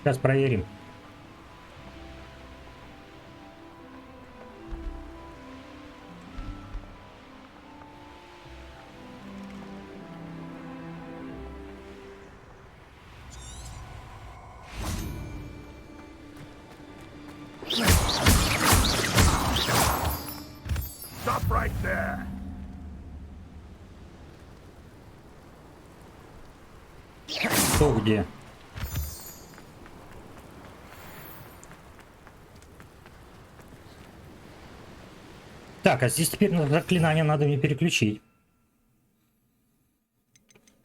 Сейчас проверим. Stop right there. Что где? Так, а здесь теперь на заклинание надо мне переключить.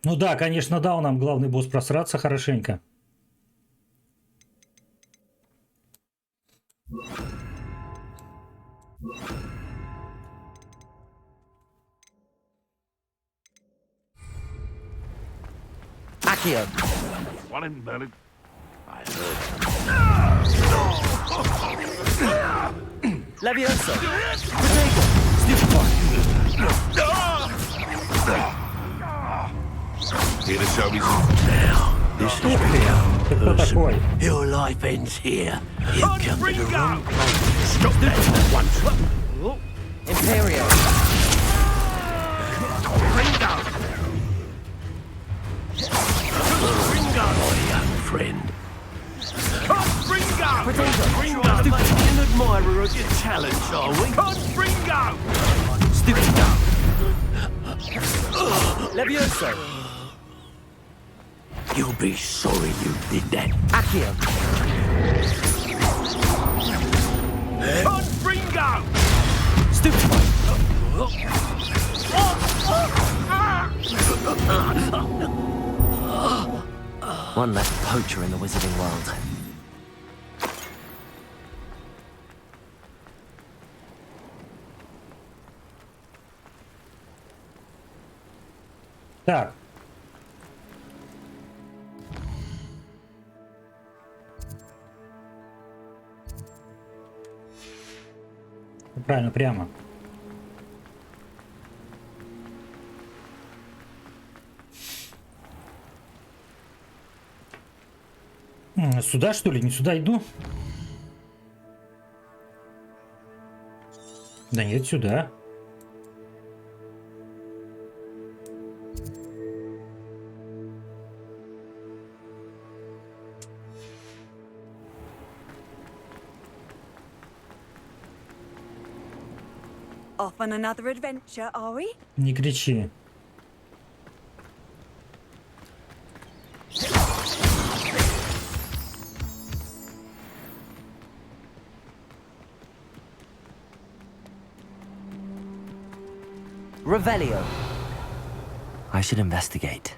Ну да, конечно, дал нам главный босс просраться хорошенько. Accio. One in Berlin. I Leviosa. Protego. Here to show me Now, this is real. Person, your life ends here. You come to the wrong place. Stop that at once. Imperio. My young friend. An admirer of your talents, are we? Leviosa. You'll be sorry you did that. Accio. One less poacher in the wizarding world. Так. Правильно, прямо. Сюда, что ли? Не сюда иду? Да нет, сюда. Off on another adventure, are we? Не кричи. Revelio. I should investigate.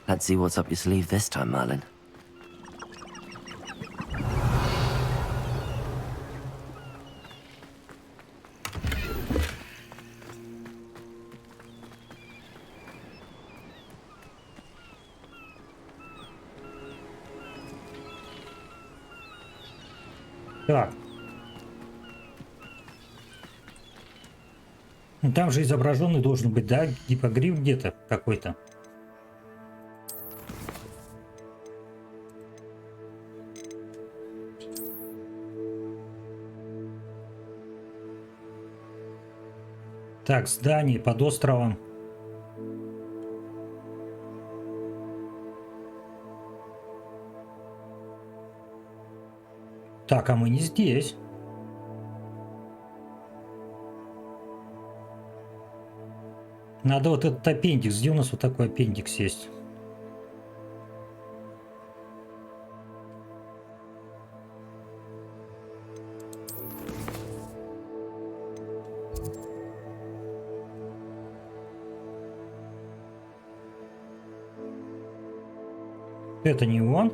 Let's see what's up your sleeve this time, Merlin. Так. Ну там же изображенный должен быть, да? Гиппогриф где-то какой-то. Так, здание под островом. Так, а мы не здесь. Надо вот этот аппендикс. Где у нас вот такой аппендикс есть? Это не он.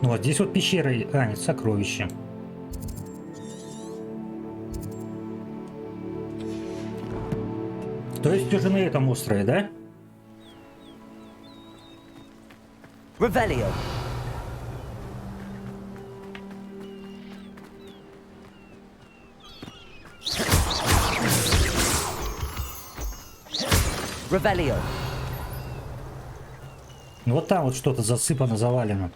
Ну вот здесь вот пещера, а нет, сокровище. То есть уже на этом острове, да? Revelio. Revelio. Вот там вот что-то засыпано, завалено.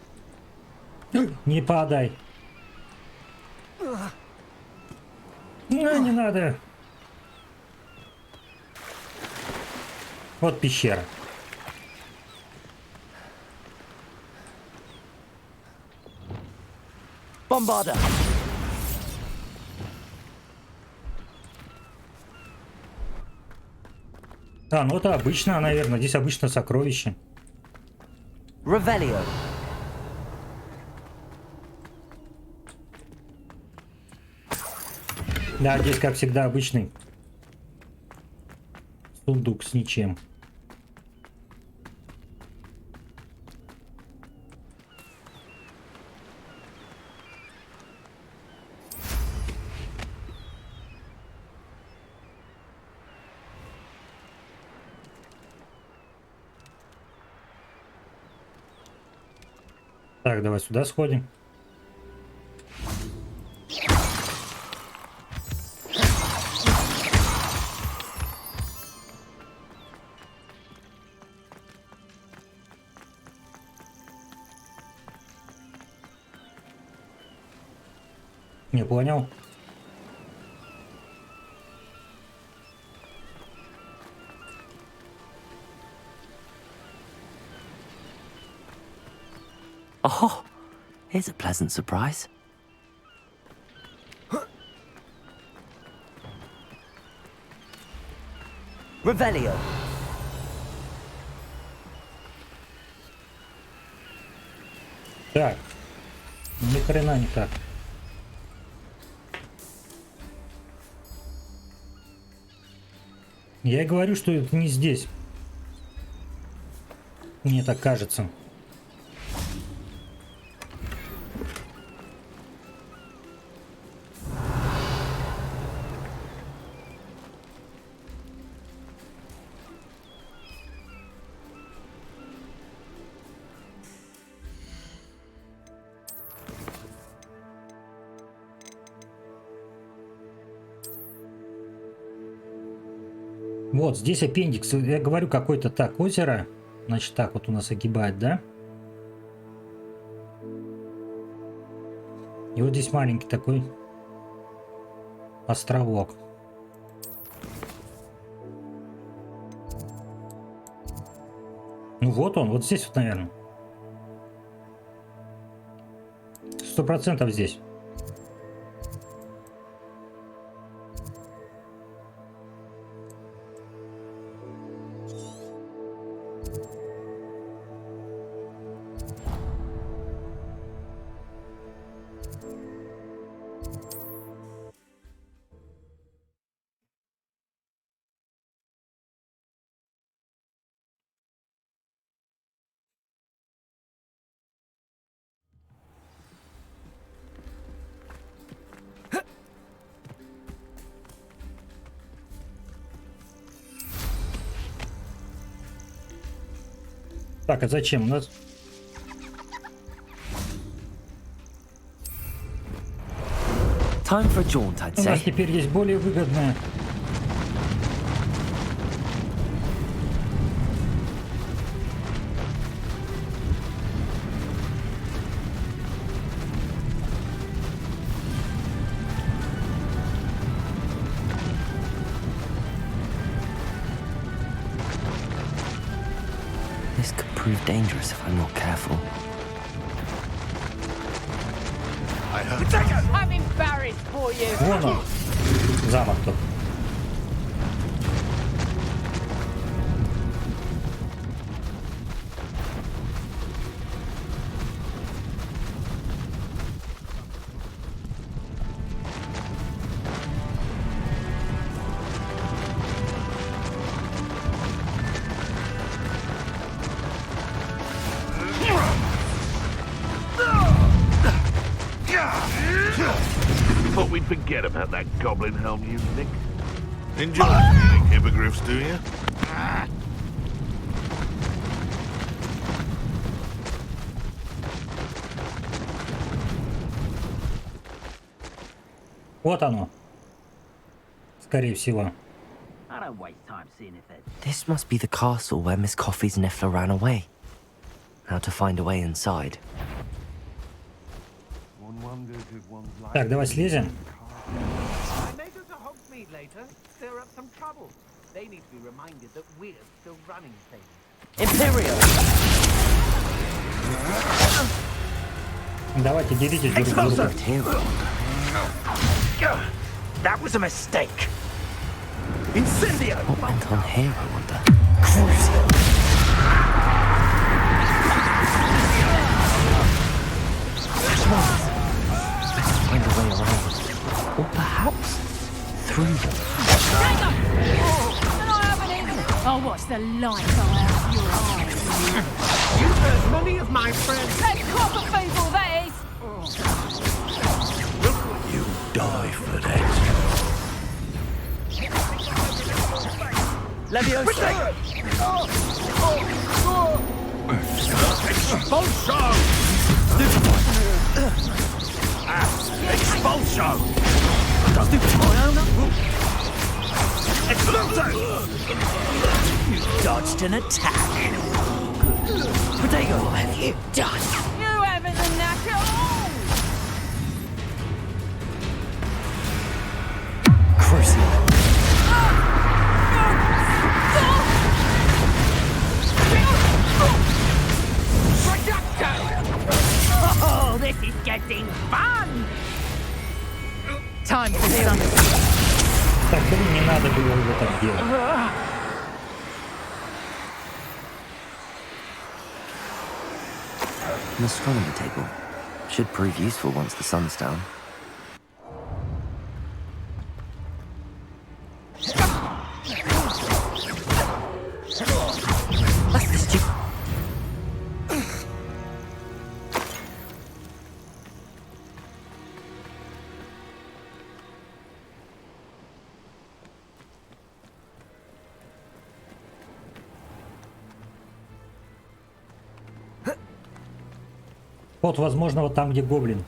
Не падай. Не надо. Вот пещера. Bombarda. А, ну это обычно, наверное. Здесь обычно сокровище. Revelio. Да, здесь, как всегда, обычный сундук с ничем. Так, давай сюда сходим. Не понял. Oh, here's a pleasant surprise. Revelio. Так, ни хрена не так. Я и говорю, что это не здесь. Мне так кажется. Вот здесь аппендикс. Я говорю, какое-то так озеро. Значит, так вот у нас огибает, да? И вот здесь маленький такой островок. Ну вот он, вот здесь вот, наверное. 100% здесь. Так, а зачем у нас? Time for a jaunt, I'd У нас say. теперь есть более выгодная. This could prove dangerous if I'm not careful. I'm embarrassed for you. Вон он, замок тут. Thought we'd forget about that goblin helm you nicked. Enjoy killing hippogriffs, do you? Вот оно. Скорее всего. This must be the castle where Miss Coffee's Niffler ran away. Now to find a way inside. Так, давай слезем. Давайте делитесь друг с другом. That was a mistake. Incendio! What went on here, I wonder? Let's find a way around. Or perhaps through them. I'll watch the light go out of your eyes. You've hurt many of my friends. That copper people, that is! You die for that. Leviosa! Expulso! Expulso! Expulso! You dodged an attack. Protego, what have you done? You haven't the knack at all! Crucial. Oh, this is getting fun! Time for some. Так, не надо было его так делать. An astronomy table. Should prove useful once the sun's down. That's the stupid... Вот, возможно, вот там, где гоблин.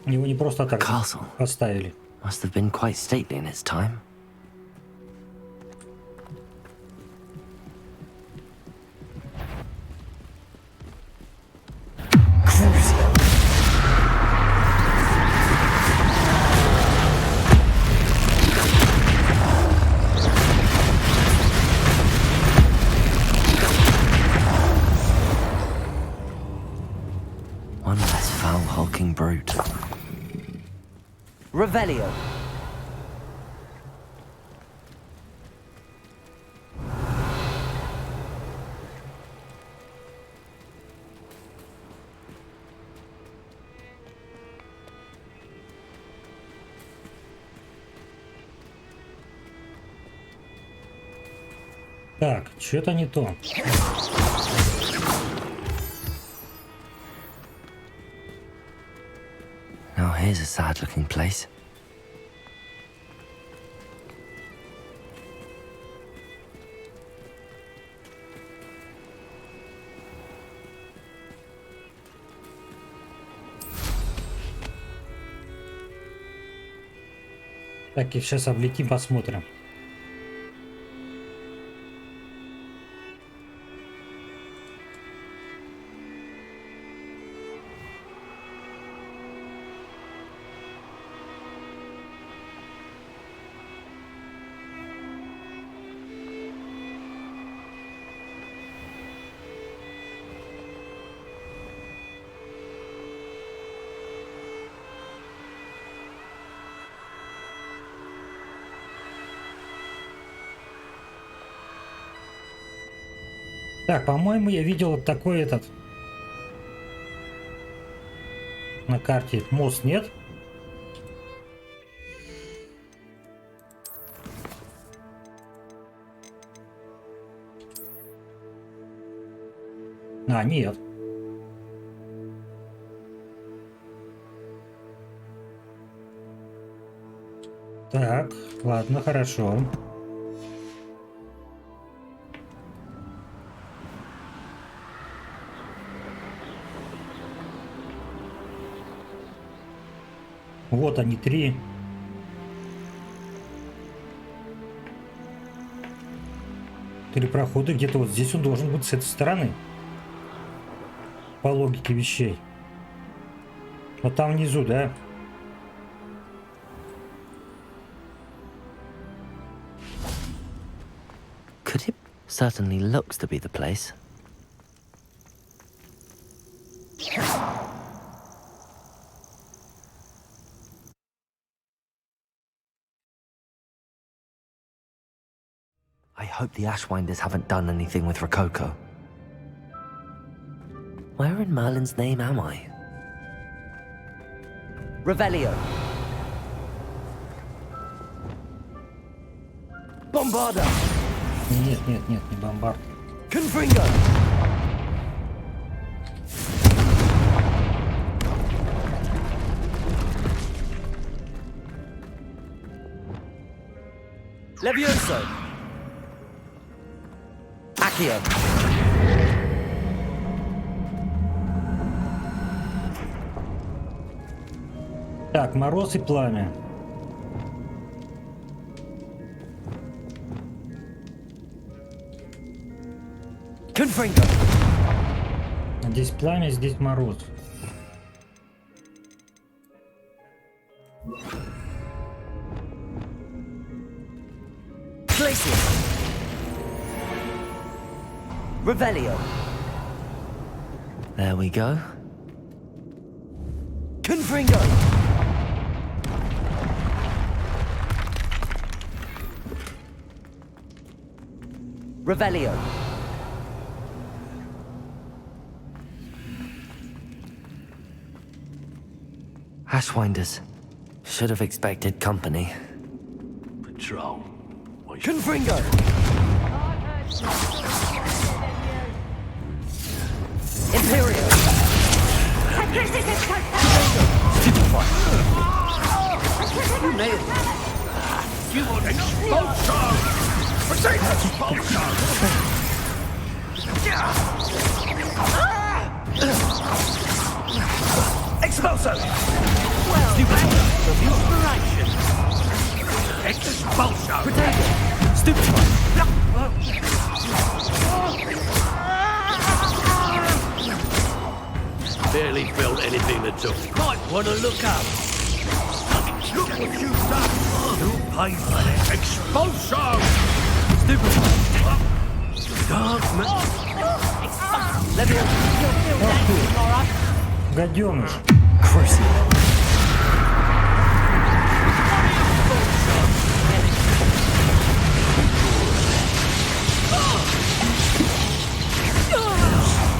Его не просто так поставили. Must have been quite stately in its time. One less foul hulking brute. Revelio. Так, что-то не то. Now here's a sad-looking place. Так, и сейчас облетим, посмотрим. Так, по-моему, я видел вот такой этот на карте мост, нет? А, нет. Так, ладно, хорошо. Вот они, 3. Три прохода, где-то вот здесь он должен быть с этой стороны. По логике вещей. Вот там внизу, да? Could it certainly looks to be the place? I hope the Ashwinders haven't done anything with Rococo. Where in Merlin's name am I? Revelio. Bombarda. Нет, нет, нет, не бомбард. Confringo. Levioso. Accio. Так, мороз и пламя. Confringo. Здесь пламя, здесь мороз. Glacier. Revelio. There we go. Confringo. Revelio. Ashwinders. Should have expected company. Patrol. Confringo. Imperial. You nailed it. You want expulsion! Take expulsion! Expulso! Well, inspiration! Expulsion! Potato! Stupid! Barely felt anything at all. Might want to look up. Look what you've done! You'll pay for it! Expulsion! Stupid! Dark Гаденыш.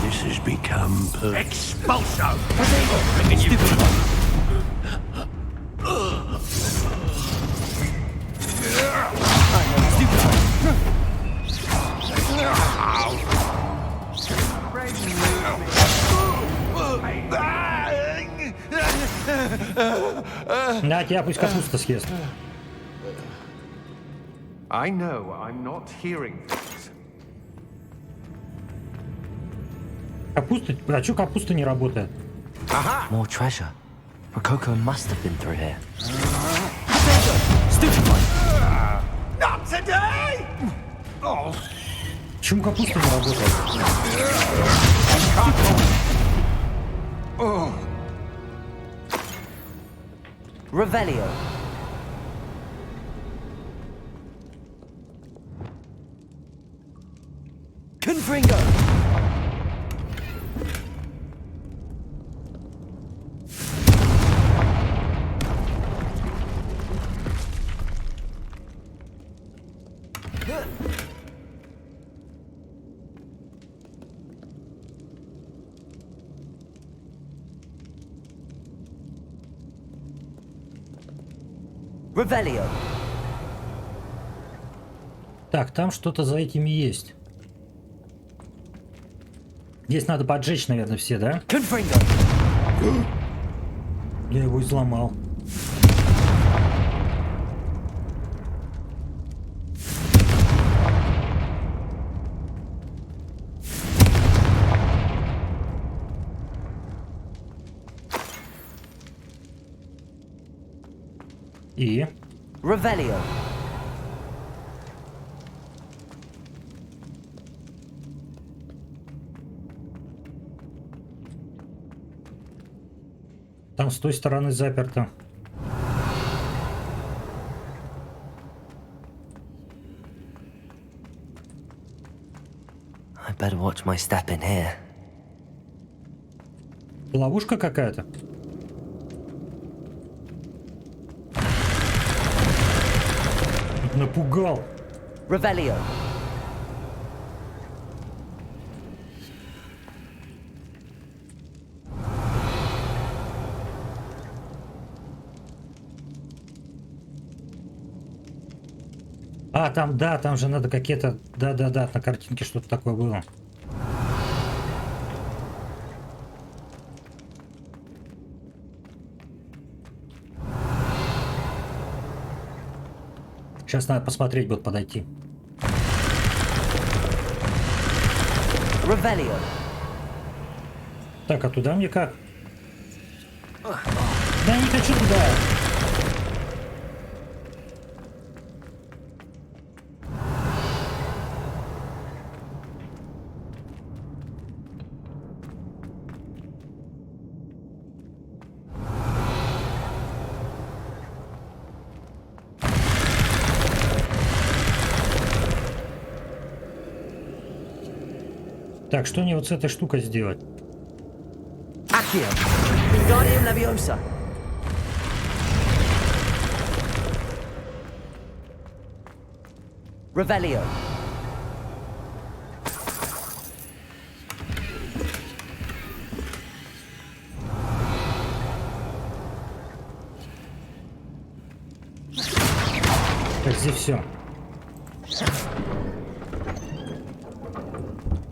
This has become Expulsion! На тебя пусть капуста съест. I know I'm not hearing things. Капуста? А чё капуста не работает? More treasure. Rococo must have been through here. Not today! Oh. Почему капуста не работает? Revelio. Confringo. Revelio. Так, там что-то за этими есть. Здесь надо поджечь, наверное, все, да? Confringo. Я его изломал. И? Revelio. Там с той стороны заперто. I better watch my step in here. Ловушка какая-то? Напугал. Revelio. А, там, да, там же надо какие-то... Да-да-да, на картинке что-то такое было. Сейчас надо посмотреть, будет подойти. Revelio. Так, а туда мне как? Да, не хочу туда. Так, что мне вот с этой штукой сделать? Accio. Wingardium Leviosa. Revelio. Так, здесь все.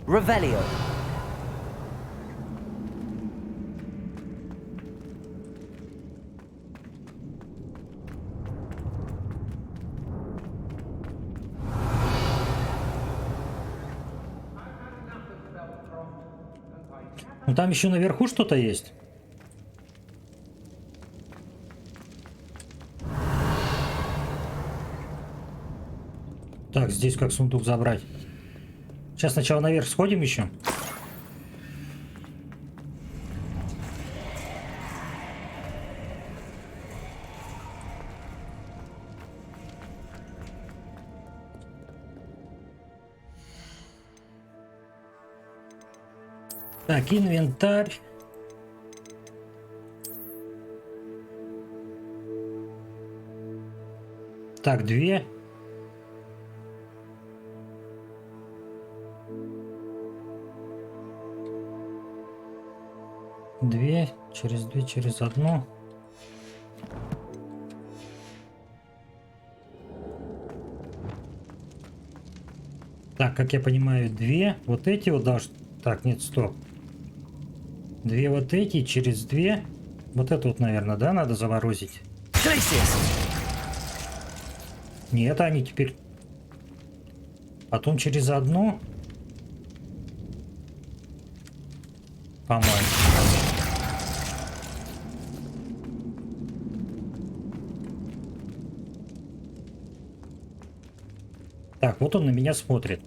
Revelio. Ну там еще наверху что-то есть. Так, здесь как сундук забрать. Сейчас сначала наверх сходим еще. Так, инвентарь. Так, 2. Через 2, через 1. Так, как я понимаю, 2. Вот эти вот должны... Так, нет, стоп. 2 вот эти, через 2. Вот это вот, наверное, да, надо заморозить? Нет, они теперь... Потом через 1. По-моему. Так, вот он на меня смотрит.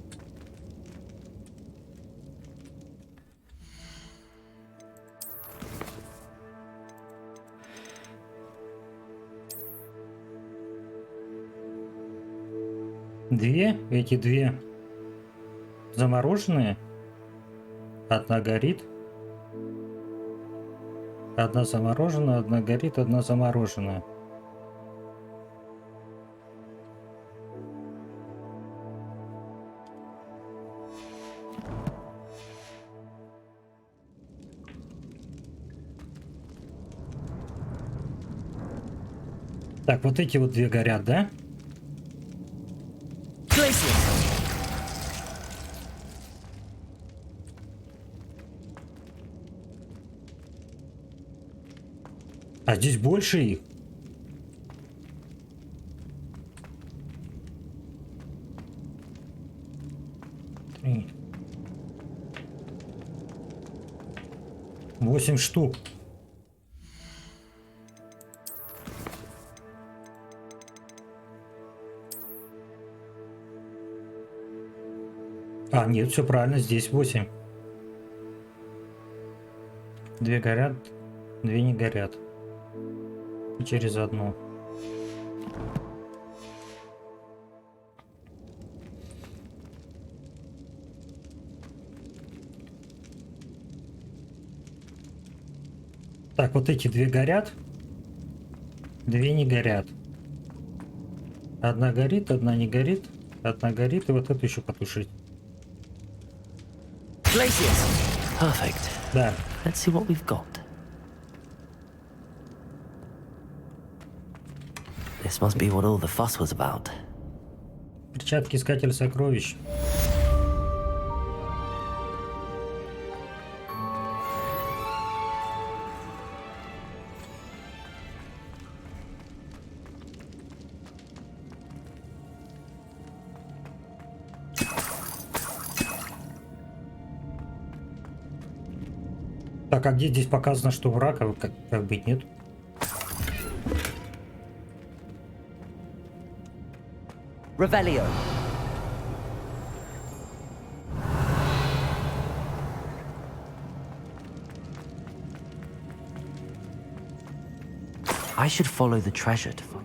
Эти 2 замороженные. Одна горит. Одна замороженная, одна горит, одна замороженная. Так, вот эти вот 2 горят, да? А здесь больше их. Три. 8 штук. А, нет, все правильно, здесь 8. 2 горят, 2 не горят. И через 1. Так, вот эти 2 горят. 2 не горят. Одна горит, одна не горит. Одна горит, и вот эту еще потушить. Perfect. Да. Let's see what we've got. This must be what all the fuss was about. Перчатки искателя сокровищ. Так, а где здесь показано, что враг, а как быть нет? Revelio. I should follow the treasure to find.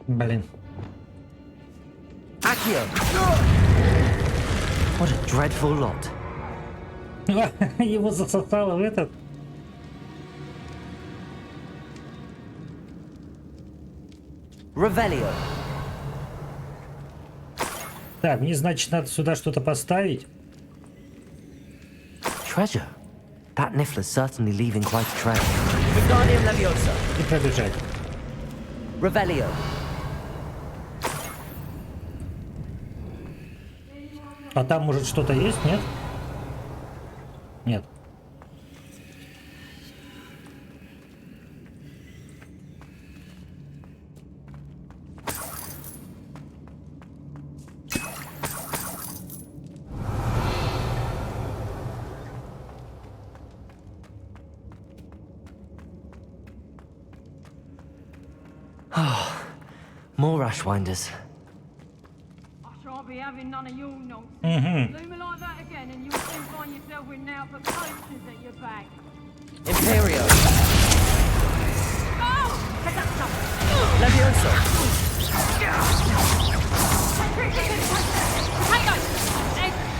Блин. Accio! What a dreadful lot. Его засосало в этот. Revelio. Так, мне, значит, надо сюда что-то поставить. Treasure. That Niffler's certainly leaving quite a trail. Wingardium Leviosa. И пробежать. Revelio. А там, может, что-то есть, нет? Нет. More Ashwinders. I'll be having none of your nonsense. Mm-hmm. Do me like that again and you'll soon find yourself with now for posters at your back. Imperio. Oh! Leviosa.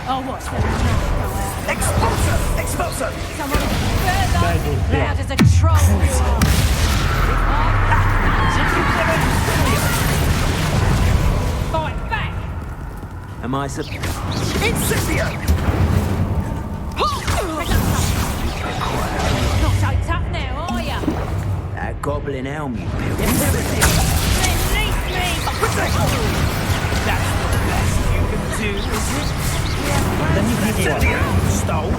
Oh, what? Expulsor! Expulsor! Someone further loud as a troll. Fight back! Am I Incendio! Not so tough now, are ya? That goblin helm you built. Release me! That's the best you can do, is it? Incendio! Stole.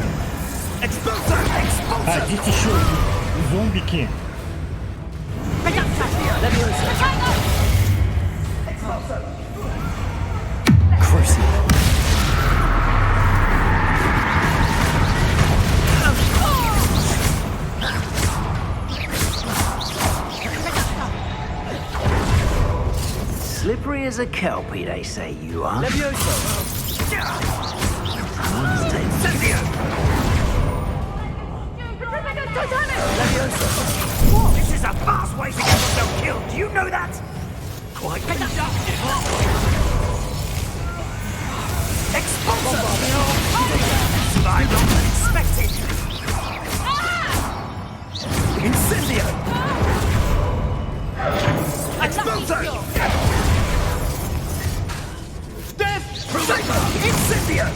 Expulsor! Expulsor! А, здесь еще зомбики. Crucible. Slippery as a kelpie, they say you are. Leviosa. Leviosa. This is a fast way to get yourself killed. Do you know that? Quite conductive. Expulsor! Survived longer than expected. Incendio! Expulsor! Death! Incendio!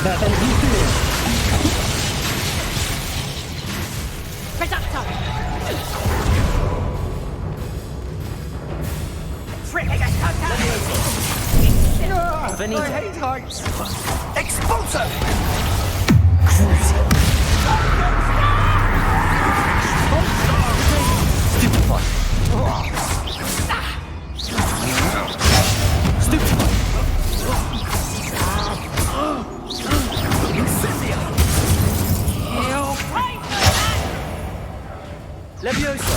Да, там быстрее. Benito. I hate heights. Expulsor! Stupefy. Stupefy. Incendio! Leviosa.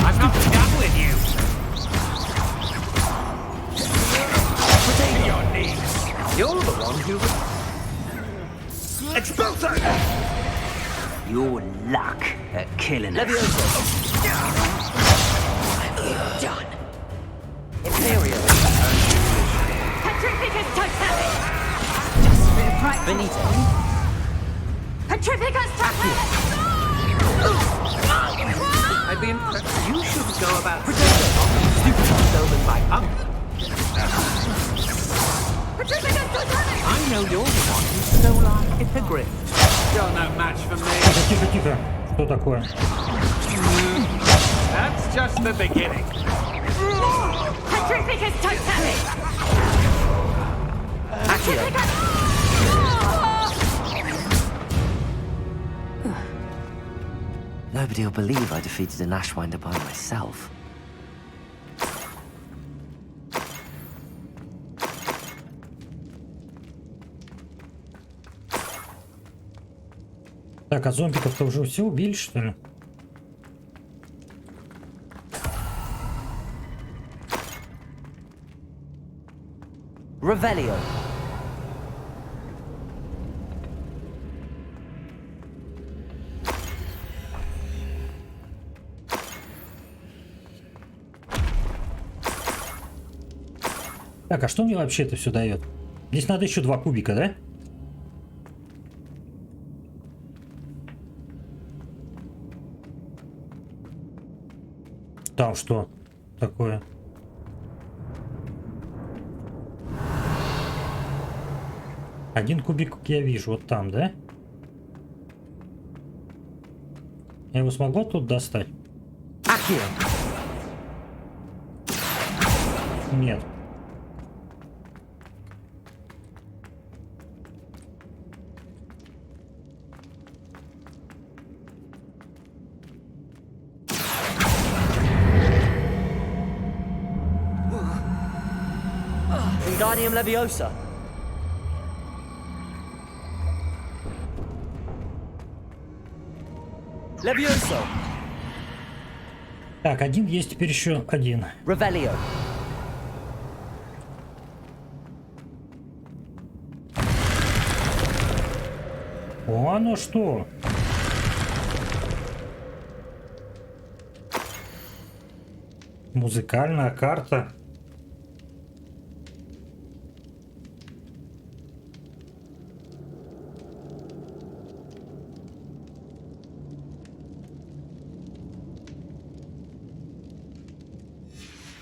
I'm not done with you. Your knees. You're the one who... Expulsor! Your luck at killing us. Leviosa. You're done. Imperial. Petrificus totality! Just a bit of Benito. Petrificus I'd be impressed. You should go about protecting stupid stolen by hunger. I know you're the one who stole our hippogriff. You're no match for me. Тихо, тихо. Что такое? That's just the beginning. Petrificus totemic! Nobody will believe I defeated an Ashwinder by myself. Так, а зомбиков-то уже все убили, что ли? Revelio. Так, а что мне вообще это все дает? Здесь надо еще 2 кубика, да? Там что такое? Один кубик я вижу, вот там, да? Я его смогу тут достать? Нет. Wingardium Leviosa. Levioso. Так, один есть, теперь еще один. Revelio. О, оно что? Музыкальная карта.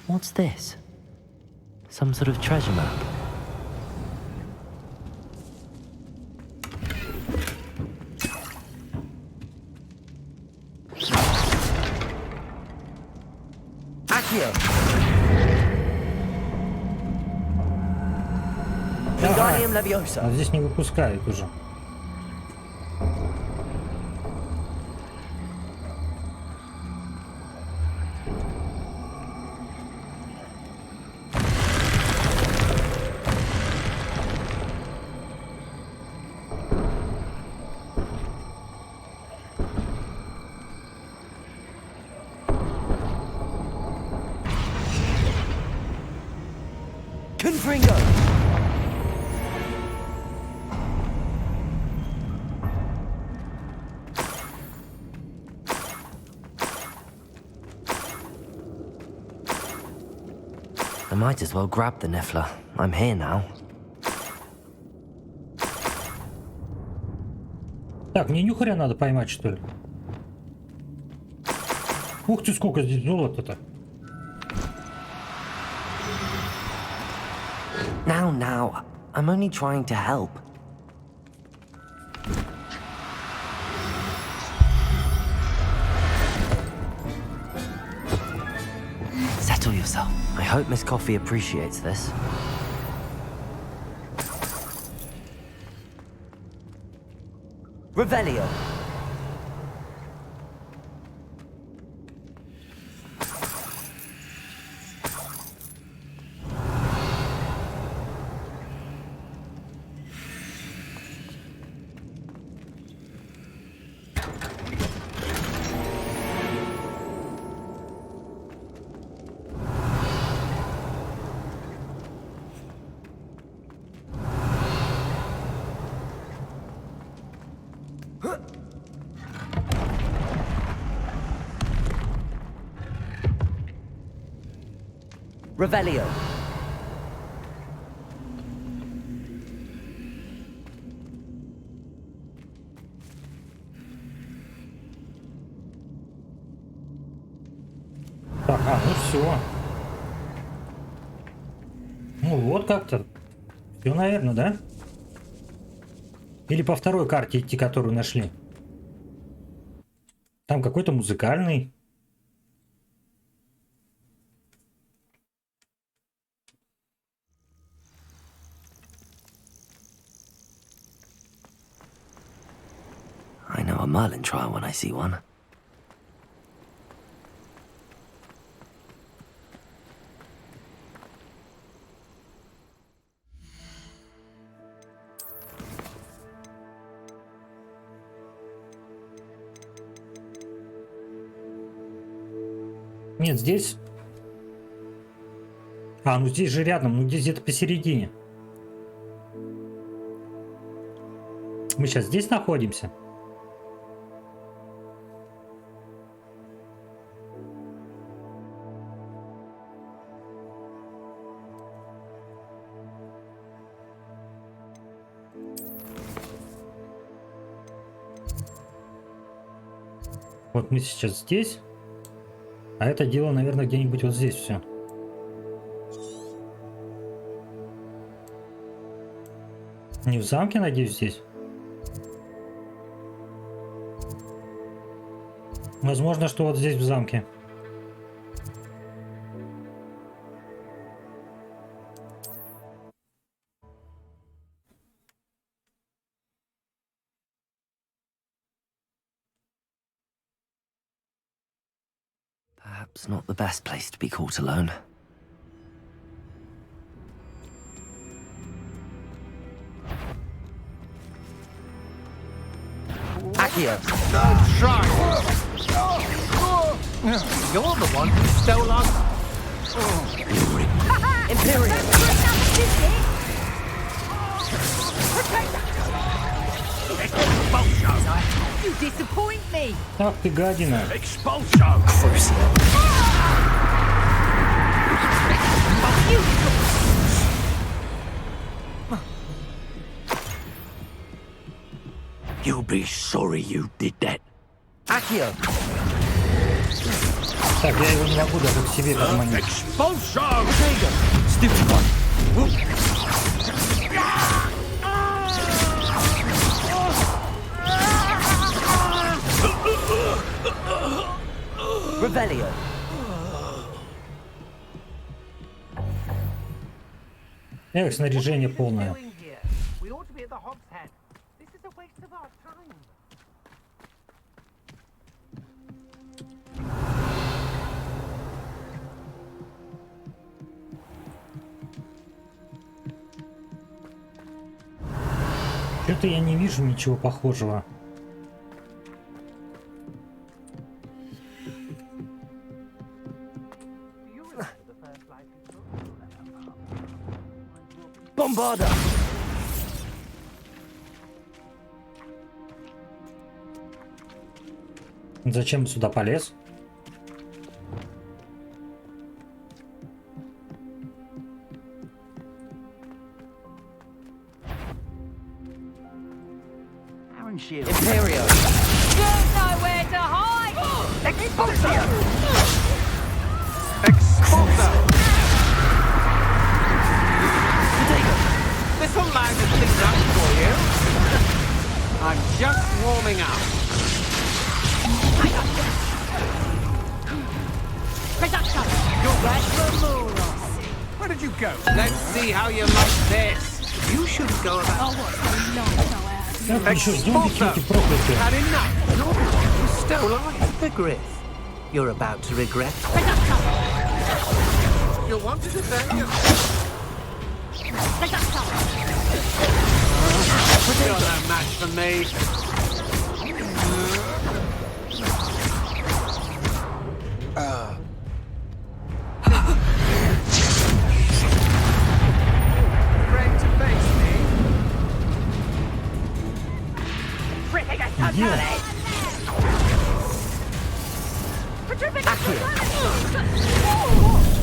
What's this? Some sort of treasure map. Wingardium Leviosa. А здесь не выпускают уже. Confringo. I might as well grab the Niffler. I'm here now. Так, мне нюхаря надо поймать, что ли? Ух ты, сколько здесь золота-то. Now, I'm only trying to help. Settle yourself. I hope Miss Coffee appreciates this. Revelio. Revelio. Так, ну все. Ну вот как-то. Все, наверное, да? Или по второй карте идти, которую нашли? Там какой-то музыкальный. I know a Merlin trial when I see one. Нет, здесь... А, ну здесь же рядом, ну здесь где-то посередине. Мы сейчас здесь находимся? Вот мы сейчас здесь. А это дело, наверное, где-нибудь вот здесь все. Не в замке, надеюсь, здесь? Возможно, что вот здесь в замке. Perhaps not the best place to be caught alone. Accio! Try! You're the one who stole our... Imperium! You disappoint me! Ах ты гадина! Expulso! You'll be sorry you did that. Accio! Так, я его не могу даже к себе подманить. Expulso! Stupid one! Revelio! Эх, снаряжение полное. We ought to be at the Hog's Head. This is a waste of our time. Что-то я не вижу ничего похожего. Bombarda! Зачем сюда полез? Imperio! There's nowhere to hide! Expulso! Expulso! This'll liven things up for you. I'm just warming up. You're back for more. Where did you go? Let's see how you like this. You shouldn't go about. Oh, what's not so out? Expulso! Had enough. You're the one who stole our Hippogriff. You're about to regret. You wanted to say you. You're no match for me. Afraid to face me?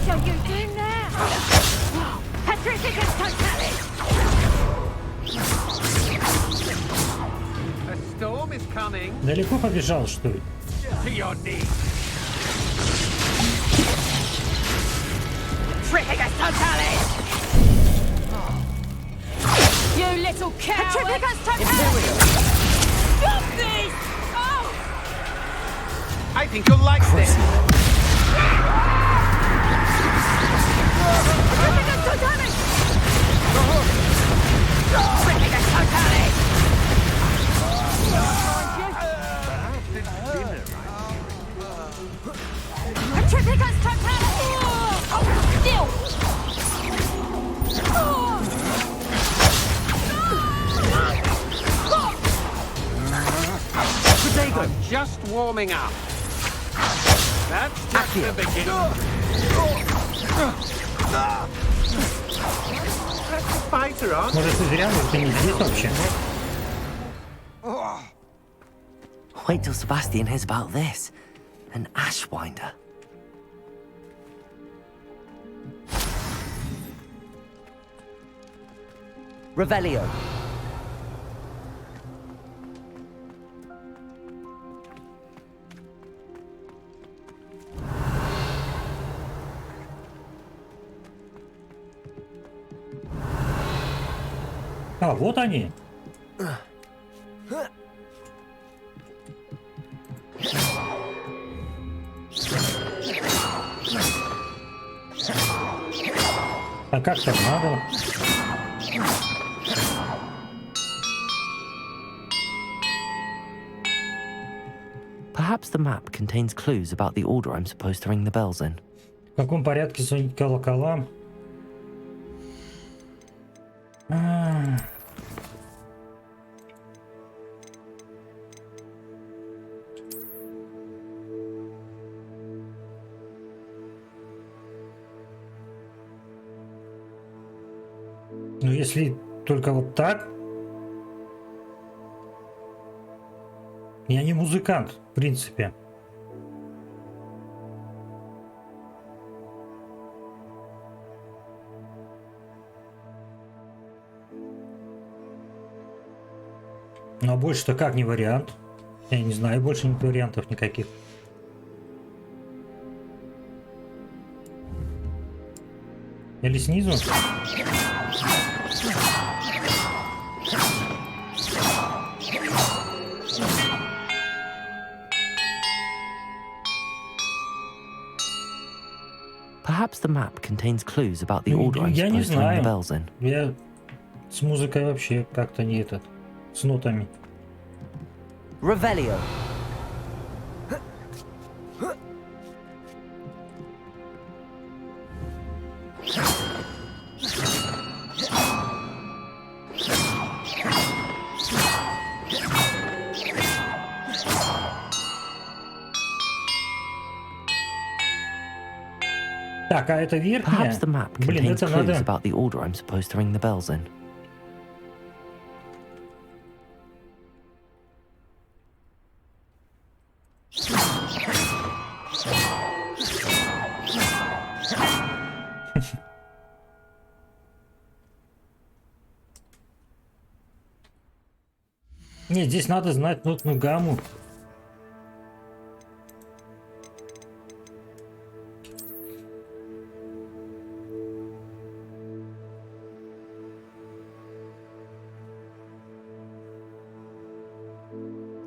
What are you doing now? Petrificus totalis! A storm is coming. Далеко побежал, что ли? To your knees. You little coward! Stop this! Oh! I think you'll like this. I'm just warming up. That's just the beginning. That's a fighter, aren't you? Может, зря мы не здесь вообще? Wait till Sebastian hears about this. An ashwinder. Revelio. А, вот они. А как так надо? Perhaps the map contains clues about the order I'm supposed to ring the bells in. В каком порядке звонить колоколам? Ну, если только вот так. Я не музыкант, в принципе. Но больше-то как не вариант. Я не знаю, больше нет вариантов никаких. Или снизу? Perhaps the map contains clues about the order I'm Я не supposed to ring the знаю. bells in. Я с музыкой вообще как-то не этот. С нотами. Revelio. Так, а это верхняя? Perhaps the map Блин, contains это clues надо... about the order I'm supposed to ring the bells in. Не, здесь надо знать нотную гамму.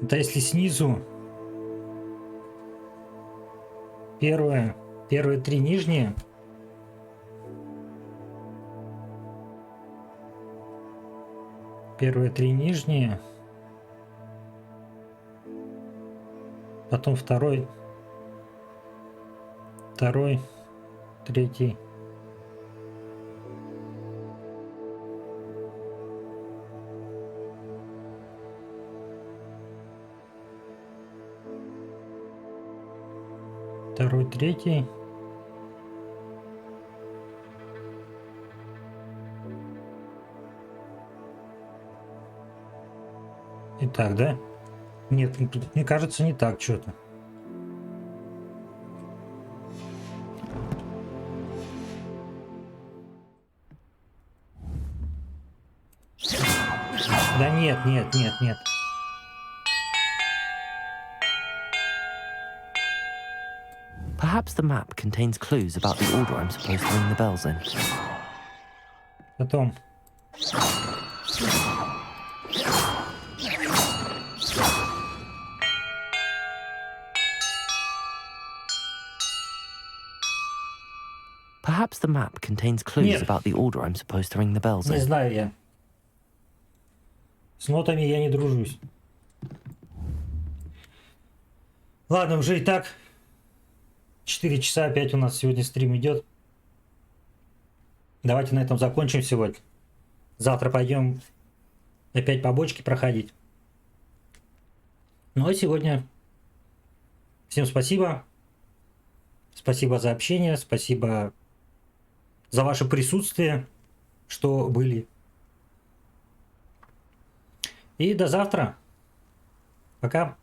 Да если снизу первые три нижние. Первые три нижние. Потом второй, третий. Второй, третий. И так, да? Нет, тут, мне кажется, не так что-то. Да нет. Perhaps the map contains clues about the order I'm supposed to ring the bells in. Потом. Perhaps the map contains clues Нет. about the order I'm supposed to ring the bells Не in. знаю я. С нотами я не дружусь. Ладно, уже и так 4 часа опять у нас сегодня стрим идет. Давайте на этом закончим сегодня. Завтра пойдем опять побочки проходить. Ну а сегодня всем спасибо. Спасибо за общение, спасибо за ваше присутствие, что были. И до завтра. Пока.